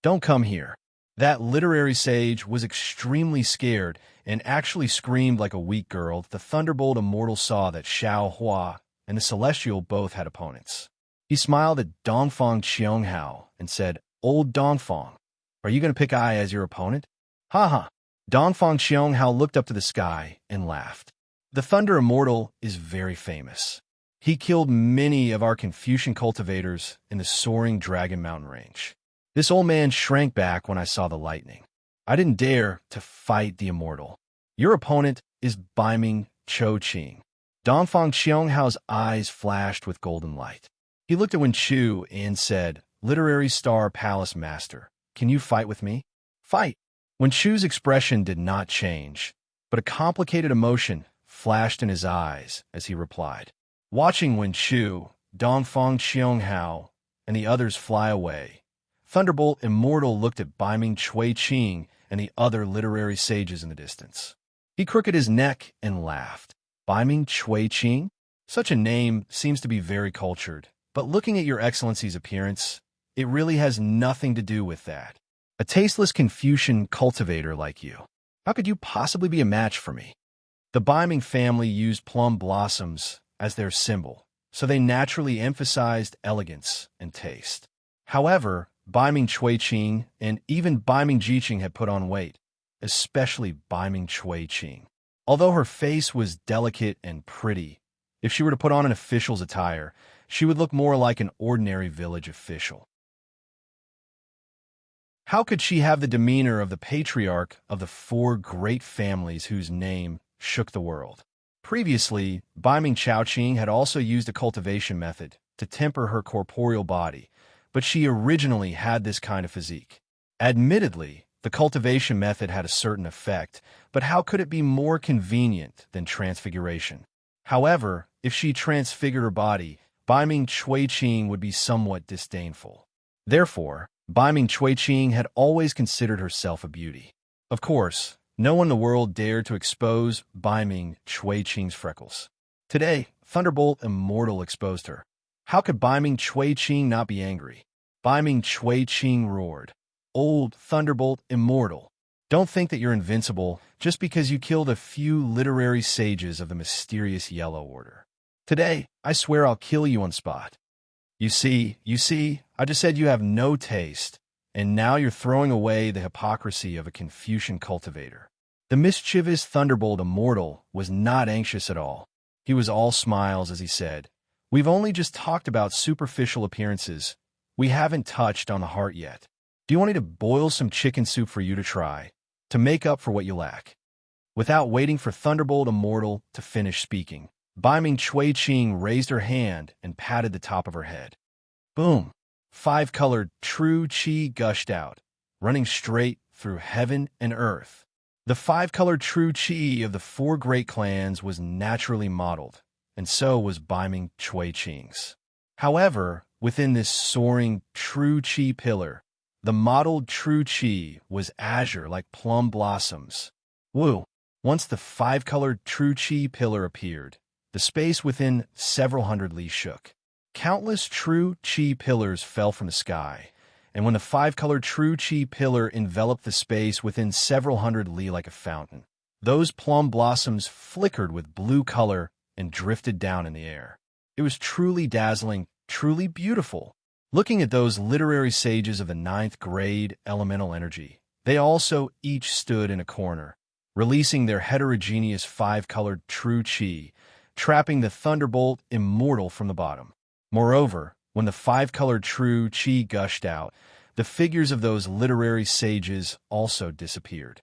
don't come here. That literary sage was extremely scared and actually screamed like a weak girl. The Thunderbolt Immortal saw that Xiaohua and the celestial both had opponents. He smiled at Dongfang Qiionghao and said, Old Dongfang, are you going to pick I as your opponent? Ha! Dongfang Qiionghao looked up to the sky and laughed. The Thunder Immortal is very famous. He killed many of our Confucian cultivators in the soaring Dragon Mountain Range. This old man shrank back when I saw the lightning. I didn't dare to fight the immortal. Your opponent is Baiming Cho-Ching. Dongfang Qionghao's eyes flashed with golden light. He looked at Wen Chu and said, Literary Star Palace Master, can you fight with me? Fight! Wen Chu's expression did not change, but a complicated emotion flashed in his eyes as he replied. Watching Wen Chu, Dongfang Qiionghao, and the others fly away, Thunderbolt Immortal looked at Baiming Cui-Ching and the other literary sages in the distance. He crooked his neck and laughed. Baiming Cui-Ching? Such a name seems to be very cultured, but looking at your excellency's appearance, it really has nothing to do with that. A tasteless Confucian cultivator like you. How could you possibly be a match for me? The Baiming family used plum blossoms as their symbol, so they naturally emphasized elegance and taste. However, Baiming Cui-Ching and even Baiming Jiqing had put on weight, especially Baiming Cui-Ching. Although her face was delicate and pretty, if she were to put on an official's attire, she would look more like an ordinary village official. How could she have the demeanor of the patriarch of the 4 great families whose name shook the world? Previously, Baiming Chao-Ching had also used a cultivation method to temper her corporeal body, but she originally had this kind of physique. Admittedly, the cultivation method had a certain effect, but how could it be more convenient than transfiguration? However, if she transfigured her body, Baiming Cui-Ching would be somewhat disdainful. Therefore, Baiming Cui-Ching had always considered herself a beauty. Of course, no one in the world dared to expose Baiming Cui-Ching's freckles. Today, Thunderbolt Immortal exposed her. How could Baiming Cui-Ching not be angry? Baiming Cui-Ching roared, Old Thunderbolt Immortal, Don't think that you're invincible just because you killed a few literary sages of the mysterious Yellow Order. Today, I swear I'll kill you on spot. You see, I just said you have no taste, and now you're throwing away the hypocrisy of a Confucian cultivator. The mischievous Thunderbolt Immortal was not anxious at all. He was all smiles as he said, "We've only just talked about superficial appearances. We haven't touched on the heart yet. Do you want me to boil some chicken soup for you to try, to make up for what you lack?" Without waiting for Thunderbolt Immortal to finish speaking, Baiming Cui-Ching raised her hand and patted the top of her head. Boom! 5-colored true qi gushed out, running straight through heaven and earth. The 5-colored true qi of the 4 great clans was naturally modeled, and so was Baiming Cui-Ching's. However, within this soaring true qi pillar, the modeled true qi was azure like plum blossoms. Woo! Once the 5-colored true qi pillar appeared, the space within several hundred li shook. Countless true qi pillars fell from the sky, and when the 5-colored true qi pillar enveloped the space within several hundred li like a fountain, those plum blossoms flickered with blue color and drifted down in the air. It was truly dazzling, truly beautiful. Looking at those literary sages of the 9th grade elemental energy, they also each stood in a corner, releasing their heterogeneous 5-colored true qi, trapping the Thunderbolt Immortal from the bottom. Moreover, when the 5-colored true qi gushed out, the figures of those literary sages also disappeared.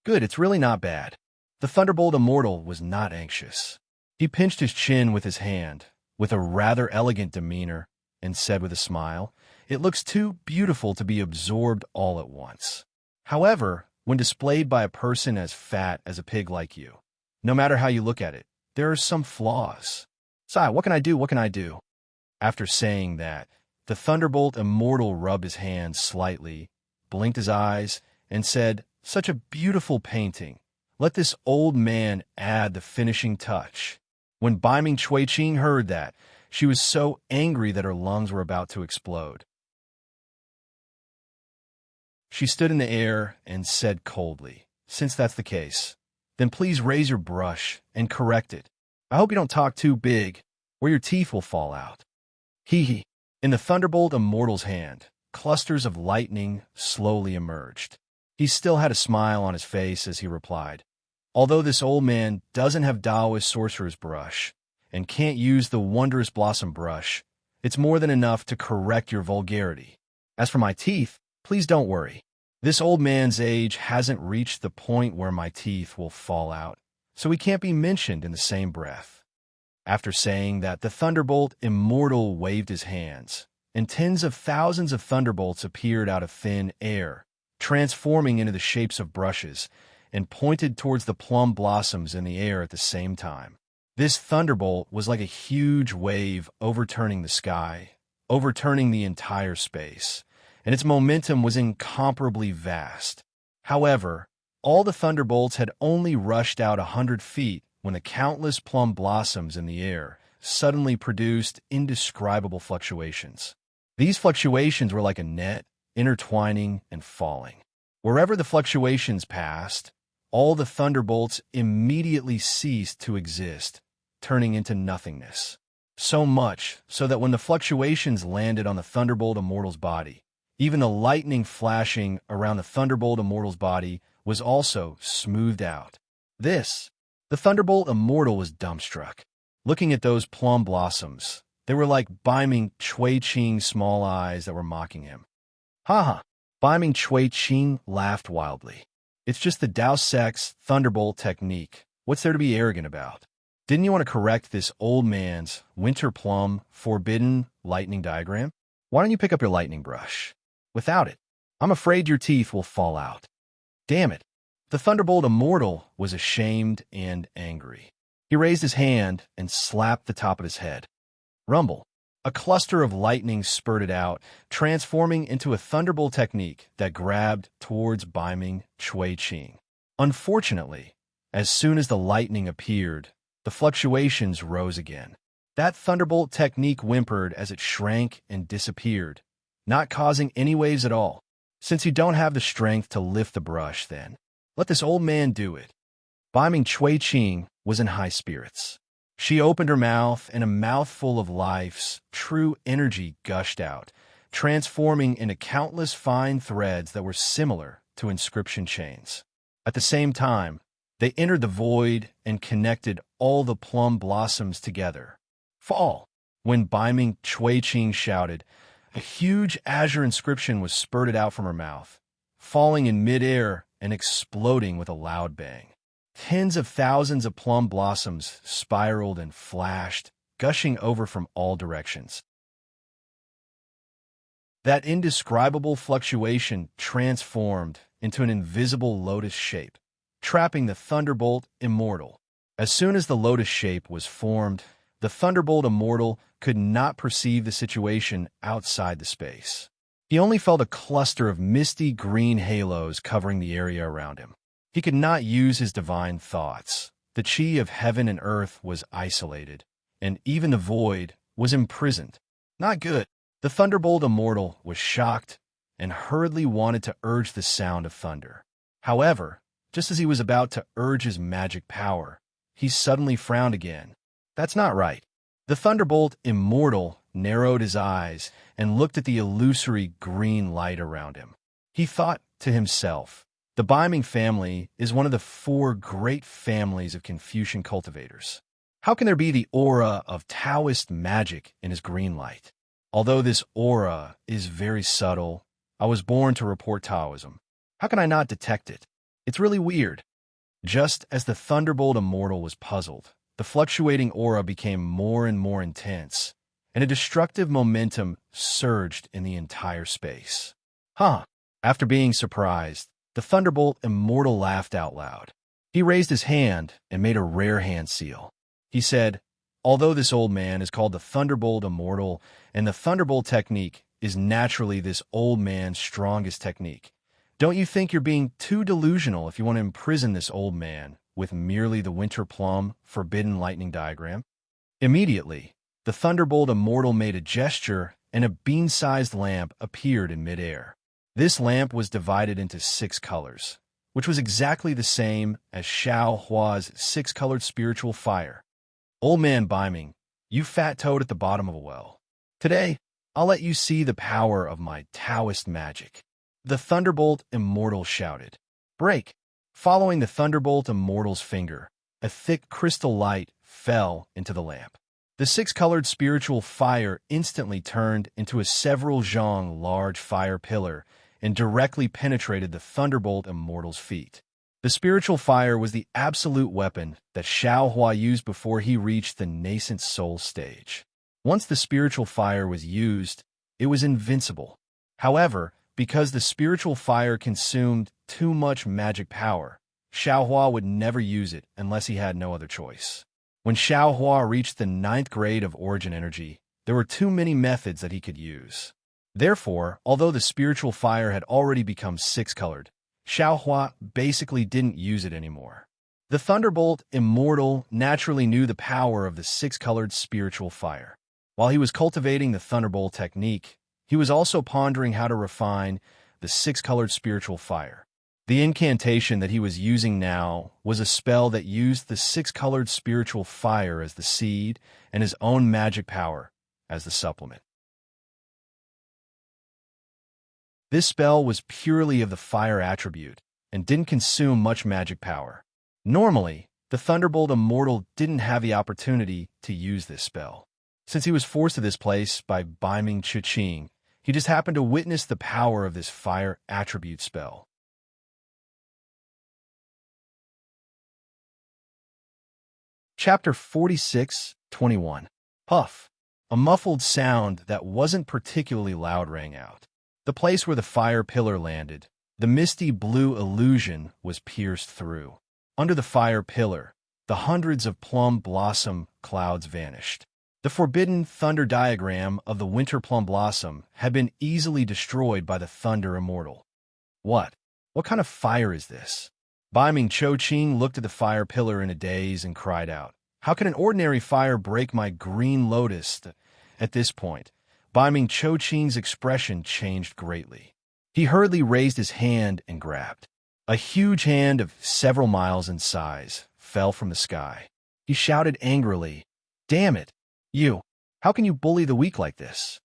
Good, it's really not bad. The Thunderbolt Immortal was not anxious. He pinched his chin with his hand, with a rather elegant demeanor, and said with a smile, "It looks too beautiful to be absorbed all at once." However, when displayed by a person as fat as a pig like you, no matter how you look at it, there are some flaws. Sai, what can I do? What can I do? After saying that, the Thunderbolt Immortal rubbed his hands slightly, blinked his eyes, and said, "Such a beautiful painting. Let this old man add the finishing touch." When Baiming Cui-Ching heard that, she was so angry that her lungs were about to explode. She stood in the air and said coldly, "Since that's the case, then please raise your brush and correct it. I hope you don't talk too big, or your teeth will fall out." Hee hee. In the Thunderbolt Immortal's hand, clusters of lightning slowly emerged. He still had a smile on his face as he replied, "Although this old man doesn't have Taoist sorcerer's brush, and can't use the wondrous blossom brush, it's more than enough to correct your vulgarity. As for my teeth, please don't worry. This old man's age hasn't reached the point where my teeth will fall out, so he can't be mentioned in the same breath." After saying that, the Thunderbolt Immortal waved his hands, and tens of thousands of thunderbolts appeared out of thin air, transforming into the shapes of brushes, and pointed towards the plum blossoms in the air at the same time. This thunderbolt was like a huge wave overturning the sky, overturning the entire space, and its momentum was incomparably vast. However, all the thunderbolts had only rushed out 100 feet when the countless plum blossoms in the air suddenly produced indescribable fluctuations. These fluctuations were like a net, intertwining and falling. Wherever the fluctuations passed, all the thunderbolts immediately ceased to exist, turning into nothingness. So much so that when the fluctuations landed on the Thunderbolt Immortal's body, even the lightning flashing around the Thunderbolt Immortal's body was also smoothed out. The Thunderbolt Immortal was dumbstruck. Looking at those plum blossoms, they were like Baiming Cui-Ching's small eyes that were mocking him. "Ha ha!" Baiming Cui-Ching laughed wildly. "It's just the Dao Sect's Thunderbolt technique. What's there to be arrogant about? Didn't you want to correct this old man's winter plum forbidden lightning diagram? Why don't you pick up your lightning brush? Without it, I'm afraid your teeth will fall out." Damn it. The Thunderbolt Immortal was ashamed and angry. He raised his hand and slapped the top of his head. Rumble. A cluster of lightning spurted out, transforming into a thunderbolt technique that grabbed towards Baiming Cui-Ching. Unfortunately, as soon as the lightning appeared, the fluctuations rose again. That thunderbolt technique whimpered as it shrank and disappeared, not causing any waves at all. Since you don't have the strength to lift the brush, then Let this old man do it. Bai Ching was in high spirits. She opened her mouth, and a mouthful of life's true energy gushed out, transforming into countless fine threads that were similar to inscription chains. At the same time, they entered the void and connected all the plum blossoms together. Fall! When Bai Ching shouted, a huge azure inscription was spurted out from her mouth, falling in midair and exploding with a loud bang. Tens of thousands of plum blossoms spiraled and flashed, gushing over from all directions. That indescribable fluctuation transformed into an invisible lotus shape, trapping the Thunderbolt Immortal. As soon as the lotus shape was formed, the Thunderbolt Immortal could not perceive the situation outside the space. He only felt a cluster of misty green halos covering the area around him. He could not use his divine thoughts. The chi of heaven and earth was isolated, and even the void was imprisoned. Not good. The Thunderbolt Immortal was shocked and hurriedly wanted to urge the sound of thunder. However, just as he was about to urge his magic power, he suddenly frowned again. That's not right. The Thunderbolt Immortal narrowed his eyes and looked at the illusory green light around him. He thought to himself, the Bai family is one of the 4 great families of Confucian cultivators. How can there be the aura of Taoist magic in his green light? Although this aura is very subtle, I was born to report Taoism. How can I not detect it? It's really weird. Just as the Thunderbolt Immortal was puzzled, the fluctuating aura became more and more intense, and a destructive momentum surged in the entire space. After being surprised, the Thunderbolt Immortal laughed out loud. He raised his hand and made a rare hand seal. He said, although this old man is called the Thunderbolt Immortal, and the Thunderbolt technique is naturally this old man's strongest technique, don't you think you're being too delusional if you want to imprison this old man with merely the Winter Plum Forbidden Lightning diagram? Immediately, the Thunderbolt Immortal made a gesture, and a bean-sized lamp appeared in midair. This lamp was divided into 6 colors, which was exactly the same as Xiao Hua's 6-colored spiritual fire. Old man Bai, you fat toad at the bottom of a well. Today, I'll let you see the power of my Taoist magic. The Thunderbolt Immortal shouted. Break! Following the Thunderbolt Immortal's finger, a thick crystal light fell into the lamp. The 6-colored spiritual fire instantly turned into a several zhong large fire pillar and directly penetrated the Thunderbolt Immortal's feet. The spiritual fire was the absolute weapon that Xiao Hua used before he reached the nascent soul stage. Once the spiritual fire was used, it was invincible. However, because the spiritual fire consumed too much magic power, Xiao Hua would never use it unless he had no other choice. When Xiao Hua reached the 9th grade of origin energy, there were too many methods that he could use. Therefore, although the spiritual fire had already become 6-colored, Xiao Hua basically didn't use it anymore. The Thunderbolt Immortal naturally knew the power of the 6-colored spiritual fire. While he was cultivating the Thunderbolt technique, he was also pondering how to refine the 6-colored spiritual fire. The incantation that he was using now was a spell that used the 6-colored spiritual fire as the seed and his own magic power as the supplement. This spell was purely of the fire attribute and didn't consume much magic power. Normally, the Thunderbolt Immortal didn't have the opportunity to use this spell. Since he was forced to this place by Bai Ching, he just happened to witness the power of this fire attribute spell. Chapter 46:21. Puff. A muffled sound that wasn't particularly loud rang out. The place where the fire pillar landed, the misty blue illusion was pierced through. Under the fire pillar, the hundreds of plum blossom clouds vanished. The forbidden thunder diagram of the winter plum blossom had been easily destroyed by the Thunder Immortal. What? What kind of fire is this? Bai Ching looked at the fire pillar in a daze and cried out, how can an ordinary fire break my green lotus? At this point, Bai Ching's expression changed greatly. He hurriedly raised his hand and grabbed. A huge hand of several miles in size fell from the sky. He shouted angrily, "Damn it! You! How can you bully the weak like this?"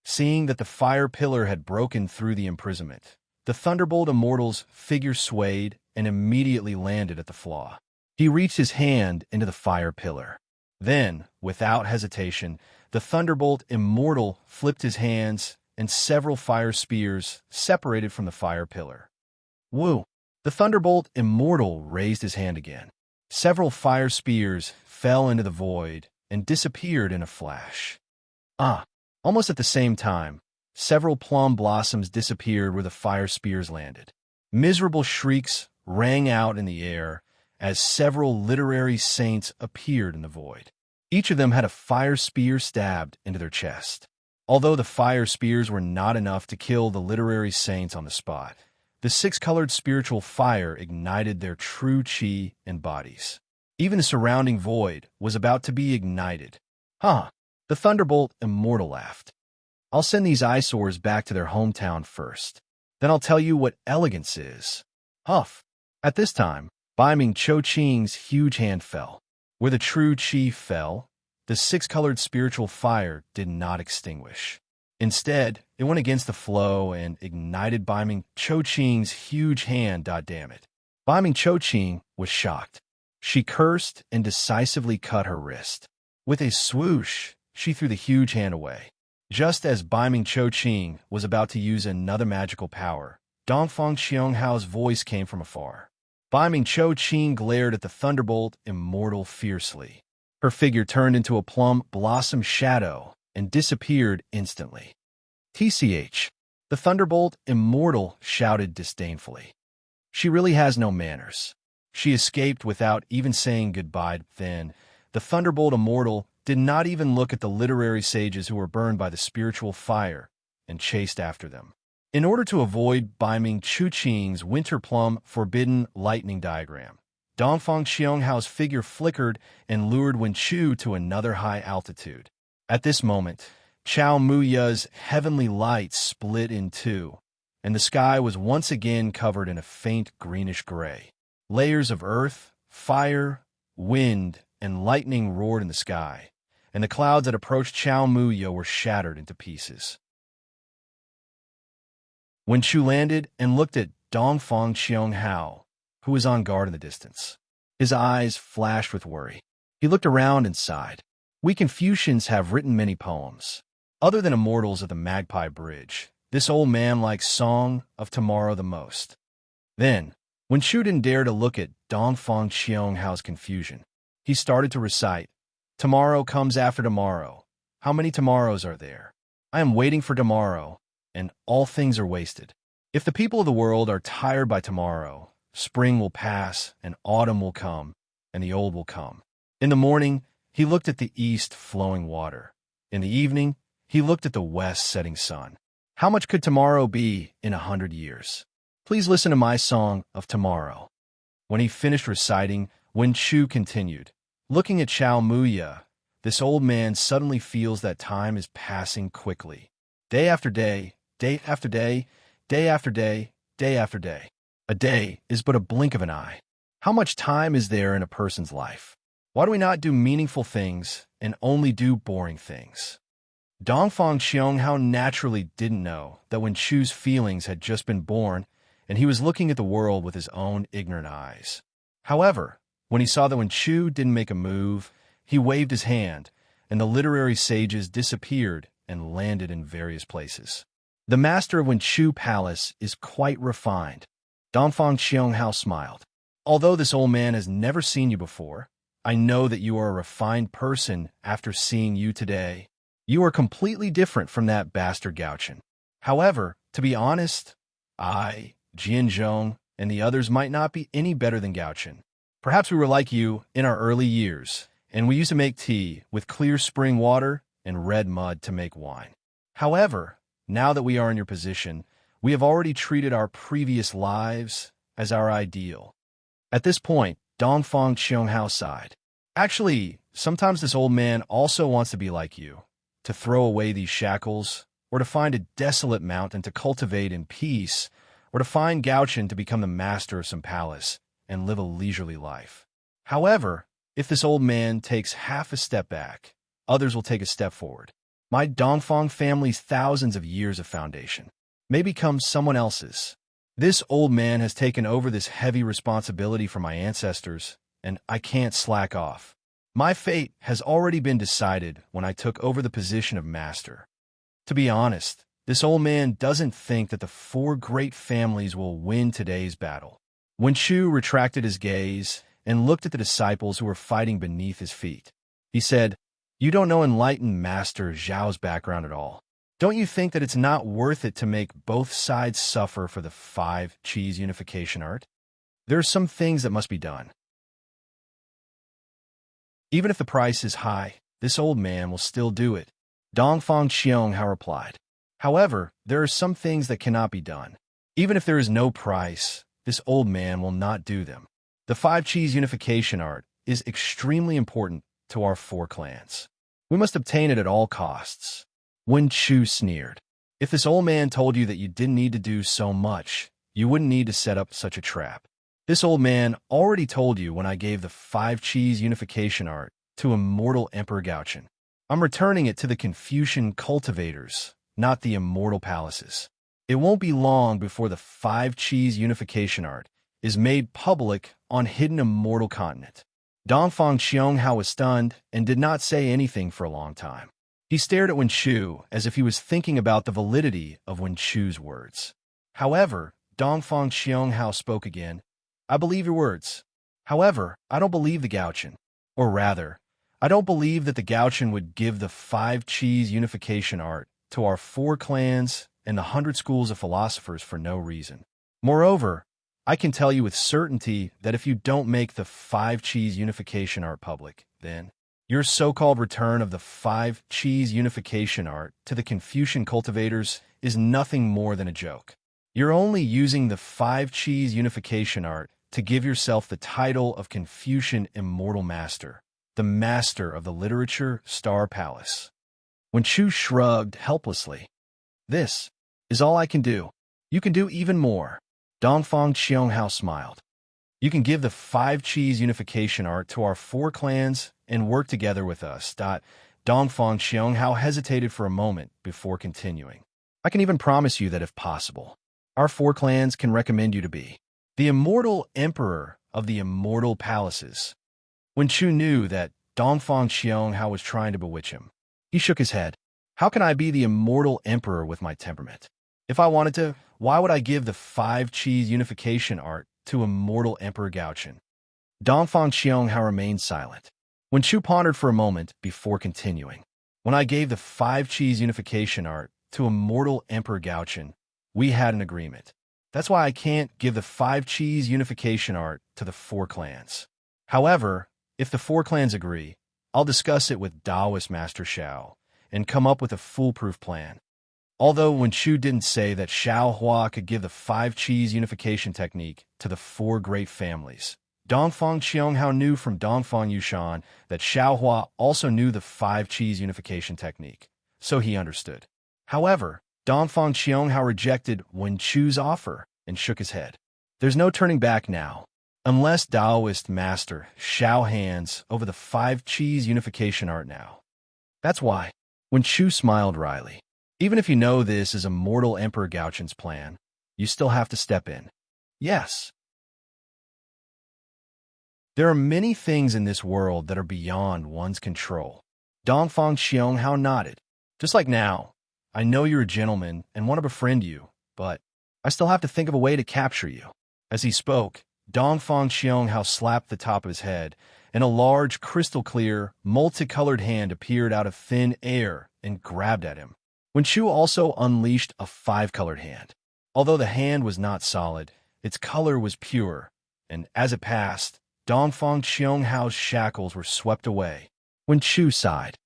Seeing that the fire pillar had broken through the imprisonment, the Thunderbolt Immortal's figure swayed and immediately landed at the flaw. He reached his hand into the fire pillar. Then, without hesitation, the Thunderbolt Immortal flipped his hands and several fire spears separated from the fire pillar. Woo! The Thunderbolt Immortal raised his hand again. Several fire spears fell into the void and disappeared in a flash. Almost at the same time, several plum blossoms disappeared where the fire spears landed. Miserable shrieks rang out in the air as several literary saints appeared in the void. Each of them had a fire spear stabbed into their chest. Although the fire spears were not enough to kill the literary saints on the spot, the six-colored spiritual fire ignited their true chi and bodies. Even the surrounding void was about to be ignited. The Thunderbolt Immortal laughed. "I'll send these eyesores back to their hometown first. Then I'll tell you what elegance is." Huff! At this time, Bai Ming Cho Ching's huge hand fell. Where the true chi fell, the six-colored spiritual fire did not extinguish. Instead, it went against the flow and ignited Bai Ming Cho Ching's huge hand. Damn it. Bai Ming Cho Ching was shocked. She cursed and decisively cut her wrist. With a swoosh, she threw the huge hand away. Just as Bai Ming Cho Ching was about to use another magical power, Dongfang Xionghao's voice came from afar. Bai Ming Cho Ching glared at the Thunderbolt Immortal fiercely. Her figure turned into a plum blossom shadow and disappeared instantly. "TCH," the Thunderbolt Immortal shouted disdainfully. "She really has no manners." She escaped without even saying goodbye. Then, the Thunderbolt Immortal did not even look at the literary sages who were burned by the spiritual fire and chased after them. In order to avoid Bai Ming Cho Ching's winter plum forbidden lightning diagram, Dongfang Xionghao's figure flickered and lured Wen Chu to another high altitude. At this moment, Chao Muya's heavenly light split in two, and the sky was once again covered in a faint greenish gray. Layers of earth, fire, wind, and lightning roared in the sky, and the clouds that approached Chao Muya were shattered into pieces. Wen Chu landed and looked at Dongfang Xionghao, who was on guard in the distance. His eyes flashed with worry. He looked around and sighed. "We Confucians have written many poems. Other than Immortals of the Magpie Bridge, this old man likes Song of Tomorrow the most." Then, when Chu didn't dare to look at Dongfang Xionghao's confusion, he started to recite, "Tomorrow comes after tomorrow. How many tomorrows are there? I am waiting for tomorrow, and all things are wasted. If the people of the world are tired by tomorrow, spring will pass, and autumn will come, and the old will come." In the morning, he looked at the east flowing water. In the evening, he looked at the west setting sun. How much could tomorrow be in 100 years? Please listen to my song of tomorrow. When he finished reciting, Wen Chu continued, "Looking at Chao Muya, this old man suddenly feels that time is passing quickly. Day after day, day after day, day after day, day after day. A day is but a blink of an eye. How much time is there in a person's life? Why do we not do meaningful things and only do boring things?" Dongfang Xionghao naturally didn't know that Wen Chu's feelings had just been born, and he was looking at the world with his own ignorant eyes. However, when he saw that Wen Chu didn't make a move, he waved his hand, and the literary sages disappeared and landed in various places. "The master of Wen Chu Palace is quite refined." Dongfang Xionghao smiled. "Although this old man has never seen you before, I know that you are a refined person after seeing you today. You are completely different from that bastard Gauchen. However, to be honest, I, Jianzhong, and the others might not be any better than Gauchen. Perhaps we were like you in our early years, and we used to make tea with clear spring water and red mud to make wine. However, now that we are in your position, we have already treated our previous lives as our ideal." At this point, Dongfang Xionghao sighed. "Actually, sometimes this old man also wants to be like you, to throw away these shackles, or to find a desolate mountain to cultivate in peace, or to find Gauchen to become the master of some palace and live a leisurely life. However, if this old man takes half a step back, others will take a step forward. My Dongfang family's thousands of years of foundation may become someone else's. This old man has taken over this heavy responsibility from my ancestors, and I can't slack off. My fate has already been decided when I took over the position of master. To be honest, this old man doesn't think that the four great families will win today's battle. When Chu retracted his gaze and looked at the disciples who were fighting beneath his feet, he said, "You don't know enlightened Master Zhao's background at all. Don't you think that it's not worth it to make both sides suffer for the 5 cheese unification art? There are some things that must be done. Even if the price is high, this old man will still do it." Dongfang Xianghao replied. "However, there are some things that cannot be done. Even if there is no price, this old man will not do them. The 5 cheese unification art is extremely important to our 4 clans. We must obtain it at all costs." Wen Chu sneered. "If this old man told you that you didn't need to do so much, you wouldn't need to set up such a trap. This old man already told you when I gave the 5 cheese unification art to immortal Emperor Gauchen. I'm returning it to the Confucian cultivators, not the immortal palaces. It won't be long before the 5 cheese unification art is made public on hidden immortal continent." Dongfang Xianghao was stunned and did not say anything for a long time. He stared at Wen Chu as if he was thinking about the validity of Wen Chu's words. However, Dongfang Xianghao spoke again. "I believe your words. However, I don't believe the Gauchen. Or rather, I don't believe that the Gauchen would give the 5 cheese unification art to our 4 clans and the 100 schools of philosophers for no reason. Moreover, I can tell you with certainty that if you don't make the 5 cheese unification art public, then your so-called return of the 5 cheese unification art to the Confucian cultivators is nothing more than a joke. You're only using the 5 cheese unification art to give yourself the title of Confucian Immortal Master, the master of the literature Star Palace." When Chu shrugged helplessly, "This is all I can do. You can do even more." Dongfang Xianghao smiled. "You can give the 5 cheese unification art to our 4 clans and work together with us." Dongfang Xianghao hesitated for a moment before continuing. "I can even promise you that if possible, our 4 clans can recommend you to be the immortal emperor of the immortal palaces." When Chu knew that Dongfang Xianghao was trying to bewitch him, he shook his head. "How can I be the immortal emperor with my temperament? If I wanted to, why would I give the 5 cheese unification art to immortal Emperor Gauchen?" Dongfang Xianghao remained silent. When Chu pondered for a moment before continuing, "When I gave the 5 cheese unification art to immortal Emperor Gauchen, we had an agreement. That's why I can't give the 5 cheese unification art to the 4 clans. However, if the 4 clans agree, I'll discuss it with Taoist Master Xiao and come up with a foolproof plan." Although Wen Chu didn't say that Xiao Hua could give the 5 cheese unification technique to the 4 great families, Dongfang Xianghao knew from Dongfang Yushan that Xiao Hua also knew the 5 cheese unification technique, so he understood. However, Dongfang Xianghao rejected Wen Chu's offer and shook his head. "There's no turning back now. Unless Taoist Master Xiao hands over the 5 cheese unification art now. That's why." Wen Chu smiled wryly. "Even if you know this is immortal Emperor Gauchen's plan, you still have to step in." "Yes. There are many things in this world that are beyond one's control." Dongfang Xianghao nodded. "Just like now, I know you're a gentleman and want to befriend you, but I still have to think of a way to capture you." As he spoke, Dongfang Xianghao slapped the top of his head, and a large, crystal-clear, multicolored hand appeared out of thin air and grabbed at him. Wen Chu also unleashed a 5-colored hand. Although the hand was not solid, its color was pure, and as it passed, Dongfang Xianghao's shackles were swept away. Wen Chu sighed.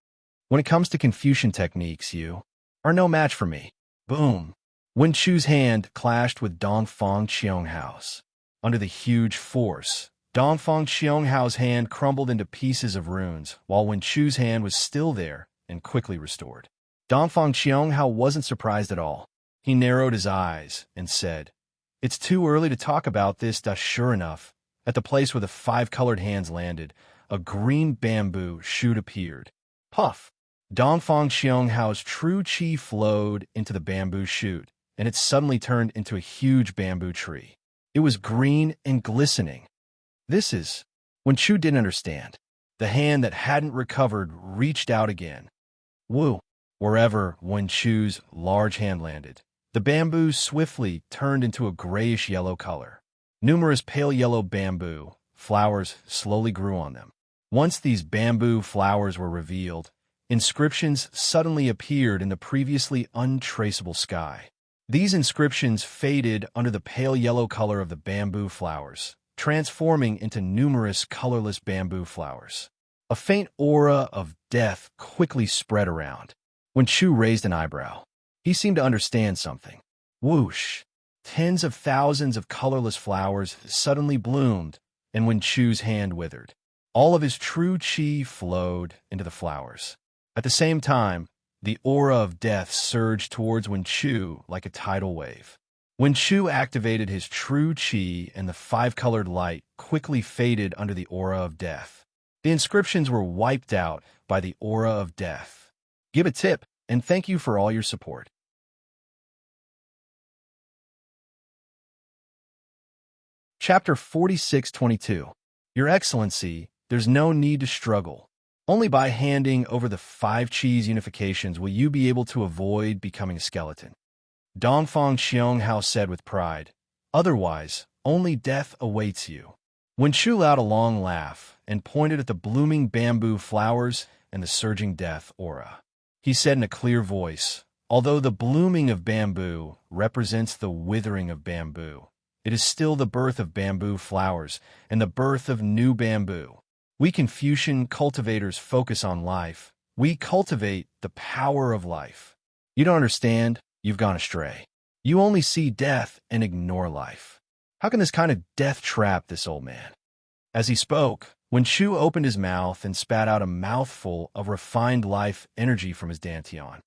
"When it comes to Confucian techniques, you are no match for me." Boom! Wen Chu's hand clashed with Dongfang Xianghao's. Under the huge force, Dongfang Xianghao's hand crumbled into pieces of runes, while Wen Chu's hand was still there and quickly restored. Dongfang Xianghao wasn't surprised at all. He narrowed his eyes and said, It's too early to talk about this. Sure enough, at the place where the five colored hands landed, a green bamboo shoot appeared. Puff! Dongfang Xionghao's true chi flowed into the bamboo shoot, and it suddenly turned into a huge bamboo tree. It was green and glistening. This is... When Chu didn't understand. The hand that hadn't recovered reached out again. Woo! Wherever Wen Chu's large hand landed, the bamboo swiftly turned into a grayish-yellow color. Numerous pale yellow bamboo flowers slowly grew on them. Once these bamboo flowers were revealed, inscriptions suddenly appeared in the previously untraceable sky. These inscriptions faded under the pale yellow color of the bamboo flowers, transforming into numerous colorless bamboo flowers. A faint aura of death quickly spread around. When Chu raised an eyebrow, he seemed to understand something. Whoosh! Tens of thousands of colorless flowers suddenly bloomed, and when Chu's hand withered, all of his true chi flowed into the flowers. At the same time, the aura of death surged towards Wen Chu like a tidal wave. When Chu activated his true chi and the five-colored light quickly faded under the aura of death. The inscriptions were wiped out by the aura of death. Give a tip, and thank you for all your support. Chapter 4622. Your Excellency, there's no need to struggle. Only by handing over the 5 Chi's unifications will you be able to avoid becoming a skeleton. Dongfang Xionghao said with pride. Otherwise, only death awaits you. When Chu let out a long laugh and pointed at the blooming bamboo flowers and the surging death aura, he said in a clear voice, although the blooming of bamboo represents the withering of bamboo, it is still the birth of bamboo flowers and the birth of new bamboo. We Confucian cultivators focus on life. We cultivate the power of life. You don't understand? You've gone astray. You only see death and ignore life. How can this kind of death trap this old man? As he spoke, when Chu opened his mouth and spat out a mouthful of refined life energy from his dantian.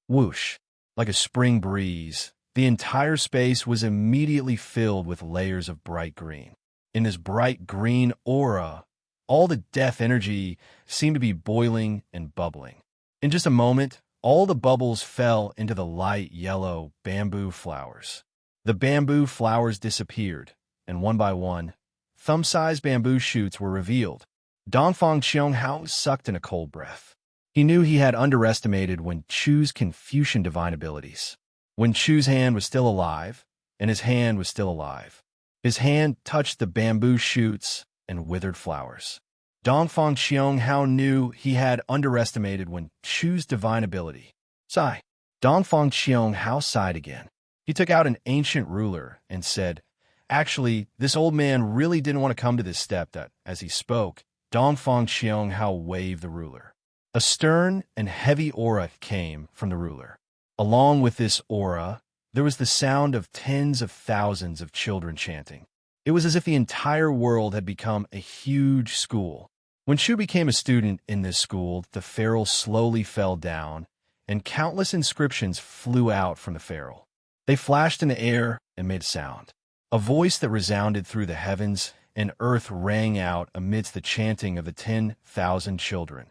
Whoosh! Like a spring breeze, the entire space was immediately filled with layers of bright green. In this bright green aura, all the death energy seemed to be boiling and bubbling. In just a moment, all the bubbles fell into the light yellow bamboo flowers. The bamboo flowers disappeared, and one by one, thumb-sized bamboo shoots were revealed. Dongfang Xionghao sucked in a cold breath. He knew he had underestimated Wen Chu's Confucian divine abilities. Wen Chu's hand was still alive, and his hand was still alive. His hand touched the bamboo shoots and withered flowers. Dongfang Xionghao knew he had underestimated Wen Chu's divine ability. Sigh. Dongfang Xionghao sighed again. He took out an ancient ruler and said, actually, this old man really didn't want to come to this step. That, as he spoke, Dongfang Xionghao waved the ruler. A stern and heavy aura came from the ruler. Along with this aura, there was the sound of tens of thousands of children chanting. It was as if the entire world had become a huge school. When Chu became a student in this school, the ferrule slowly fell down, and countless inscriptions flew out from the ferrule. They flashed in the air and made a sound. A voice that resounded through the heavens and earth rang out amidst the chanting of the 10,000 children.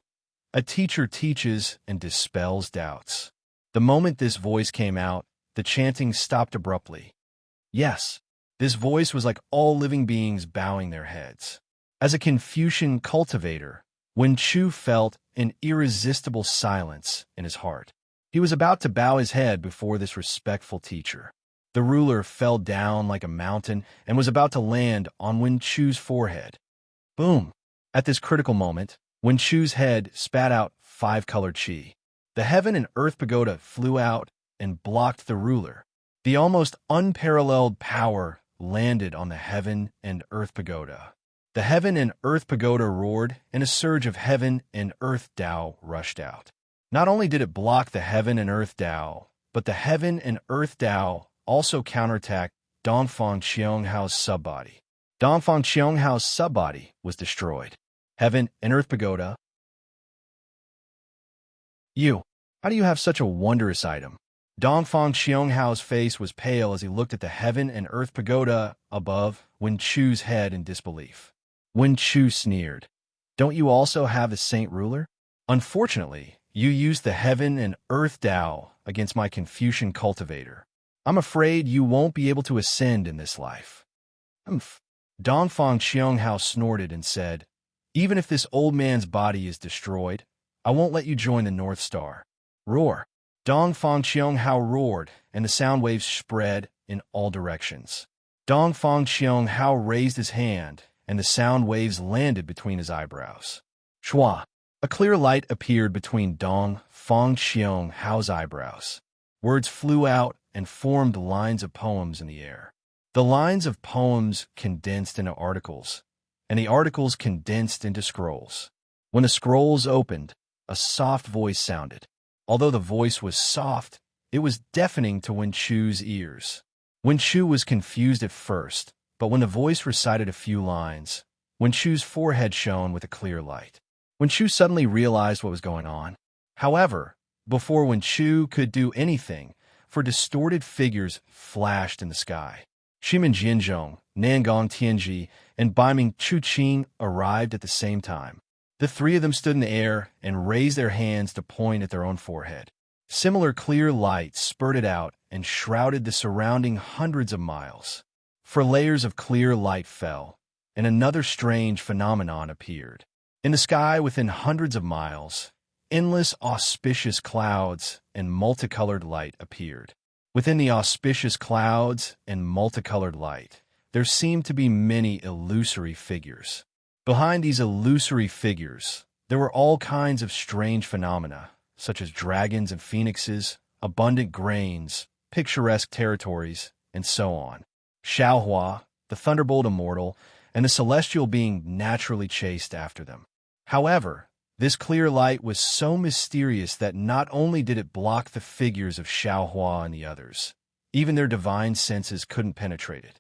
A teacher teaches and dispels doubts. The moment this voice came out, the chanting stopped abruptly. Yes, this voice was like all living beings bowing their heads. As a Confucian cultivator, Wen Chu felt an irresistible silence in his heart. He was about to bow his head before this respectful teacher. The ruler fell down like a mountain and was about to land on Wen Chu's forehead. Boom! At this critical moment, Wen Chu's head spat out 5-colored chi. The heaven and earth pagoda flew out and blocked the ruler. The almost unparalleled power landed on the heaven and earth pagoda. The heaven and earth pagoda roared, and a surge of heaven and earth Tao rushed out. Not only did it block the heaven and earth Tao, but the heaven and earth Tao also counterattacked Dongfang Xionghao's subbody. Dongfang Xionghao's subbody was destroyed. Heaven and earth pagoda. You, how do you have such a wondrous item? Dongfang Xionghao's face was pale as he looked at the heaven and earth pagoda above Wen Chu's head in disbelief. Wen Chu sneered. Don't you also have a saint ruler? Unfortunately, you used the heaven and earth Tao against my Confucian cultivator. I'm afraid you won't be able to ascend in this life. Humph. Dongfang Xianghao snorted and said, even if this old man's body is destroyed, I won't let you join the North Star. Roar. Dongfang Xianghao roared, and the sound waves spread in all directions. Dongfang Xianghao raised his hand, and the sound waves landed between his eyebrows. Shua. A clear light appeared between Dongfang Xianghao's eyebrows. Words flew out and formed lines of poems in the air. The lines of poems condensed into articles, and the articles condensed into scrolls. When the scrolls opened, a soft voice sounded. Although the voice was soft, it was deafening to Wen Chu's ears. Wen Chu was confused at first, but when the voice recited a few lines, Wen Chu's forehead shone with a clear light. Wen Chu suddenly realized what was going on. However, before Wen Chu could do anything, four distorted figures flashed in the sky. Shimin Jianzhong, Nangong Tianji, and Baiming Chuqing arrived at the same time. The three of them stood in the air and raised their hands to point at their own forehead. Similar clear light spurted out and shrouded the surrounding hundreds of miles. For layers of clear light fell, and another strange phenomenon appeared. In the sky within hundreds of miles, endless auspicious clouds and multicolored light appeared. Within the auspicious clouds and multicolored light, there seemed to be many illusory figures. Behind these illusory figures, there were all kinds of strange phenomena, such as dragons and phoenixes, abundant grains, picturesque territories, and so on. Xiaohua, the thunderbolt immortal, and the celestial being naturally chased after them. However, this clear light was so mysterious that not only did it block the figures of Xiaohua and the others, even their divine senses couldn't penetrate it.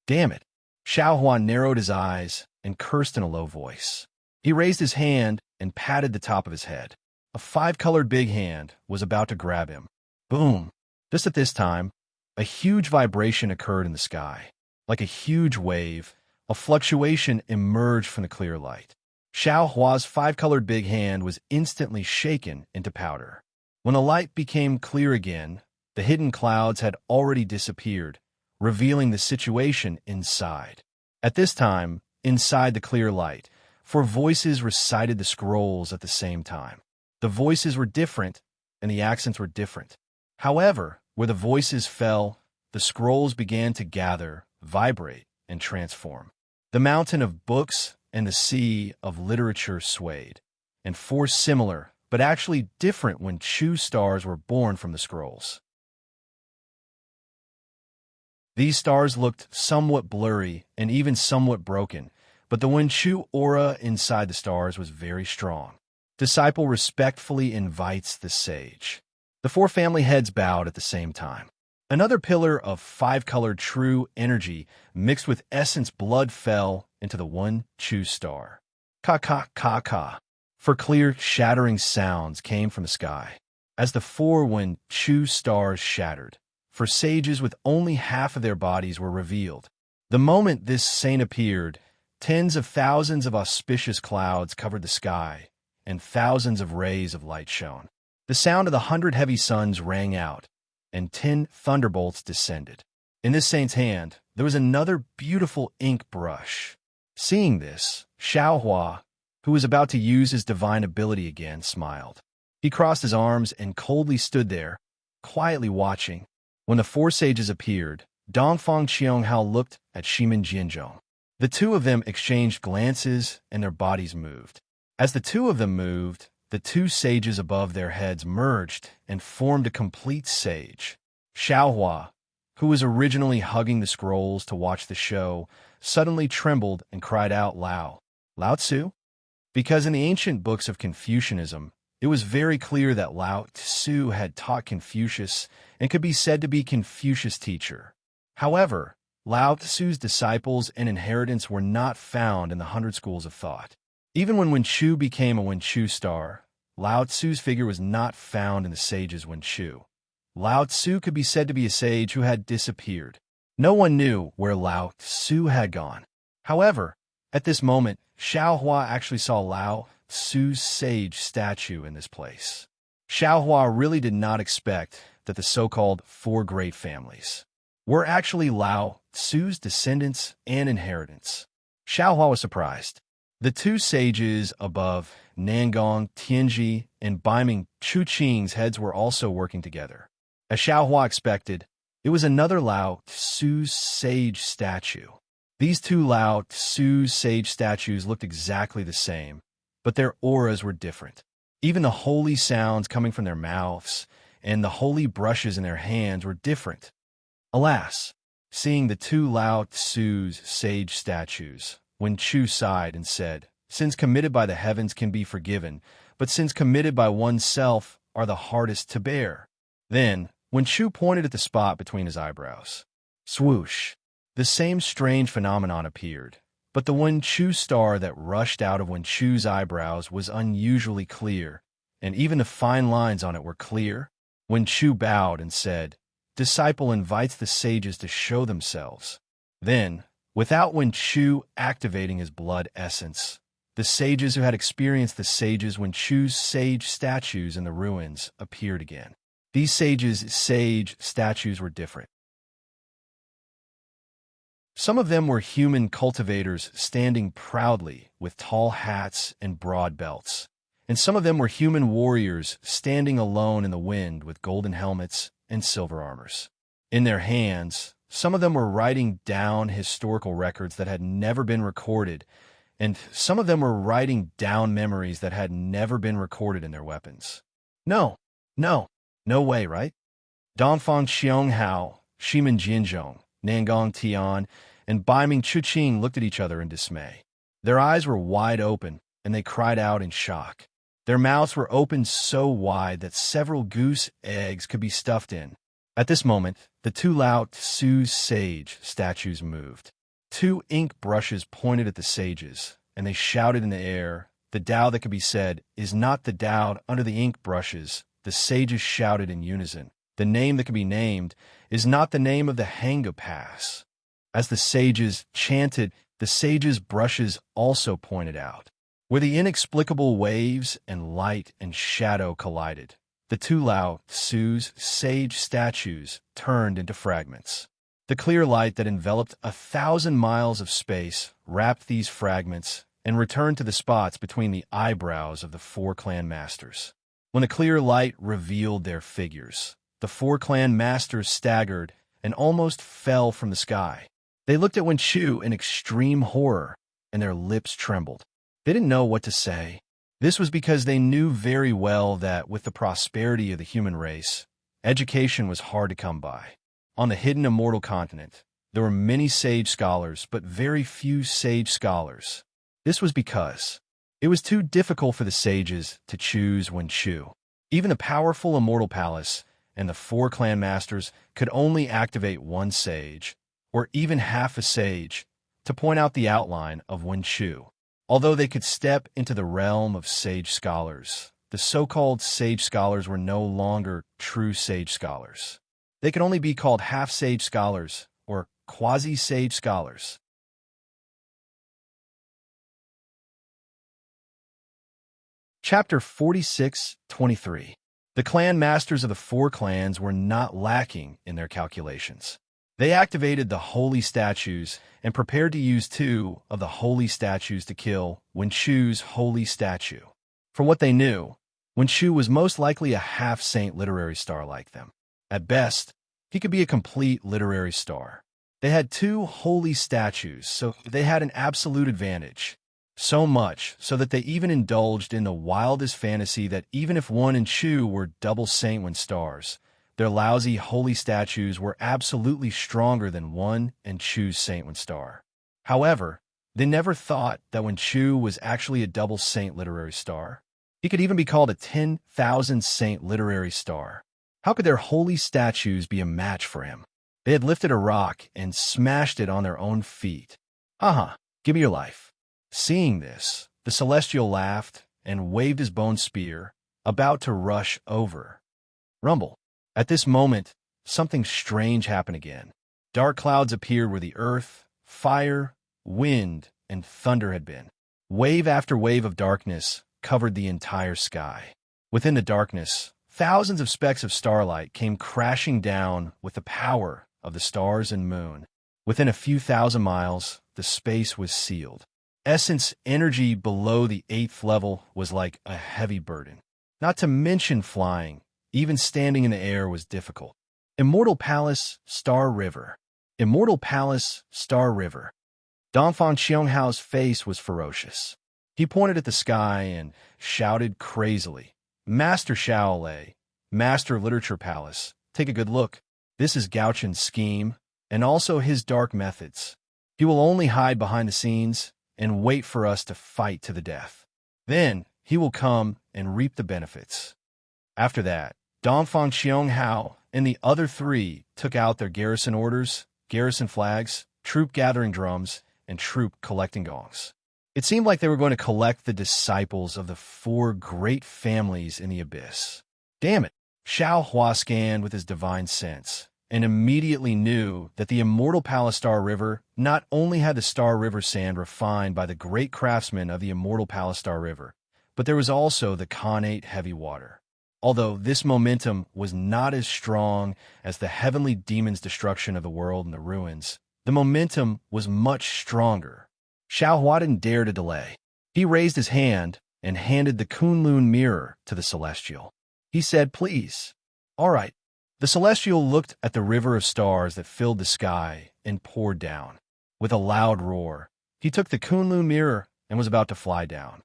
Damn it! Xiaohua narrowed his eyes and cursed in a low voice. He raised his hand and patted the top of his head. A five-colored big hand was about to grab him. Boom! Just at this time, a huge vibration occurred in the sky. Like a huge wave, a fluctuation emerged from the clear light. Xiaohua's five-colored big hand was instantly shaken into powder. When the light became clear again, the hidden clouds had already disappeared, revealing the situation inside. At this time, inside the clear light, four voices recited the scrolls at the same time. The voices were different, and the accents were different. However, where the voices fell, the scrolls began to gather, vibrate, and transform. The mountain of books and the sea of literature swayed, and four similar, but actually different Wen Chu stars were born from the scrolls. These stars looked somewhat blurry and even somewhat broken, but the Wen Chu aura inside the stars was very strong. Disciple respectfully invites the sage. The four family heads bowed at the same time. Another pillar of five-colored true energy mixed with essence blood fell into the Wen Chu star. Ka-ka-ka-ka. For clear, shattering sounds came from the sky. As the four Wen Chu stars shattered, for sages with only half of their bodies were revealed. The moment this saint appeared, tens of thousands of auspicious clouds covered the sky, and thousands of rays of light shone. The sound of the 100 heavy suns rang out, and 10 thunderbolts descended. In this saint's hand, there was another beautiful ink brush. Seeing this, Xiaohua, who was about to use his divine ability again, smiled. He crossed his arms and coldly stood there, quietly watching. When the four sages appeared, Dongfang Qianghao looked at Shimin Jianzhong. The two of them exchanged glances and their bodies moved. As the two of them moved, the two sages above their heads merged and formed a complete sage. Xiaohua, who was originally hugging the scrolls to watch the show, suddenly trembled and cried out, Lao Tzu? Because in the ancient books of Confucianism, it was very clear that Lao Tzu had taught Confucius and could be said to be Confucius' teacher. However, Lao Tzu's disciples and inheritance were not found in the 100 schools of thought. Even when Wen Chu became a Wen Chu star, Lao Tzu's figure was not found in the sages Wen Chu. Lao Tzu could be said to be a sage who had disappeared. No one knew where Lao Tzu had gone. However, at this moment, Xiaohua actually saw Lao Tzu's sage statue in this place. Xiaohua really did not expect that the so-called four great families were actually Lao Tzu's descendants and inheritance. Xiaohua was surprised. The two sages above, Nangong Tianji and Baiming Chuqing's heads were also working together. As Xiaohua expected, it was another Lao Tzu's sage statue. These two Lao Tzu's sage statues looked exactly the same, but their auras were different. Even the holy sounds coming from their mouths and the holy brushes in their hands were different. Alas, seeing the two Lao Tzu's sage statues, Wen Chu sighed and said, "Sins committed by the heavens can be forgiven, but sins committed by oneself are the hardest to bear." Then, Wen Chu pointed at the spot between his eyebrows. Swoosh! The same strange phenomenon appeared, but the Wen Chu star that rushed out of Wen Chu's eyebrows was unusually clear, and even the fine lines on it were clear. Wen Chu bowed and said, "Disciple invites the sages to show themselves." Then, without Wen Chu activating his blood essence, the sages who had experienced the sages Wen Chu's sage statues in the ruins appeared again. These sages' sage statues were different. Some of them were human cultivators standing proudly with tall hats and broad belts, and some of them were human warriors standing alone in the wind with golden helmets and silver armors. In their hands, some of them were writing down historical records that had never been recorded, and some of them were writing down memories that had never been recorded in their weapons. No way, right? Dongfang Xianghao, Shimen Jinzhong, Nangong Tian, and Baiming Chuqing looked at each other in dismay. Their eyes were wide open, and they cried out in shock. Their mouths were opened so wide that several goose eggs could be stuffed in. At this moment, the two Lao Tzu's sage statues moved. Two ink brushes pointed at the sages, and they shouted in the air, "The Tao that could be said is not the Tao under the ink brushes." The sages shouted in unison, "The name that can be named is not the name of the Hanga Pass." As the sages chanted, the sages' brushes also pointed out. Where the inexplicable waves and light and shadow collided, the two Lao Tzu's sage statues turned into fragments. The clear light that enveloped 1,000 miles of space wrapped these fragments and returned to the spots between the eyebrows of the four clan masters. When the clear light revealed their figures, the four clan masters staggered and almost fell from the sky. They looked at Wen Chu in extreme horror, and their lips trembled. They didn't know what to say. This was because they knew very well that with the prosperity of the human race, education was hard to come by. On the hidden immortal continent, there were many sage scholars, but very few sage scholars. This was because it was too difficult for the sages to choose Wen Chu. Even the powerful immortal palace and the four clan masters could only activate one sage, or even half a sage, to point out the outline of Wen Chu. Although they could step into the realm of sage scholars, the so-called sage scholars were no longer true sage scholars. They could only be called half-sage scholars or quasi-sage scholars. Chapter 46-23. The clan masters of the four clans were not lacking in their calculations. They activated the holy statues and prepared to use two of the holy statues to kill Wen Chu's holy statue. From what they knew, Wen Chu was most likely a half-saint literary star like them. At best, he could be a complete literary star. They had two holy statues, so they had an absolute advantage. So much so that they even indulged in the wildest fantasy that even if Wen and Chu were double saint when stars, their lousy holy statues were absolutely stronger than Wen and Chu's saint when star. However, they never thought that Wen Chu was actually a double saint literary star. He could even be called a 10,000 saint literary star. How could their holy statues be a match for him? They had lifted a rock and smashed it on their own feet. Give me your life. Seeing this, the Celestial laughed and waved his bone spear, about to rush over. Rumble. At this moment, something strange happened again. Dark clouds appeared where the earth, fire, wind, and thunder had been. Wave after wave of darkness covered the entire sky. Within the darkness, thousands of specks of starlight came crashing down with the power of the stars and moon. Within a few thousand miles, the space was sealed. Essence energy below the 8th level was like a heavy burden. Not to mention flying, even standing in the air was difficult. Immortal Palace, Star River. Immortal Palace, Star River. Donphan Xionghao's face was ferocious. He pointed at the sky and shouted crazily, "Master Shaolei, Master of Literature Palace, take a good look. This is Gao Chen's scheme, and also his dark methods. He will only hide behind the scenes and wait for us to fight to the death. Then he will come and reap the benefits." After that, Donphan Xionghao and the other three took out their garrison orders, garrison flags, troop gathering drums, and troop collecting gongs. It seemed like they were going to collect the disciples of the 4 great families in the abyss. Damn it! Xiao Hua scanned with his divine sense and immediately knew that the Immortal Palace Star River not only had the Star River sand refined by the great craftsmen of the Immortal Palace Star River, but there was also the Khanate heavy water. Although this momentum was not as strong as the heavenly demon's destruction of the world and the ruins, the momentum was much stronger. Xiao Hua didn't dare to delay. He raised his hand and handed the Kunlun mirror to the Celestial. He said, "Please." "All right." The Celestial looked at the river of stars that filled the sky and poured down. With a loud roar, he took the Kunlun mirror and was about to fly down.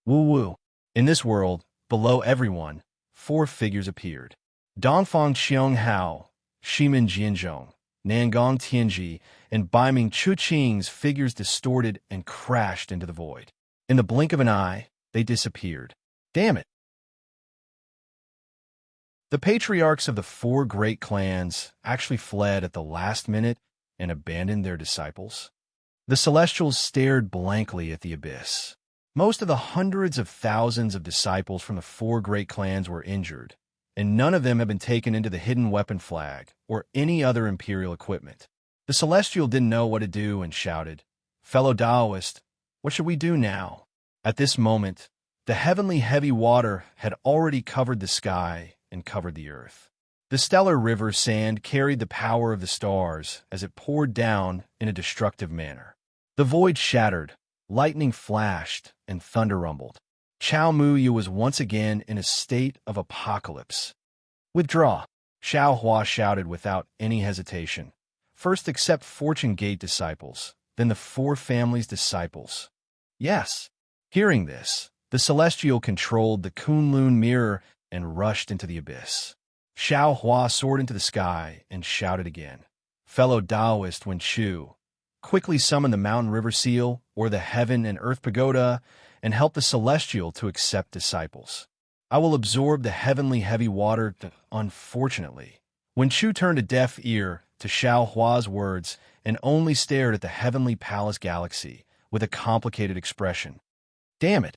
Woo-woo. In this world, below everyone, 4 figures appeared. Donphan Xionghao, Shimin Jianzhong, Nangong Tianji, and Baiming Chuqing's figures distorted and crashed into the void. In the blink of an eye, they disappeared. Damn it! The patriarchs of the 4 great clans actually fled at the last minute and abandoned their disciples. The Celestials stared blankly at the abyss. Most of the hundreds of thousands of disciples from the 4 great clans were injured, and none of them had been taken into the hidden weapon flag or any other imperial equipment. The Celestial didn't know what to do and shouted, "Fellow Taoist, what should we do now?" At this moment, the heavenly heavy water had already covered the sky and covered the earth. The stellar river sand carried the power of the stars as it poured down in a destructive manner. The void shattered, lightning flashed, and thunder rumbled. Chao Muyu was once again in a state of apocalypse. "Withdraw," Xiao Hua shouted without any hesitation. "First accept Fortune Gate disciples, then the 4 families' disciples." "Yes." Hearing this, the Celestial controlled the Kunlun mirror and rushed into the abyss. Xiao Hua soared into the sky and shouted again, "Fellow Taoist Wen Chu, quickly summon the Mountain River Seal or the Heaven and Earth Pagoda and help the Celestial to accept disciples. I will absorb the heavenly heavy water." Unfortunately, Wen Chu turned a deaf ear to Xiao Hua's words and only stared at the heavenly palace galaxy with a complicated expression. "Damn it!"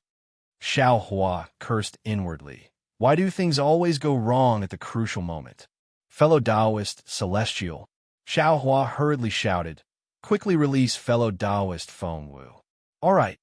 Xiao Hua cursed inwardly. Why do things always go wrong at the crucial moment? "Fellow Taoist, Celestial," Xiao Hua hurriedly shouted. "Quickly release fellow Taoist Feng Wu." "All right."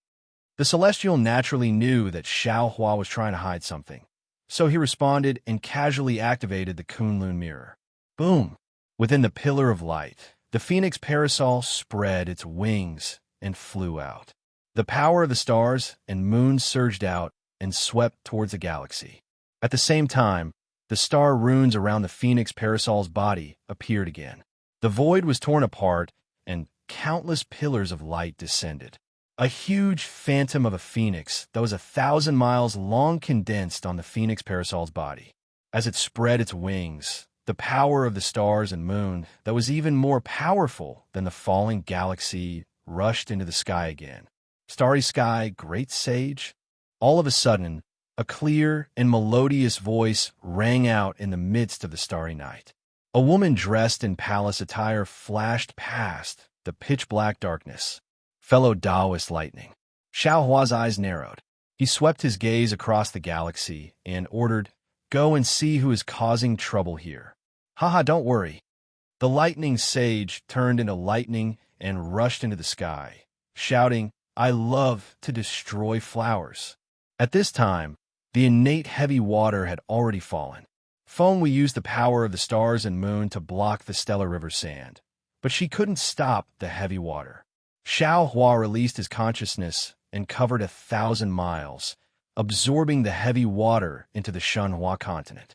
The Celestial naturally knew that Xiao Hua was trying to hide something, so he responded and casually activated the Kunlun mirror. Boom! Within the pillar of light, the Phoenix parasol spread its wings and flew out. The power of the stars and moon surged out and swept towards the galaxy. At the same time, the star runes around the Phoenix parasol's body appeared again. The void was torn apart, and countless pillars of light descended. A huge phantom of a phoenix that was 1,000 miles long condensed on the Phoenix parasol's body. As it spread its wings, the power of the stars and moon that was even more powerful than the falling galaxy rushed into the sky again. "Starry sky, great sage." All of a sudden, a clear and melodious voice rang out in the midst of the starry night. A woman dressed in palace attire flashed past the pitch-black darkness. "Fellow Taoist lightning." Xiao Hua's eyes narrowed. He swept his gaze across the galaxy and ordered, go and see who is causing trouble here. Haha, don't worry. The lightning sage turned into lightning and rushed into the sky, shouting, I love to destroy flowers. At this time, the innate heavy water had already fallen. Feng used the power of the stars and moon to block the stellar river sand, but she couldn't stop the heavy water. Xiao Hua released his consciousness and covered 1,000 miles, absorbing the heavy water into the Shenhua continent.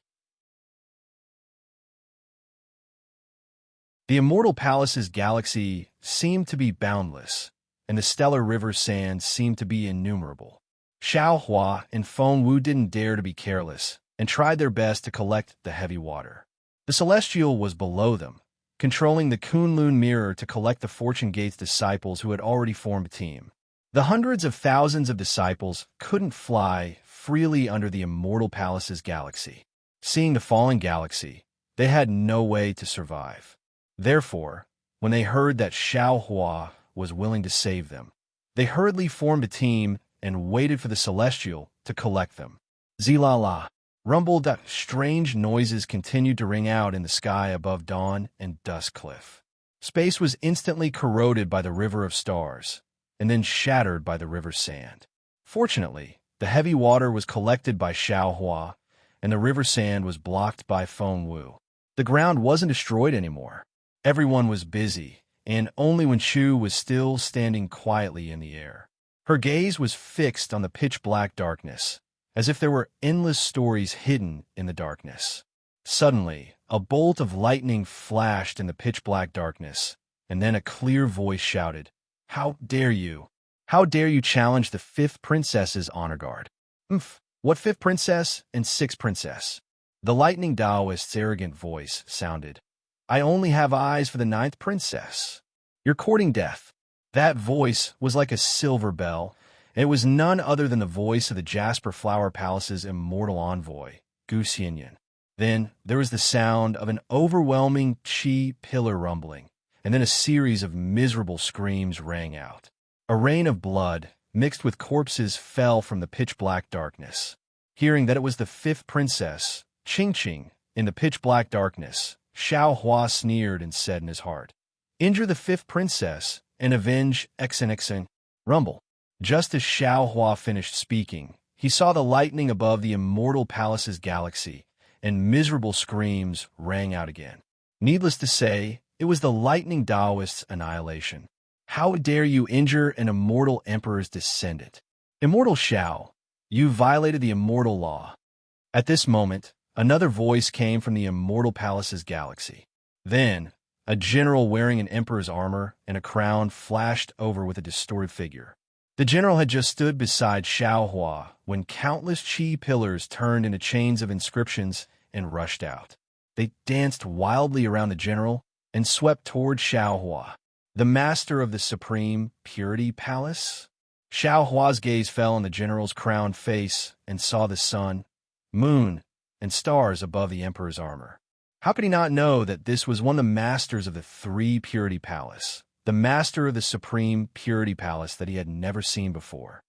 The Immortal Palace's galaxy seemed to be boundless, and the stellar river sands seemed to be innumerable. Xiao Hua and Feng Wu didn't dare to be careless and tried their best to collect the heavy water. The Celestial was below them, controlling the Kunlun mirror to collect the Fortune Gate's disciples who had already formed a team. The hundreds of thousands of disciples couldn't fly freely under the Immortal Palace's galaxy. Seeing the falling galaxy, they had no way to survive. Therefore, when they heard that Xiao Hua was willing to save them, they hurriedly formed a team and waited for the Celestial to collect them. Zilala, rumbled that strange noises continued to ring out in the sky above Dawn and Dusk Cliff. Space was instantly corroded by the river of stars, and then shattered by the river's sand. Fortunately, the heavy water was collected by Xiao Hua, and the river sand was blocked by Feng Wu. The ground wasn't destroyed anymore. Everyone was busy, and only Wen Shu was still standing quietly in the air. Her gaze was fixed on the pitch-black darkness, as if there were endless stories hidden in the darkness. Suddenly, a bolt of lightning flashed in the pitch-black darkness, and then a clear voice shouted, How dare you? How dare you challenge the 5th princess's honor guard? What 5th princess and 6th princess? The lightning Taoist's arrogant voice sounded. I only have eyes for the 9th princess. You're courting death. That voice was like a silver bell. It was none other than the voice of the Jasper Flower Palace's immortal envoy, Gu Xianyan. Then there was the sound of an overwhelming qi pillar rumbling, and then a series of miserable screams rang out. A rain of blood, mixed with corpses, fell from the pitch-black darkness. Hearing that it was the 5th princess, Qingqing, in the pitch-black darkness, Xiao Hua sneered and said in his heart, Injure the 5th princess and avenge Xnxn. Rumble. Just as Xiao Hua finished speaking, he saw the lightning above the Immortal Palace's galaxy, and miserable screams rang out again. Needless to say, it was the lightning Taoist's annihilation. How dare you injure an immortal emperor's descendant? Immortal Xiao, you violated the immortal law. At this moment, another voice came from the Immortal Palace's galaxy. Then, a general wearing an emperor's armor and a crown flashed over with a distorted figure. The general had just stood beside Xiao Hua when countless qi pillars turned into chains of inscriptions and rushed out. They danced wildly around the general and swept toward Xiao Hua, the master of the Supreme Purity Palace. Xiao Hua's gaze fell on the general's crowned face and saw the sun, moon, and stars above the emperor's armor. How could he not know that this was one of the masters of the 3 Purity Palace, the master of the Supreme Purity Palace that he had never seen before?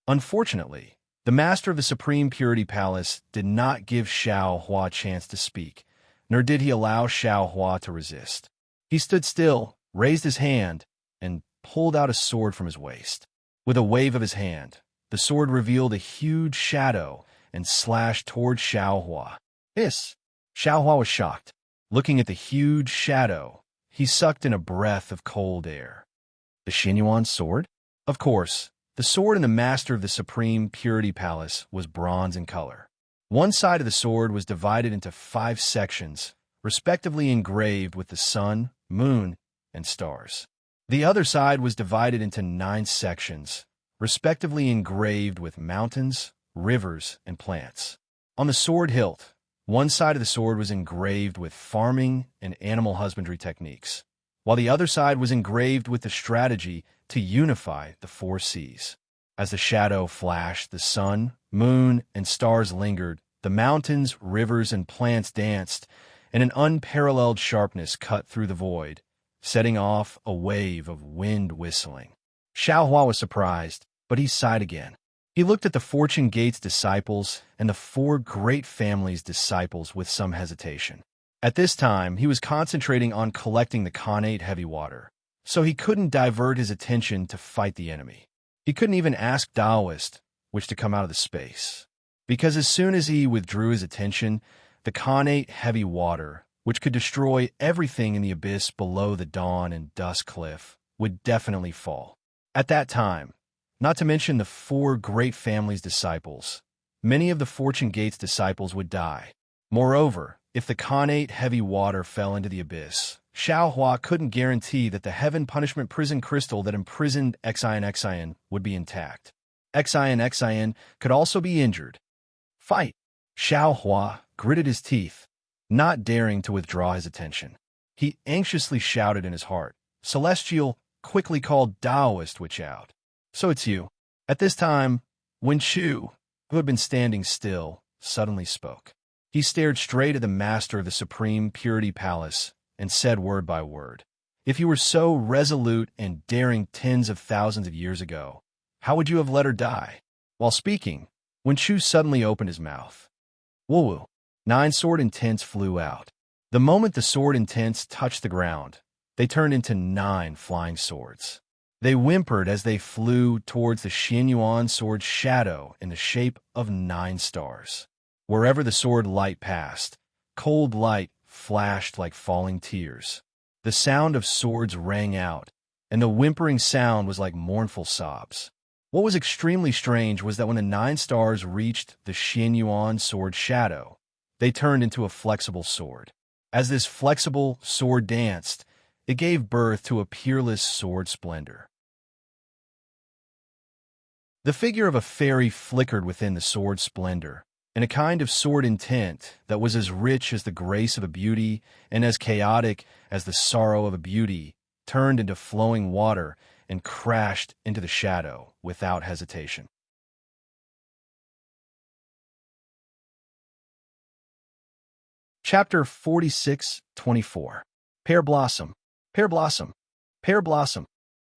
Unfortunately, the master of the Supreme Purity Palace did not give Xiao Hua a chance to speak, nor did he allow Xiao Hua to resist. He stood still, raised his hand, and pulled out a sword from his waist. With a wave of his hand, the sword revealed a huge shadow and slashed toward Xiao Hua. Hiss! Xiao Hua was shocked. Looking at the huge shadow, he sucked in a breath of cold air. The Xinyuan sword? Of course, the sword in the master of the Supreme Purity Palace was bronze in color. One side of the sword was divided into 5 sections, respectively engraved with the sun, moon, and stars. The other side was divided into 9 sections, respectively engraved with mountains, rivers, and plants. On the sword hilt, one side of the sword was engraved with farming and animal husbandry techniques, while the other side was engraved with the strategy to unify the 4 seas. As the shadow flashed, the sun, moon, and stars lingered, the mountains, rivers, and plants danced, and an unparalleled sharpness cut through the void, setting off a wave of wind whistling. Xiao Hua was surprised, but he sighed again. He looked at the Fortune Gate's disciples and the four great families' disciples with some hesitation. At this time, he was concentrating on collecting the Khanate heavy water, so he couldn't divert his attention to fight the enemy. He couldn't even ask Taoist which to come out of the space, because as soon as he withdrew his attention, the Khanate heavy water, which could destroy everything in the abyss below the dawn and dusk cliff, would definitely fall. At that time, not to mention the four great families' disciples, many of the Fortune Gate's disciples would die. Moreover, if the Khanate heavy water fell into the abyss, Xiaohua couldn't guarantee that the Heaven Punishment Prison crystal that imprisoned Xian would be intact. Xian could also be injured. Fight! Xiaohua gritted his teeth, not daring to withdraw his attention. He anxiously shouted in his heart. Celestial quickly called Taoist Witch out. So it's you. At this time, Wen Shu, who had been standing still, suddenly spoke. He stared straight at the master of the Supreme Purity Palace and said word by word, "If you were so resolute and daring tens of thousands of years ago, how would you have let her die?" While speaking, Wen Shu suddenly opened his mouth. Woo-woo. 9 sword intents flew out. The moment the sword intents touched the ground, they turned into 9 flying swords. They whimpered as they flew towards the Xianyuan sword's shadow in the shape of 9 stars. Wherever the sword light passed, cold light flashed like falling tears. The sound of swords rang out, and the whimpering sound was like mournful sobs. What was extremely strange was that when the 9 stars reached the Xianyuan sword's shadow, they turned into a flexible sword. As this flexible sword danced, it gave birth to a peerless sword splendor. The figure of a fairy flickered within the sword splendor, and a kind of sword intent that was as rich as the grace of a beauty and as chaotic as the sorrow of a beauty turned into flowing water and crashed into the shadow without hesitation. Chapter 46:24. Pear Blossom, Pear Blossom, Pear Blossom.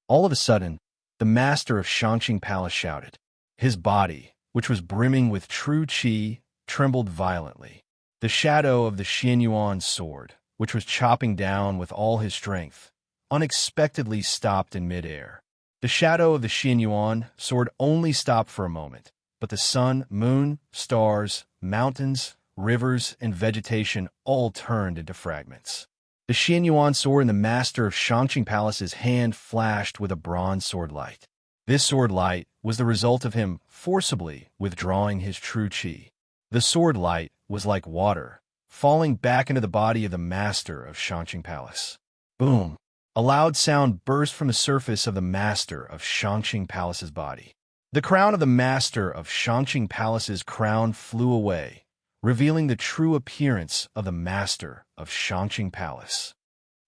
All of a sudden, the master of Shangqing Palace shouted. His body, which was brimming with true qi, trembled violently. The shadow of the Xianyuan sword, which was chopping down with all his strength, unexpectedly stopped in midair. The shadow of the Xianyuan sword only stopped for a moment, but the sun, moon, stars, mountains, rivers, and vegetation all turned into fragments. The Xianyuan sword in the master of Shangqing Palace's hand flashed with a bronze sword light. This sword light was the result of him forcibly withdrawing his true qi. The sword light was like water, falling back into the body of the master of Shangqing Palace. Boom! A loud sound burst from the surface of the master of Shangqing Palace's body. The crown of the master of Shangqing Palace's crown flew away, revealing the true appearance of the master of Shangqing Palace.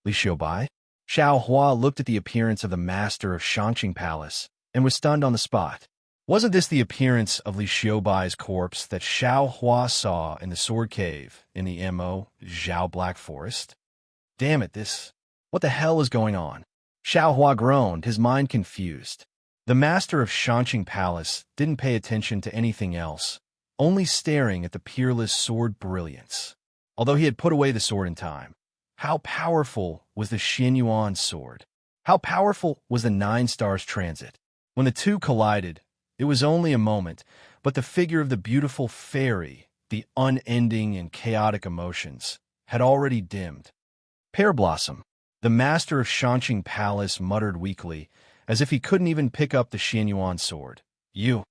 Li Xiaobai? Xiaohua looked at the appearance of the master of Shangqing Palace and was stunned on the spot. Wasn't this the appearance of Li Xiaobai's corpse that Xiaohua saw in the Sword Cave in the Mo Zhao Black Forest? Damn it, what the hell is going on? Xiaohua groaned, his mind confused. The master of Shangqing Palace didn't pay attention to anything else, only staring at the peerless sword brilliance. Although he had put away the sword in time, how powerful was the Xianyuan sword? How powerful was the 9 stars transit? When the two collided, it was only a moment, but the figure of the beautiful fairy, the unending and chaotic emotions, had already dimmed. Pear Blossom, the master of Shangqing Palace muttered weakly, as if he couldn't even pick up the Xianyuan sword. You,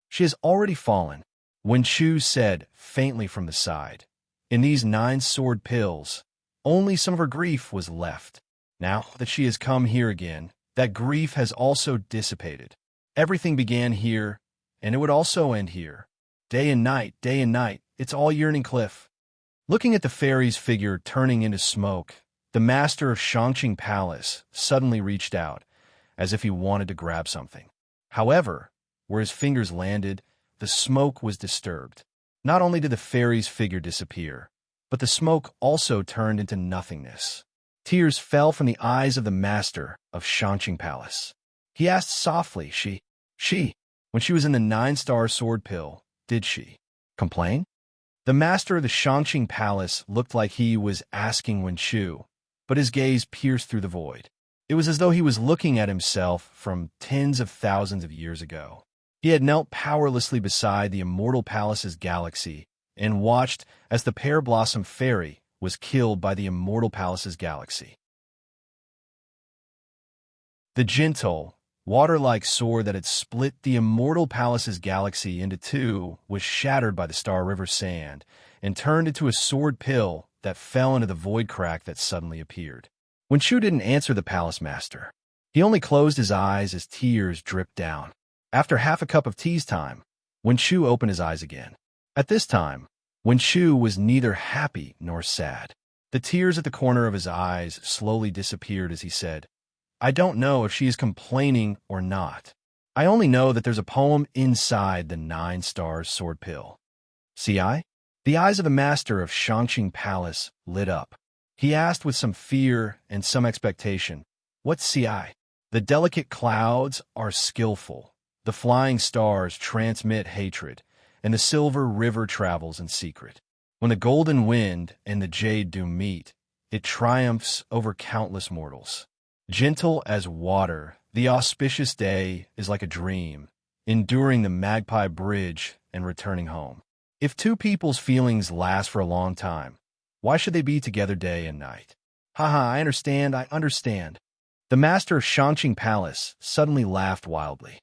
she has already fallen, Wen Shu said faintly from the side. In these 9 sword pills, only some of her grief was left. Now that she has come here again, that grief has also dissipated. Everything began here, and it would also end here. Day and night, it's all yearning cliff. Looking at the fairy's figure turning into smoke, the master of Shangqing Palace suddenly reached out, as if he wanted to grab something. However, where his fingers landed, the smoke was disturbed. Not only did the fairy's figure disappear, but the smoke also turned into nothingness. Tears fell from the eyes of the master of Shangqing Palace. He asked softly, She? When she was in the 9-star sword pill, did she complain? The master of the Shangqing Palace looked like he was asking Wen Shu, but his gaze pierced through the void. It was as though he was looking at himself from tens of thousands of years ago. He had knelt powerlessly beside the Immortal Palace's galaxy and watched as the Pear Blossom Fairy was killed by the Immortal Palace's galaxy. The gentle, water-like sword that had split the Immortal Palace's galaxy into two was shattered by the Star River sand and turned into a sword pill that fell into the void crack that suddenly appeared. Wen Shu didn't answer the palace master. He only closed his eyes as tears dripped down. After half a cup of tea's time, Wen Shu opened his eyes again. At this time, Wen Shu was neither happy nor sad. The tears at the corner of his eyes slowly disappeared as he said, "I don't know if she is complaining or not. I only know that there's a poem inside the 9 stars sword pill." "See I?" The eyes of the master of Shangqing Palace lit up. He asked with some fear and some expectation, "What see I?" "The delicate clouds are skillful, the flying stars transmit hatred, and the silver river travels in secret. When the golden wind and the jade do meet, it triumphs over countless mortals. Gentle as water, the auspicious day is like a dream, enduring the Magpie Bridge and returning home. If two people's feelings last for a long time, why should they be together day and night?" "Haha, I understand. The master of Shangqing Palace suddenly laughed wildly.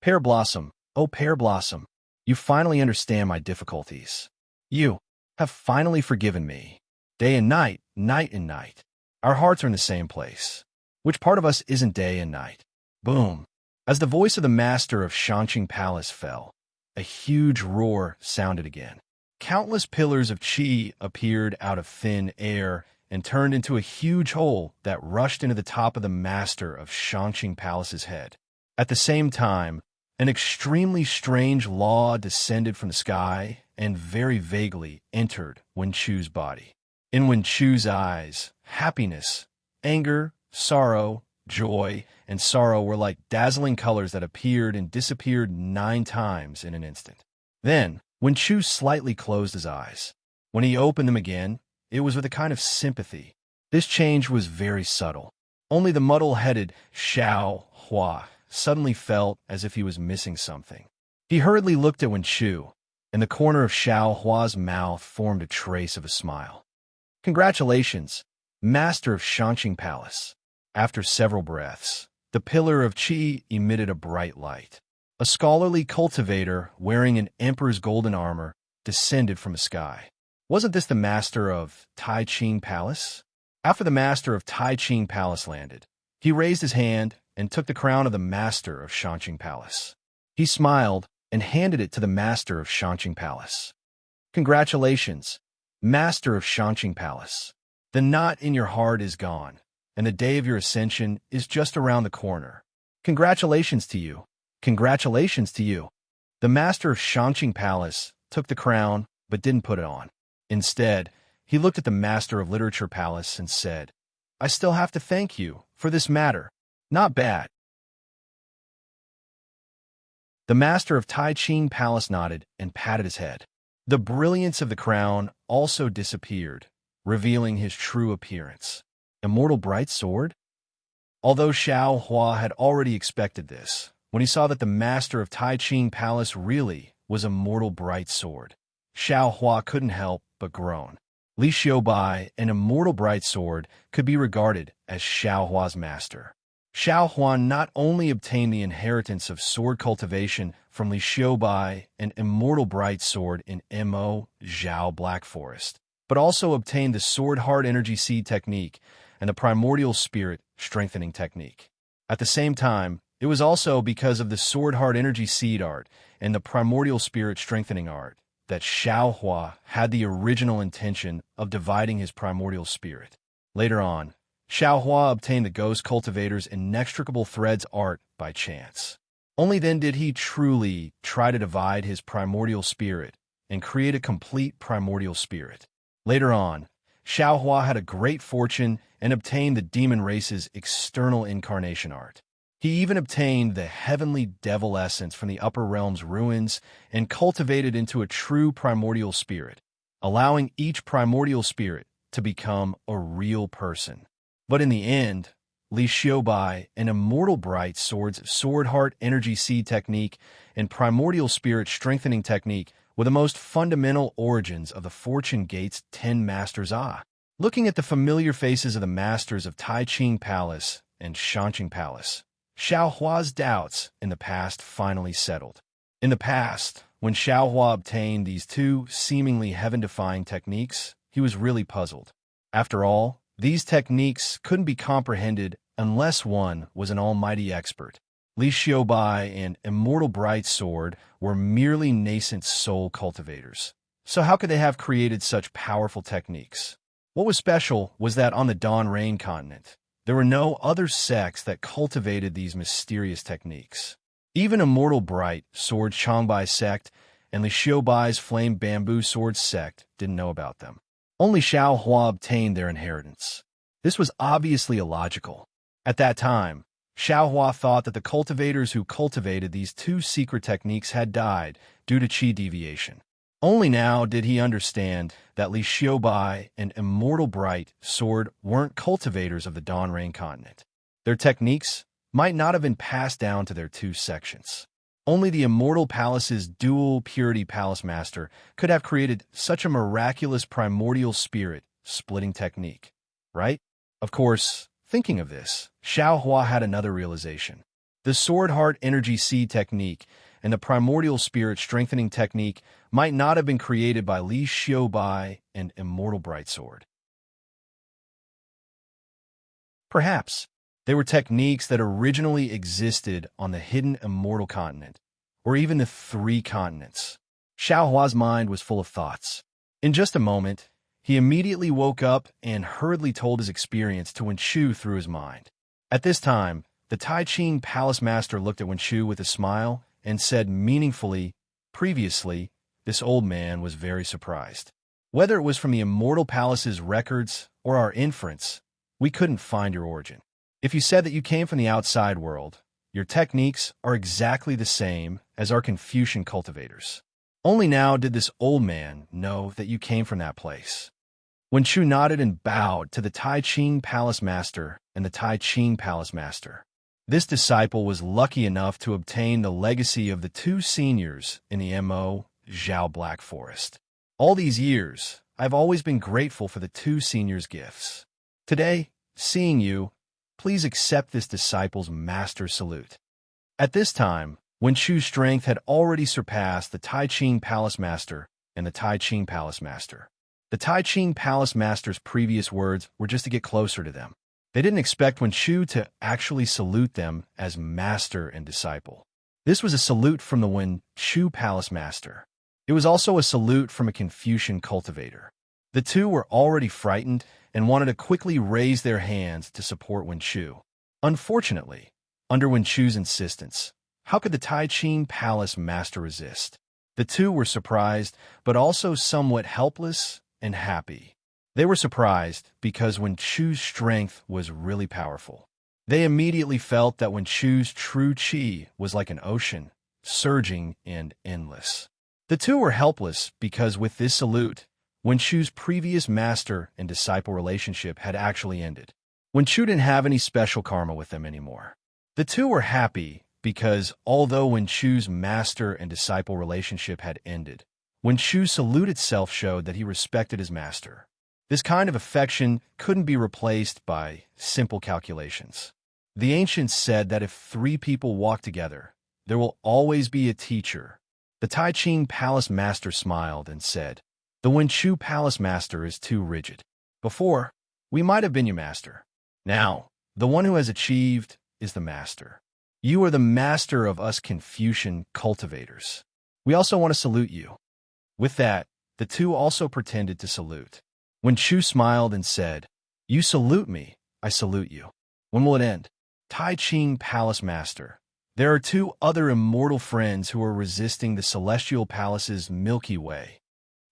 "Pear Blossom, oh Pear Blossom, you finally understand my difficulties. You have finally forgiven me. Day and night, night and night. Our hearts are in the same place. Which part of us isn't day and night?" Boom! As the voice of the master of Shangqing Palace fell, a huge roar sounded again. Countless pillars of qi appeared out of thin air and turned into a huge hole that rushed into the top of the master of Shangqing Palace's head. At the same time, an extremely strange law descended from the sky and very vaguely entered Wen Shu's body. In Wen Shu's eyes, happiness, anger, sorrow, joy, and sorrow were like dazzling colors that appeared and disappeared 9 times in an instant. Then, Wen Shu slightly closed his eyes. When he opened them again, it was with a kind of sympathy. This change was very subtle. Only the muddle-headed Xiao Hua suddenly felt as if he was missing something. He hurriedly looked at Wen Shu, and the corner of Xiao Hua's mouth formed a trace of a smile. "Congratulations, master of Shangqing Palace." After several breaths, the pillar of qi emitted a bright light. A scholarly cultivator wearing an emperor's golden armor descended from the sky. Wasn't this the master of Taiqing Palace? After the master of Taiqing Palace landed, he raised his hand and took the crown of the master of Shangqing Palace. He smiled and handed it to the master of Shangqing Palace. "Congratulations, master of Shangqing Palace. The knot in your heart is gone, and the day of your ascension is just around the corner. Congratulations to you. Congratulations to you." The master of Shangqing Palace took the crown but didn't put it on. Instead, he looked at the master of Literature Palace and said, "I still have to thank you for this matter. Not bad." The master of Taiqing Palace nodded and patted his head. The brilliance of the crown also disappeared, revealing his true appearance. Immortal Bright Sword? Although Xiao Hua had already expected this, when he saw that the master of Taiqing Palace really was Immortal Bright Sword, Xiao Hua couldn't help but groan. Li Xiaobai, an Immortal Bright Sword, could be regarded as Xiao Hua's master. Xiao Hua not only obtained the inheritance of sword cultivation from Li Xiaobai, an Immortal Bright Sword in Mo Zhao Black Forest, but also obtained the Sword Heart Energy Seed technique and the Primordial Spirit Strengthening technique. At the same time, it was also because of the Sword Heart Energy Seed art and the Primordial Spirit Strengthening art that Xiao Hua had the original intention of dividing his primordial spirit. Later on, Xiao Hua obtained the Ghost Cultivator's Inextricable Threads art by chance. Only then did he truly try to divide his primordial spirit and create a complete primordial spirit. Later on, Xiao Hua had a great fortune and obtained the demon race's external incarnation art. He even obtained the heavenly devil essence from the upper realm's ruins and cultivated into a true primordial spirit, allowing each primordial spirit to become a real person. But in the end, Li Xiaobai, an immortal bright sword heart energy seed technique and primordial spirit strengthening technique were the most fundamental origins of the Fortune Gate's 10 Masters. Looking at the familiar faces of the masters of Tai Ching Palace and Shanqing Palace, Xiao Hua's doubts in the past finally settled. In the past, when Xiao Hua obtained these two seemingly heaven-defying techniques, he was really puzzled. After all, these techniques couldn't be comprehended unless one was an almighty expert. Li Xiaobai and Immortal Bright Sword were merely nascent soul cultivators. So how could they have created such powerful techniques? What was special was that on the Dawn Rain continent, there were no other sects that cultivated these mysterious techniques. Even Immortal Bright Sword Changbai sect and Li Xiaobai's Flame Bamboo Sword sect didn't know about them. Only Xiao Hua obtained their inheritance. This was obviously illogical. At that time, Xiao Hua thought that the cultivators who cultivated these two secret techniques had died due to qi deviation. Only now did he understand that Li Xiaobai and Immortal Bright Sword weren't cultivators of the Dawn Rain continent. Their techniques might not have been passed down to their two sections. Only the Immortal Palace's dual Purity Palace Master could have created such a miraculous primordial spirit splitting technique, right? Of course, thinking of this, Xiao Hua had another realization. The Sword Heart Energy Seed technique and the Primordial Spirit Strengthening technique might not have been created by Li Xiaobai and Immortal Bright Sword. Perhaps they were techniques that originally existed on the hidden Immortal Continent, or even the three continents. Xiao Hua's mind was full of thoughts. In just a moment, he immediately woke up and hurriedly told his experience to Wen Shu through his mind. At this time, the Tai Ching Palace Master looked at Wen Shu with a smile and said meaningfully, "Previously, this old man was very surprised. Whether it was from the Immortal Palace's records or our inference, we couldn't find your origin. If you said that you came from the outside world, your techniques are exactly the same as our Confucian cultivators. Only now did this old man know that you came from that place." Wen Shu nodded and bowed to the Tai Ching Palace Master and the Tai Ching Palace Master. This disciple was lucky enough to obtain the legacy of the two seniors in the M.O. Zhao Black Forest. All these years, I've always been grateful for the two seniors' gifts. Today, seeing you, please accept this disciple's master salute. At this time, Wen Shu's strength had already surpassed the Tai Ching Palace Master and the Tai Ching Palace Master. The Tai Ching Palace Master's previous words were just to get closer to them. They didn't expect Wen Shu to actually salute them as master and disciple. This was a salute from the Wen Shu Palace Master. It was also a salute from a Confucian cultivator. The two were already frightened and wanted to quickly raise their hands to support Wen Shu. Unfortunately, under Wen Shu's insistence, how could the Tai Ching Palace Master resist? The two were surprised, but also somewhat helpless and happy. They were surprised because Wen Shu's strength was really powerful. They immediately felt that Wen Shu's true qi was like an ocean, surging and endless. The two were helpless because with this salute, Wen Shu's previous master and disciple relationship had actually ended. Wen Shu didn't have any special karma with them anymore. The two were happy because although Wen Shu's master and disciple relationship had ended, Wen Shu's salute itself showed that he respected his master. This kind of affection couldn't be replaced by simple calculations. The ancients said that if three people walk together, there will always be a teacher. The Tai Ching Palace Master smiled and said, "The Wen Shu Palace Master is too rigid. Before, we might have been your master. Now, the one who has achieved is the master. You are the master of us Confucian cultivators. We also want to salute you." With that, the two also pretended to salute. Wen Shu smiled and said, "You salute me, I salute you. When will it end?" Tai Ching Palace Master. There are two other immortal friends who are resisting the Celestial Palace's Milky Way.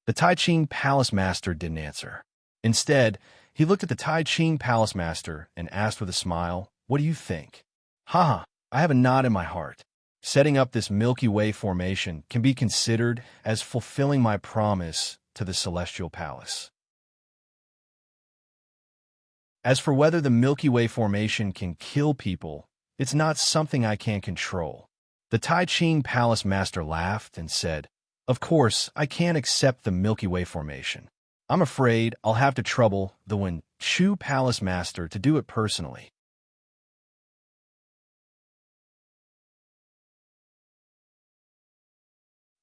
The Tai Ching Palace Master didn't answer. Instead, he looked at the Tai Ching Palace Master and asked with a smile, "What do you think?" "Haha, I have a knot in my heart. Setting up this Milky Way formation can be considered as fulfilling my promise to the Celestial Palace. As for whether the Milky Way formation can kill people, it's not something I can control. The Tai Ching Palace Master laughed and said, "Of course, I can't accept the Milky Way formation. I'm afraid I'll have to trouble the Wen Chu Palace Master to do it personally."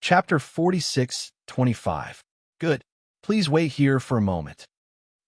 Chapter 46:25. Good. Please wait here for a moment.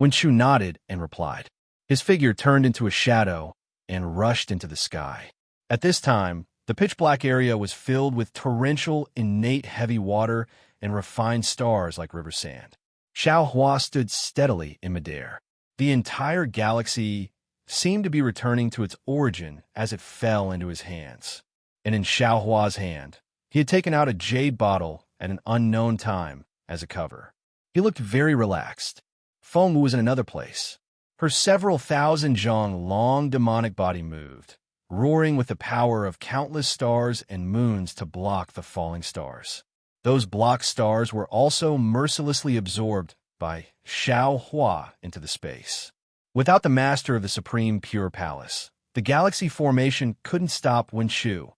Wen Chu nodded and replied. His figure turned into a shadow and rushed into the sky. At this time, the pitch-black area was filled with torrential, innate heavy water and refined stars like river sand. Xiao Hua stood steadily in midair. The entire galaxy seemed to be returning to its origin as it fell into his hands. And in Xiao Hua's hand, he had taken out a jade bottle at an unknown time as a cover. He looked very relaxed. Feng Wu was in another place. Her several thousand zhong long demonic body moved, roaring with the power of countless stars and moons to block the falling stars. Those blocked stars were also mercilessly absorbed by Xiao Hua into the space. Without the master of the Supreme Pure Palace, the galaxy formation couldn't stop Wen Chu.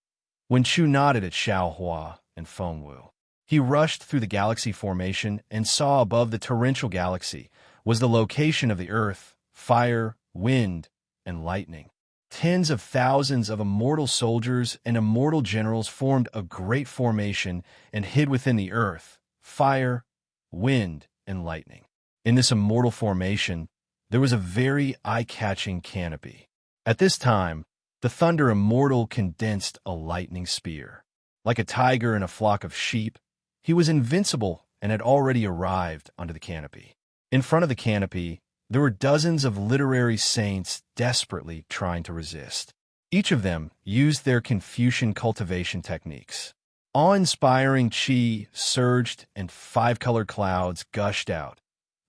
Wen Chu nodded at Xiao Hua and Feng Wu. He rushed through the galaxy formation and saw above the torrential galaxy was the location of the earth, fire, wind, and lightning. Tens of thousands of immortal soldiers and immortal generals formed a great formation and hid within the earth, fire, wind, and lightning. In this immortal formation, there was a very eye-catching canopy. At this time, the Thunder Immortal condensed a lightning spear. Like a tiger in a flock of sheep, he was invincible and had already arrived under the canopy. In front of the canopy, there were dozens of literary saints desperately trying to resist. Each of them used their Confucian cultivation techniques. Awe-inspiring qi surged and five-colored clouds gushed out,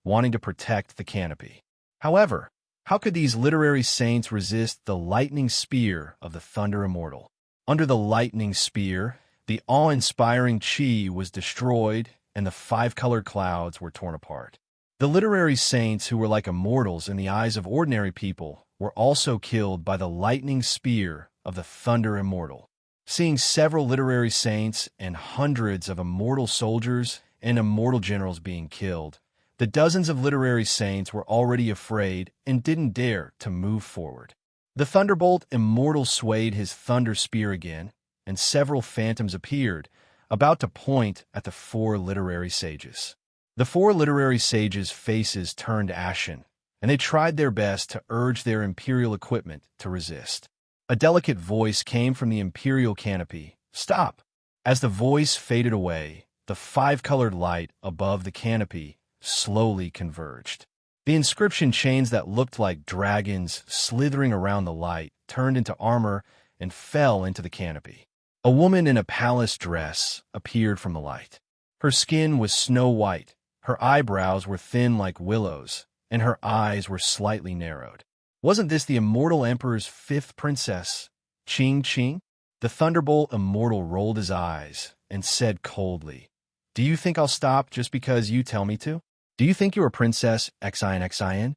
wanting to protect the canopy. However, how could these literary saints resist the lightning spear of the Thunder Immortal? Under the lightning spear, the awe-inspiring qi was destroyed and the five-colored clouds were torn apart. The literary saints who were like immortals in the eyes of ordinary people were also killed by the lightning spear of the Thunder Immortal. Seeing several literary saints and hundreds of immortal soldiers and immortal generals being killed, the dozens of literary saints were already afraid and didn't dare to move forward. The Thunderbolt Immortal swayed his thunder spear again, and several phantoms appeared, about to point at the four literary sages. The four literary sages' faces turned ashen, and they tried their best to urge their imperial equipment to resist. A delicate voice came from the imperial canopy. Stop! As the voice faded away, the five-colored light above the canopy slowly converged. The inscription chains that looked like dragons slithering around the light turned into armor and fell into the canopy. A woman in a palace dress appeared from the light. Her skin was snow white. Her eyebrows were thin like willows, and her eyes were slightly narrowed. Wasn't this the immortal emperor's fifth princess, Qing Qing? The Thunderbolt Immortal rolled his eyes and said coldly, "Do you think I'll stop just because you tell me to? Do you think you're a princess Xin?"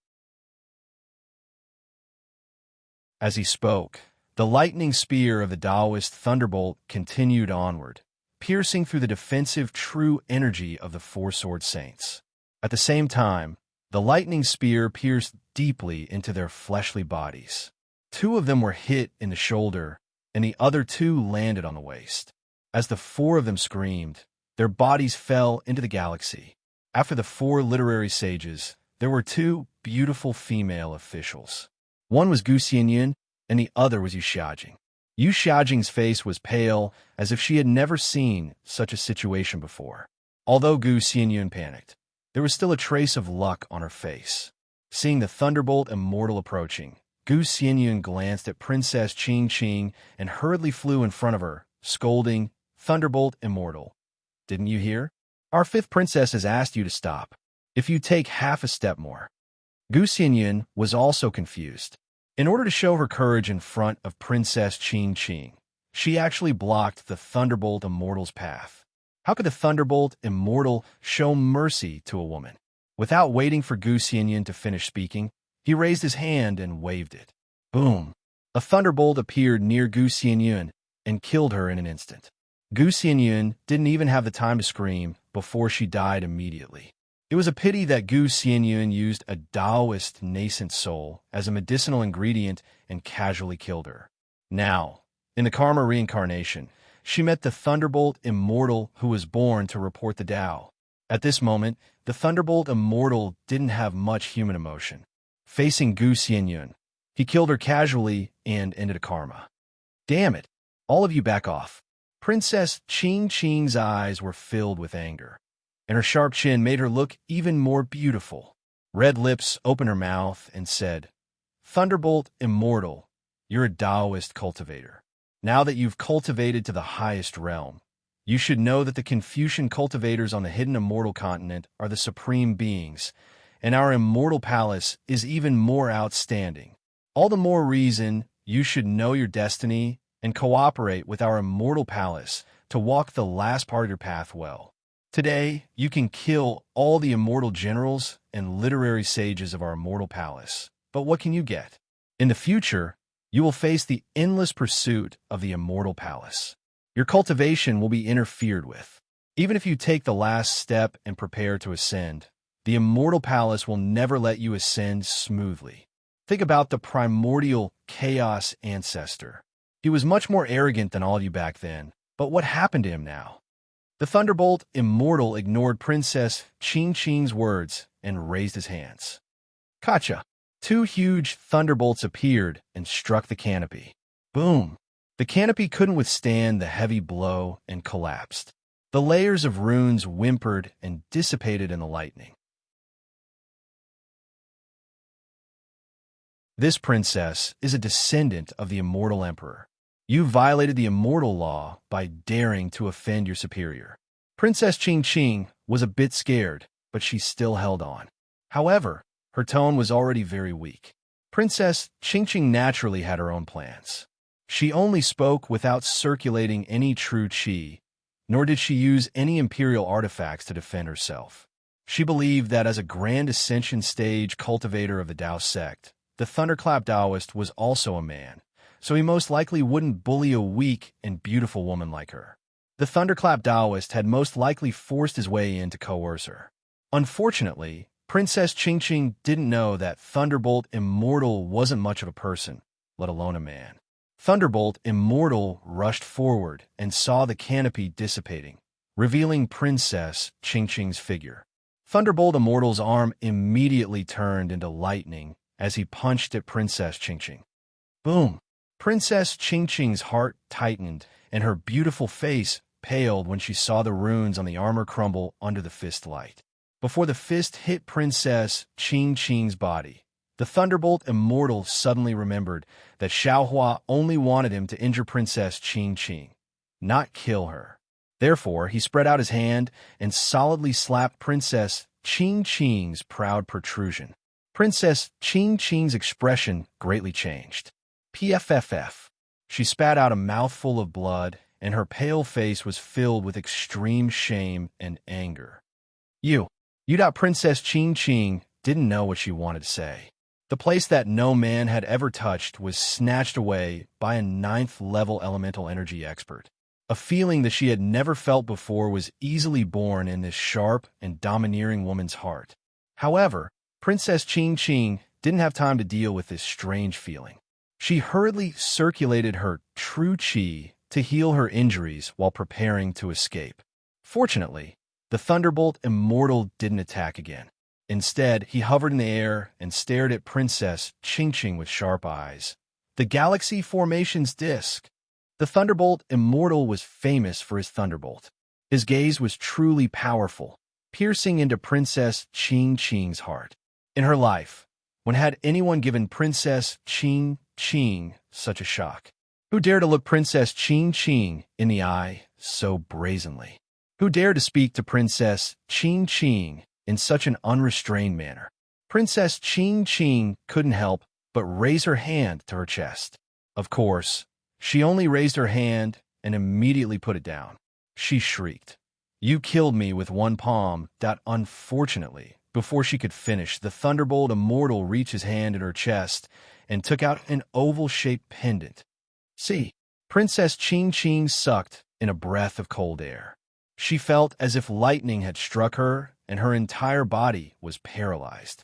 As he spoke, the lightning spear of the Taoist Thunderbolt continued onward, piercing through the defensive true energy of the four-sword saints. At the same time, the lightning spear pierced deeply into their fleshly bodies. Two of them were hit in the shoulder, and the other two landed on the waist. As the four of them screamed, their bodies fell into the galaxy. After the four literary sages, there were two beautiful female officials. One was Gu Xianyun, and the other was Yu Xiaojing. Yu Xiaojing's face was pale, as if she had never seen such a situation before. Although Gu Xianyun panicked, there was still a trace of luck on her face. Seeing the Thunderbolt Immortal approaching, Gu Xianyun glanced at Princess Qing Qing and hurriedly flew in front of her, scolding, "Thunderbolt Immortal, didn't you hear? Our fifth princess has asked you to stop. If you take half a step more." Gu Xianyun was also confused. In order to show her courage in front of Princess Qing Qing, she actually blocked the Thunderbolt Immortal's path. How could the Thunderbolt Immortal show mercy to a woman? Without waiting for Gu Xianyan to finish speaking, he raised his hand and waved it. Boom! A thunderbolt appeared near Gu Xianyan and killed her in an instant. Gu Xianyan didn't even have the time to scream before she died immediately. It was a pity that Gu Xianyan used a Taoist nascent soul as a medicinal ingredient and casually killed her. Now, in the Karma reincarnation, she met the Thunderbolt Immortal who was born to report the Tao. At this moment, the Thunderbolt Immortal didn't have much human emotion. Facing Gu Xianyan, he killed her casually and ended a karma. Damn it! All of you back off. Princess Qing Qing's eyes were filled with anger, and her sharp chin made her look even more beautiful. Red lips opened her mouth and said, Thunderbolt Immortal, you're a Taoist cultivator. Now that you've cultivated to the highest realm, you should know that the Confucian cultivators on the hidden immortal continent are the supreme beings, and our immortal palace is even more outstanding. All the more reason you should know your destiny and cooperate with our immortal palace to walk the last part of your path well. Today, you can kill all the immortal generals and literary sages of our immortal palace. But what can you get? In the future, you will face the endless pursuit of the immortal palace. Your cultivation will be interfered with. Even if you take the last step and prepare to ascend, the immortal palace will never let you ascend smoothly. Think about the primordial chaos ancestor. He was much more arrogant than all of you back then, but what happened to him now? The Thunderbolt Immortal ignored Princess Qing Qing's words and raised his hands. Gotcha! 2 huge thunderbolts appeared and struck the canopy. Boom! The canopy couldn't withstand the heavy blow and collapsed. The layers of runes whimpered and dissipated in the lightning. This princess is a descendant of the immortal emperor. You violated the immortal law by daring to offend your superior. Princess Qing Qing was a bit scared, but she still held on. However, her tone was already very weak. Princess Qing Qing naturally had her own plans. She only spoke without circulating any true qi, nor did she use any imperial artifacts to defend herself. She believed that as a grand ascension stage cultivator of the Tao sect, the Thunderclap Taoist was also a man, so he most likely wouldn't bully a weak and beautiful woman like her. The Thunderclap Taoist had most likely forced his way in to coerce her. Unfortunately, Princess Qing Qing didn't know that Thunderbolt Immortal wasn't much of a person, let alone a man. Thunderbolt Immortal rushed forward and saw the canopy dissipating, revealing Princess Qing Qing's figure. Thunderbolt Immortal's arm immediately turned into lightning as he punched at Princess Qing Qing. Boom! Princess Qing Qing's heart tightened, and her beautiful face paled when she saw the runes on the armor crumble under the fist light. Before the fist hit Princess Qing Qing's body, the Thunderbolt Immortal suddenly remembered that Xiaohua only wanted him to injure Princess Qing Qing, not kill her. Therefore, he spread out his hand and solidly slapped Princess Qing Qing's proud protrusion. Princess Qing Qing's expression greatly changed. PFFF. She spat out a mouthful of blood, and her pale face was filled with extreme shame and anger. You doubt Princess Qing Qing didn't know what she wanted to say. The place that no man had ever touched was snatched away by a 9th-level elemental energy expert. A feeling that she had never felt before was easily born in this sharp and domineering woman's heart. However, Princess Qing Qing didn't have time to deal with this strange feeling. She hurriedly circulated her true qi to heal her injuries while preparing to escape. Fortunately, the Thunderbolt Immortal didn't attack again. Instead, he hovered in the air and stared at Princess Qing Qing with sharp eyes. The Galaxy Formation's disk. The Thunderbolt Immortal was famous for his thunderbolt. His gaze was truly powerful, piercing into Princess Qing Qing's heart. In her life, when had anyone given Princess Qing Qing such a shock? Who dared to look Princess Qing Qing in the eye so brazenly? Who dared to speak to Princess Qing Qing in such an unrestrained manner? Princess Qing Qing couldn't help but raise her hand to her chest. Of course, she only raised her hand and immediately put it down. She shrieked, "You killed me with one palm." Unfortunately, before she could finish, the Thunderbolt Immortal reached his hand in her chest and took out an oval-shaped pendant. See, Princess Ching Ching sucked in a breath of cold air. She felt as if lightning had struck her and her entire body was paralyzed.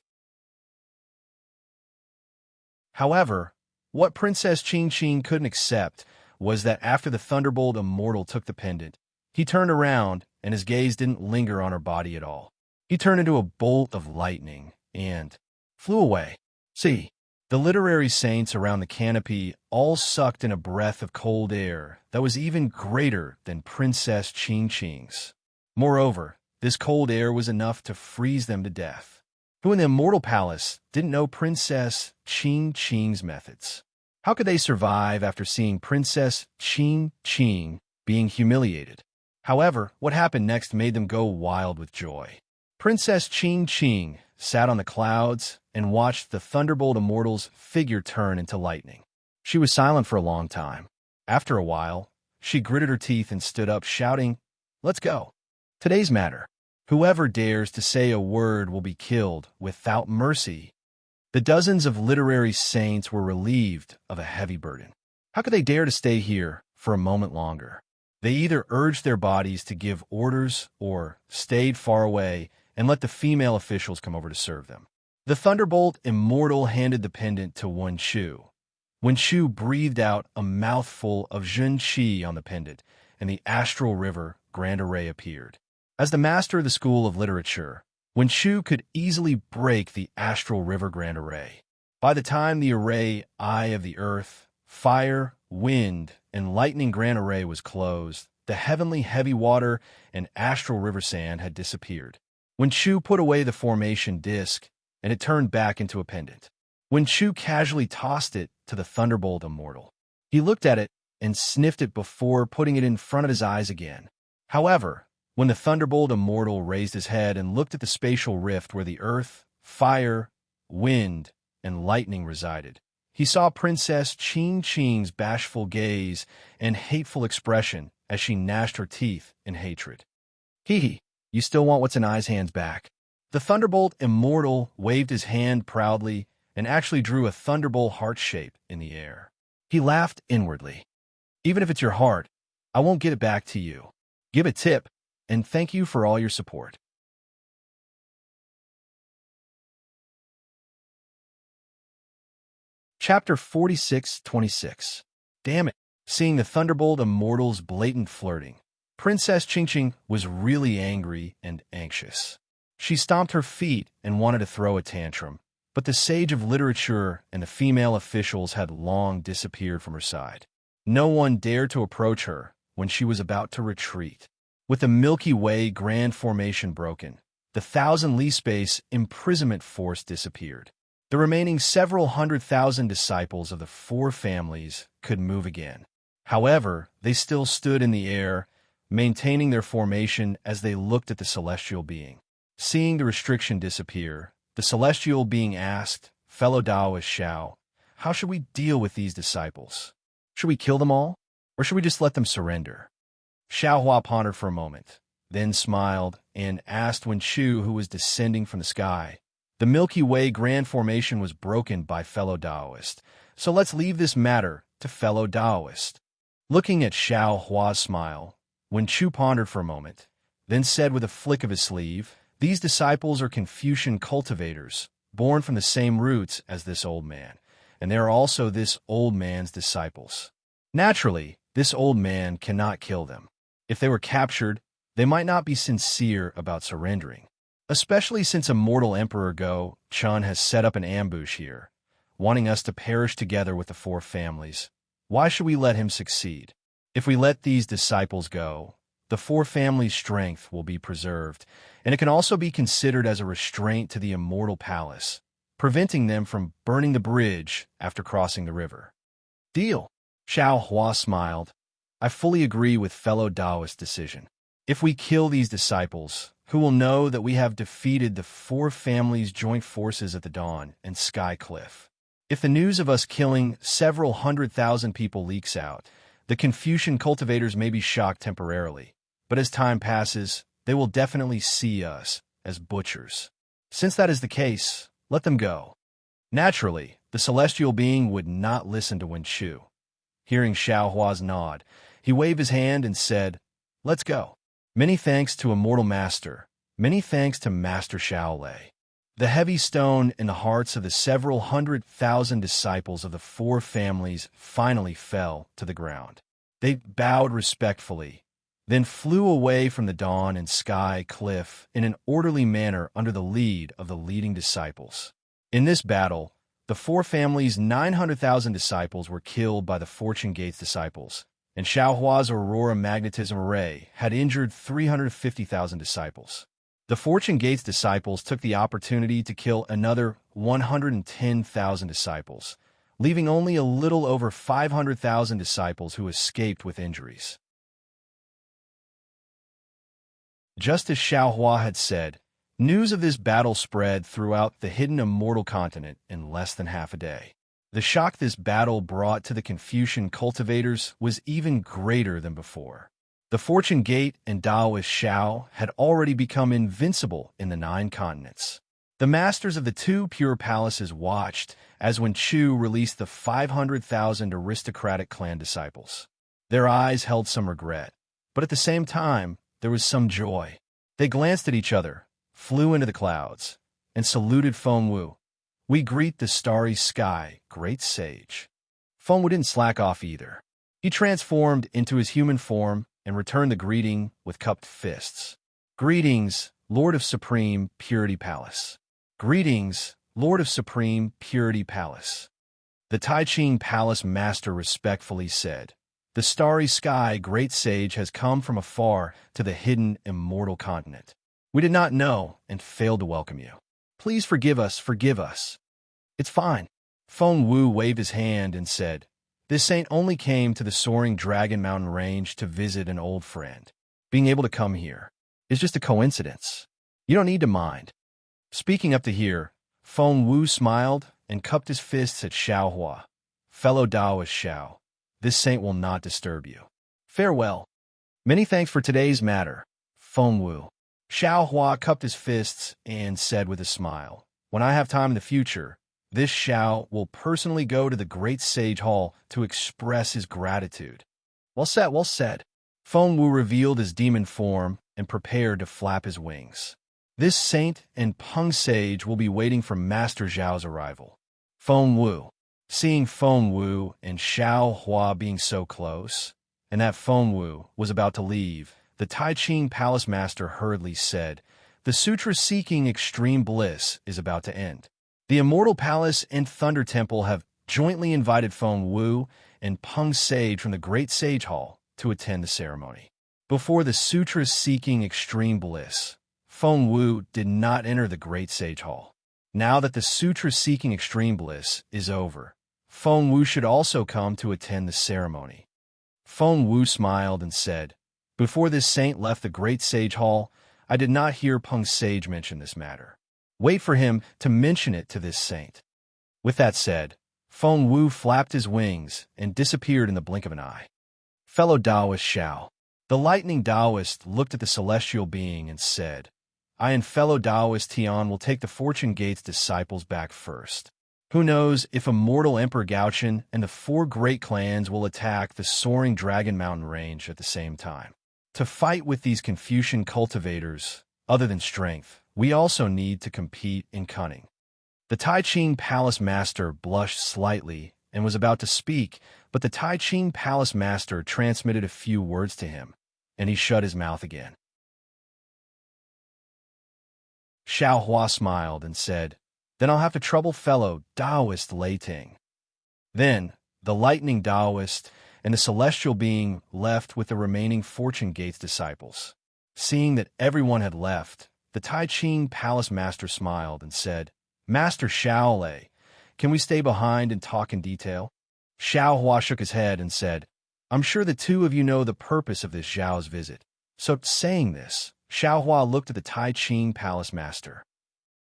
However, what Princess Ching Ching couldn't accept was that after the Thunderbolt Immortal took the pendant, he turned around and his gaze didn't linger on her body at all. He turned into a bolt of lightning and flew away. See, the literary saints around the canopy all sucked in a breath of cold air that was even greater than Princess Ching Ching's. Moreover, this cold air was enough to freeze them to death. Who in the Immortal Palace didn't know Princess Ching Ching's methods? How could they survive after seeing Princess Ching Ching being humiliated? However, what happened next made them go wild with joy. Princess Ching Ching sat on the clouds and watched the Thunderbolt Immortal's figure turn into lightning. She was silent for a long time. After a while, she gritted her teeth and stood up, shouting, "Let's go. Today's matter. Whoever dares to say a word will be killed without mercy." The dozens of literary saints were relieved of a heavy burden. How could they dare to stay here for a moment longer? They either urged their bodies to give orders or stayed far away and let the female officials come over to serve them. The Thunderbolt Immortal handed the pendant to Wen Shu. Wen Shu breathed out a mouthful of Zhen Qi on the pendant, and the astral river Grand Array appeared. As the master of the School of Literature, Wen Shu could easily break the astral river Grand Array. By the time the array Eye of the Earth, Fire, Wind, and Lightning Grand Array was closed, the heavenly heavy water and astral river sand had disappeared. Wen Shu put away the formation disc, and it turned back into a pendant. Wen Shu casually tossed it to the Thunderbolt Immortal. He looked at it and sniffed it before putting it in front of his eyes again. However, when the Thunderbolt Immortal raised his head and looked at the spatial rift where the earth, fire, wind, and lightning resided, he saw Princess Ching Ching's bashful gaze and hateful expression as she gnashed her teeth in hatred. "Hee, you still want what's in I's hands back?" The Thunderbolt Immortal waved his hand proudly and actually drew a thunderbolt heart shape in the air. He laughed inwardly. "Even if it's your heart, I won't get it back to you. Give a tip, and thank you for all your support." Chapter 46-26. Damn it. Seeing the Thunderbolt Immortal's blatant flirting, Princess Ching Ching was really angry and anxious. She stomped her feet and wanted to throw a tantrum, but the sage of literature and the female officials had long disappeared from her side. No one dared to approach her when she was about to retreat. With the Milky Way grand formation broken, the 1,000-li space imprisonment force disappeared. The remaining several 100,000 disciples of the four families could move again. However, they still stood in the air, maintaining their formation as they looked at the celestial being. Seeing the restriction disappear, the celestial being asked, "Fellow Taoist Xiao, how should we deal with these disciples? Should we kill them all, or should we just let them surrender?" Xiao Hua pondered for a moment, then smiled and asked Wen Shu, who was descending from the sky, "The Milky Way grand formation was broken by fellow Taoist, so let's leave this matter to fellow Taoist." Looking at Xiao Hua's smile, Wen Shu pondered for a moment, then said with a flick of his sleeve, "These disciples are Confucian cultivators, born from the same roots as this old man, and they are also this old man's disciples. Naturally, this old man cannot kill them. If they were captured, they might not be sincere about surrendering, especially since immortal Emperor Go Chun has set up an ambush here, wanting us to perish together with the four families. Why should we let him succeed? If we let these disciples go, the four families' strength will be preserved, and it can also be considered as a restraint to the immortal palace, preventing them from burning the bridge after crossing the river." "Deal." Xiao Hua smiled. "I fully agree with fellow Taoist decision. If we kill these disciples, who will know that we have defeated the four families' joint forces at the Dawn and Sky Cliff? If the news of us killing several 100,000 people leaks out, the Confucian cultivators may be shocked temporarily, but as time passes, they will definitely see us as butchers. Since that is the case, let them go. Naturally, the celestial being would not listen to Wen Chu. Hearing Xiao Hua's nod, he waved his hand and said, "Let's go. Many thanks to Immortal Master. Many thanks to Master Shaolei." The heavy stone in the hearts of the several 100,000 disciples of the four families finally fell to the ground. They bowed respectfully, then flew away from the dawn and sky cliff in an orderly manner under the lead of the leading disciples. In this battle, the four families' 900,000 disciples were killed by the Fortune Gates disciples, and Xiao Hua's Aurora Magnetism Array had injured 350,000 disciples. The Fortune Gates disciples took the opportunity to kill another 110,000 disciples, leaving only a little over 500,000 disciples who escaped with injuries. Just as Xiao Hua had said, news of this battle spread throughout the hidden immortal continent in less than half a day. The shock this battle brought to the Confucian cultivators was even greater than before. The Fortune Gate and Taoist Xiao had already become invincible in the 9 continents. The masters of the 2 pure palaces watched as Wen Chu released the 500,000 aristocratic clan disciples. Their eyes held some regret, but at the same time, there was some joy. They glanced at each other, flew into the clouds, and saluted Feng Wu. "We greet the starry sky, great sage." Feng Wu didn't slack off either. He transformed into his human form and returned the greeting with cupped fists. "Greetings, Lord of Supreme Purity Palace." "Greetings, Lord of Supreme Purity Palace." The Tai Ching Palace Master respectfully said, "The starry sky great sage has come from afar to the hidden immortal continent. We did not know and failed to welcome you. Please forgive us, forgive us." "It's fine." Feng Wu waved his hand and said, "This saint only came to the soaring Dragon Mountain Range to visit an old friend. Being able to come here is just a coincidence. You don't need to mind." Speaking up to here, Feng Wu smiled and cupped his fists at Xiao Hua. "Fellow Taoist Xiao, this saint will not disturb you. Farewell. Many thanks for today's matter, Feng Wu." Xiao Hua cupped his fists and said with a smile, "When I have time in the future, this Xiao will personally go to the Great Sage Hall to express his gratitude." "Well said, well said." Feng Wu revealed his demon form and prepared to flap his wings. This saint and Peng Sage will be waiting for Master Zhao's arrival. Feng Wu. Seeing Feng Wu and Xiao Hua being so close, and that Feng Wu was about to leave, the Tai Ching Palace Master hurriedly said, "The sutra-seeking extreme bliss is about to end. The Immortal Palace and Thunder Temple have jointly invited Feng Wu and Peng Sage from the Great Sage Hall to attend the ceremony." Before the sutra-seeking extreme bliss, Feng Wu did not enter the Great Sage Hall. Now that the sutra-seeking extreme bliss is over, Feng Wu should also come to attend the ceremony. Feng Wu smiled and said, "Before this saint left the Great Sage Hall, I did not hear Peng Sage mention this matter. Wait for him to mention it to this saint." With that said, Feng Wu flapped his wings and disappeared in the blink of an eye. Fellow Taoist Xiao. The lightning Taoist looked at the celestial being and said, "I and fellow Taoist Tian will take the Fortune Gates disciples back first. Who knows if immortal Emperor Gaochen and the 4 great clans will attack the soaring Dragon Mountain Range at the same time. To fight with these Confucian cultivators, other than strength, we also need to compete in cunning." The Tai Ching Palace Master blushed slightly and was about to speak, but the Tai Ching Palace Master transmitted a few words to him, and he shut his mouth again. Xiao Hua smiled and said, "Then I'll have to trouble fellow Taoist Lei Ting." Then, the lightning Taoist and the celestial being left with the remaining Fortune Gates disciples. Seeing that everyone had left, the Tai Ching Palace Master smiled and said, "Master Shaolei, can we stay behind and talk in detail?" Xiao Hua shook his head and said, "I'm sure the 2 of you know the purpose of this Zhao's visit." So, saying this, Xiao Hua looked at the Tai Ching Palace Master.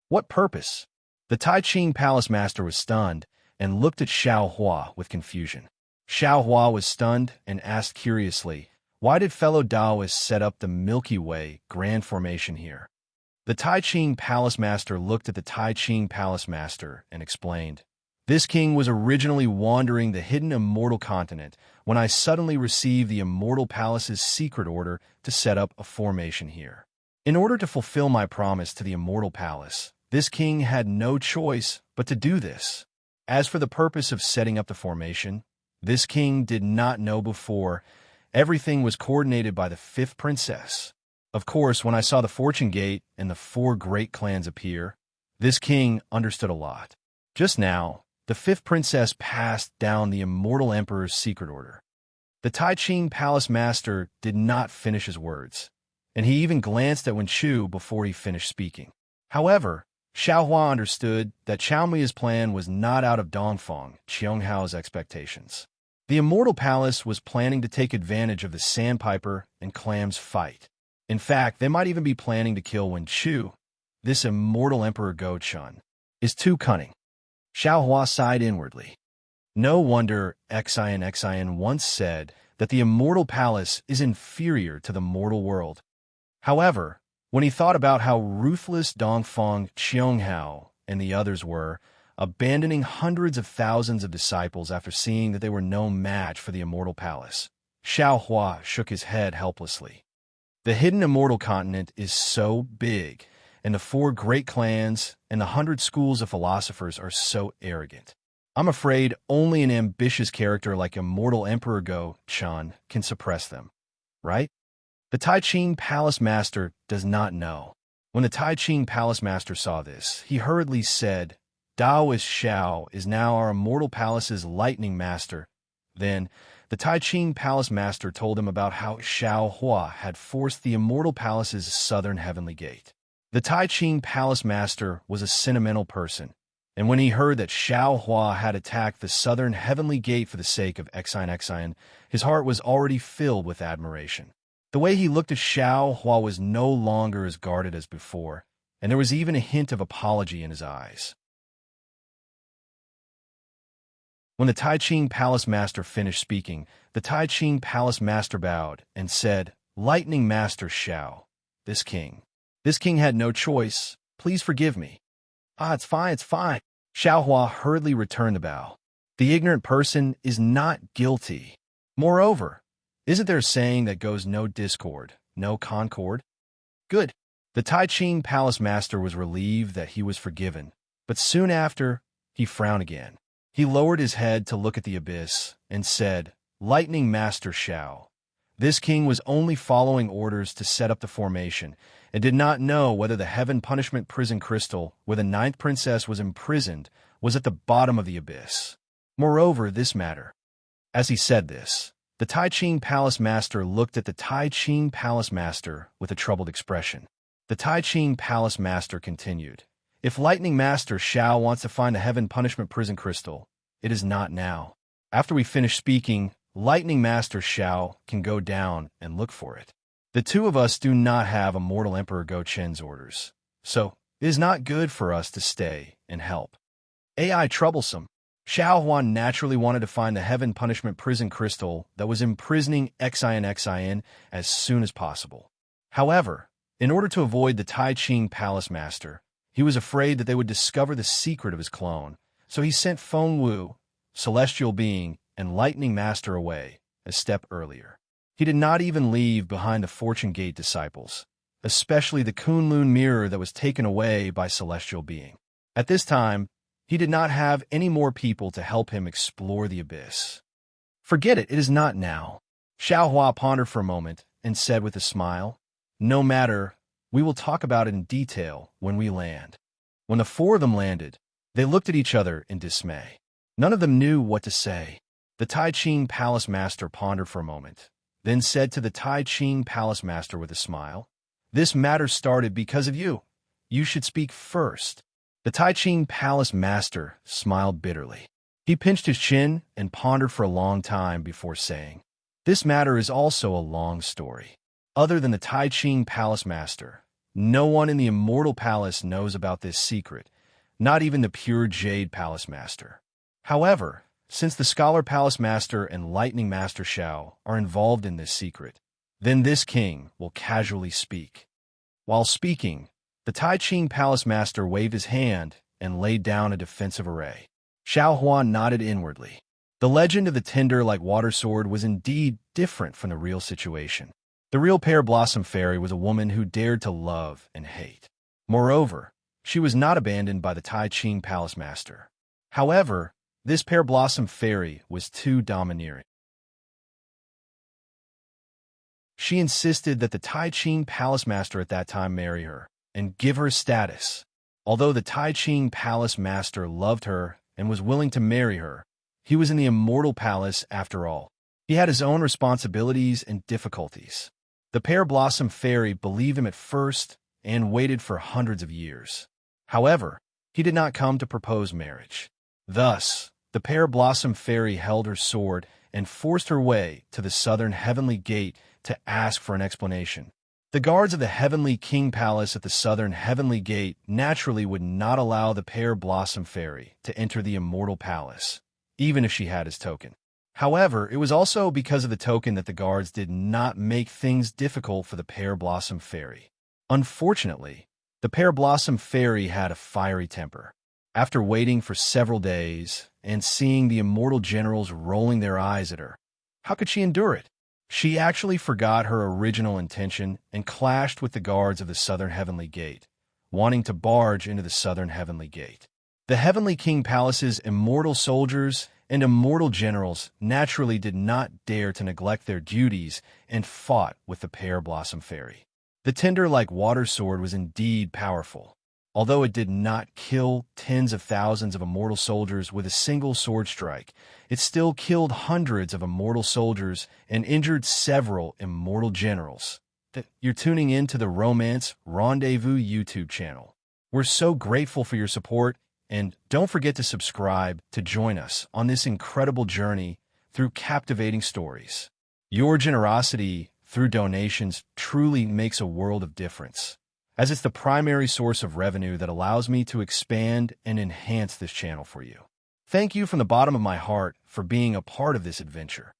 "What purpose?" The Tai Ching Palace Master was stunned and looked at Xiao Hua with confusion. Xiao Hua was stunned and asked curiously, "Why did fellow Taoists set up the Milky Way Grand Formation here?" The Tai Ching Palace Master looked at the Tai Ching Palace Master and explained, "This king was originally wandering the hidden immortal continent when I suddenly received the Immortal Palace's secret order to set up a formation here. In order to fulfill my promise to the Immortal Palace, this king had no choice but to do this. As for the purpose of setting up the formation, this king did not know before. Everything was coordinated by the fifth princess. Of course, when I saw the fortune gate and the four great clans appear, this king understood a lot. Just now, the fifth princess passed down the immortal emperor's secret order." The Tai Ching Palace Master did not finish his words, and he even glanced at Wen Chu before he finished speaking. However, Xiao Hua understood that Chao Mia's plan was not out of Dongfang Qionghao's expectations. The Immortal Palace was planning to take advantage of the Sandpiper and Clam's fight. In fact, they might even be planning to kill Wen Chu. This immortal Emperor Go Chun is too cunning. Xiao Hua sighed inwardly. No wonder Xian once said that the Immortal Palace is inferior to the mortal world. However, when he thought about how ruthless Dongfang Qianghao and the others were, abandoning hundreds of thousands of disciples after seeing that they were no match for the Immortal Palace, Xiao Hua shook his head helplessly. The hidden immortal continent is so big, and the four great clans and the 100 schools of philosophers are so arrogant. I'm afraid only an ambitious character like Immortal Emperor Go Chun can suppress them, right? The Tai Ching Palace Master does not know. When the Tai Ching Palace Master saw this, he hurriedly said, "Taoist Xiao is now our Immortal Palace's lightning master." Then, the Tai Ching Palace Master told him about how Xiao Hua had forced the Immortal Palace's southern heavenly gate. The Tai Ching Palace Master was a sentimental person, and when he heard that Xiao Hua had attacked the southern heavenly gate for the sake of Xian, his heart was already filled with admiration. The way he looked at Xiao Hua was no longer as guarded as before, and there was even a hint of apology in his eyes. When the Tai Ching Palace Master finished speaking, the Tai Ching Palace Master bowed and said, "Lightning Master Xiao, this king had no choice. Please forgive me." It's fine. Xiao Hua hurriedly returned the bow. The ignorant person is not guilty. Moreover, isn't there a saying that goes no discord, no concord? Good. The Tai Ching Palace Master was relieved that he was forgiven, but soon after, he frowned again. He lowered his head to look at the abyss and said, "Lightning Master Xiao, this king was only following orders to set up the formation and did not know whether the Heaven Punishment Prison Crystal where the 9th princess was imprisoned was at the bottom of the abyss. Moreover, this matter." As he said this, the Tai Ching Palace Master looked at the Tai Ching Palace Master with a troubled expression. The Tai Ching Palace Master continued, "If Lightning Master Xiao wants to find the Heaven Punishment Prison Crystal, it is not now. After we finish speaking, Lightning Master Xiao can go down and look for it. The two of us do not have Immortal Emperor Go Chen's orders, so it is not good for us to stay and help. AI troublesome." Xiao Huan naturally wanted to find the Heaven Punishment Prison Crystal that was imprisoning Xian as soon as possible. However, in order to avoid the Tai Ching Palace Master, he was afraid that they would discover the secret of his clone, so he sent Feng Wu, Celestial Being, and Lightning Master away a step earlier. He did not even leave behind the Fortune Gate disciples, especially the Kunlun mirror that was taken away by Celestial Being. At this time, he did not have any more people to help him explore the abyss. "Forget it is not now." Xiao Hua pondered for a moment and said with a smile, "No matter, we will talk about it in detail when we land." When the four of them landed, they looked at each other in dismay. None of them knew what to say. The Tai Ching Palace Master pondered for a moment, then said to the Tai Ching Palace Master with a smile, "This matter started because of you. You should speak first." The Tai Ching Palace Master smiled bitterly. He pinched his chin and pondered for a long time before saying, "This matter is also a long story. Other than the Tai Ching Palace Master, no one in the Immortal Palace knows about this secret, not even the Pure Jade Palace Master. However, since the Scholar Palace Master and Lightning Master Xiao are involved in this secret, then this king will casually speak. While speaking, the Tai Ching Palace Master waved his hand and laid down a defensive array. Xiao Huan nodded inwardly. The legend of the tinder-like-water sword was indeed different from the real situation. The real Pear Blossom Fairy was a woman who dared to love and hate. Moreover, she was not abandoned by the Tai Ching Palace Master. However, this Pear Blossom Fairy was too domineering. She insisted that the Tai Ching Palace Master at that time marry her and give her status. Although the Tai Ching Palace Master loved her and was willing to marry her, he was in the Immortal Palace after all. He had his own responsibilities and difficulties. The Pear Blossom Fairy believed him at first and waited for hundreds of years. However, he did not come to propose marriage. Thus, the Pear Blossom Fairy held her sword and forced her way to the southern heavenly gate to ask for an explanation. The guards of the Heavenly King Palace at the southern heavenly gate naturally would not allow the Pear Blossom Fairy to enter the Immortal Palace, even if she had his token. However, it was also because of the token that the guards did not make things difficult for the Pear Blossom Fairy. Unfortunately, the Pear Blossom Fairy had a fiery temper. After waiting for several days and seeing the immortal generals rolling their eyes at her, how could she endure it? She actually forgot her original intention and clashed with the guards of the Southern Heavenly Gate, wanting to barge into the Southern Heavenly Gate. The Heavenly King Palace's immortal soldiers and immortal generals naturally did not dare to neglect their duties and fought with the Pear Blossom Fairy. The tinder-like-water sword was indeed powerful. Although it did not kill tens of thousands of immortal soldiers with a single sword strike, it still killed hundreds of immortal soldiers and injured several immortal generals. You're tuning in to the Romance Rendezvous YouTube channel. We're so grateful for your support, and don't forget to subscribe to join us on this incredible journey through captivating stories. Your generosity through donations truly makes a world of difference, as it's the primary source of revenue that allows me to expand and enhance this channel for you. Thank you from the bottom of my heart for being a part of this adventure.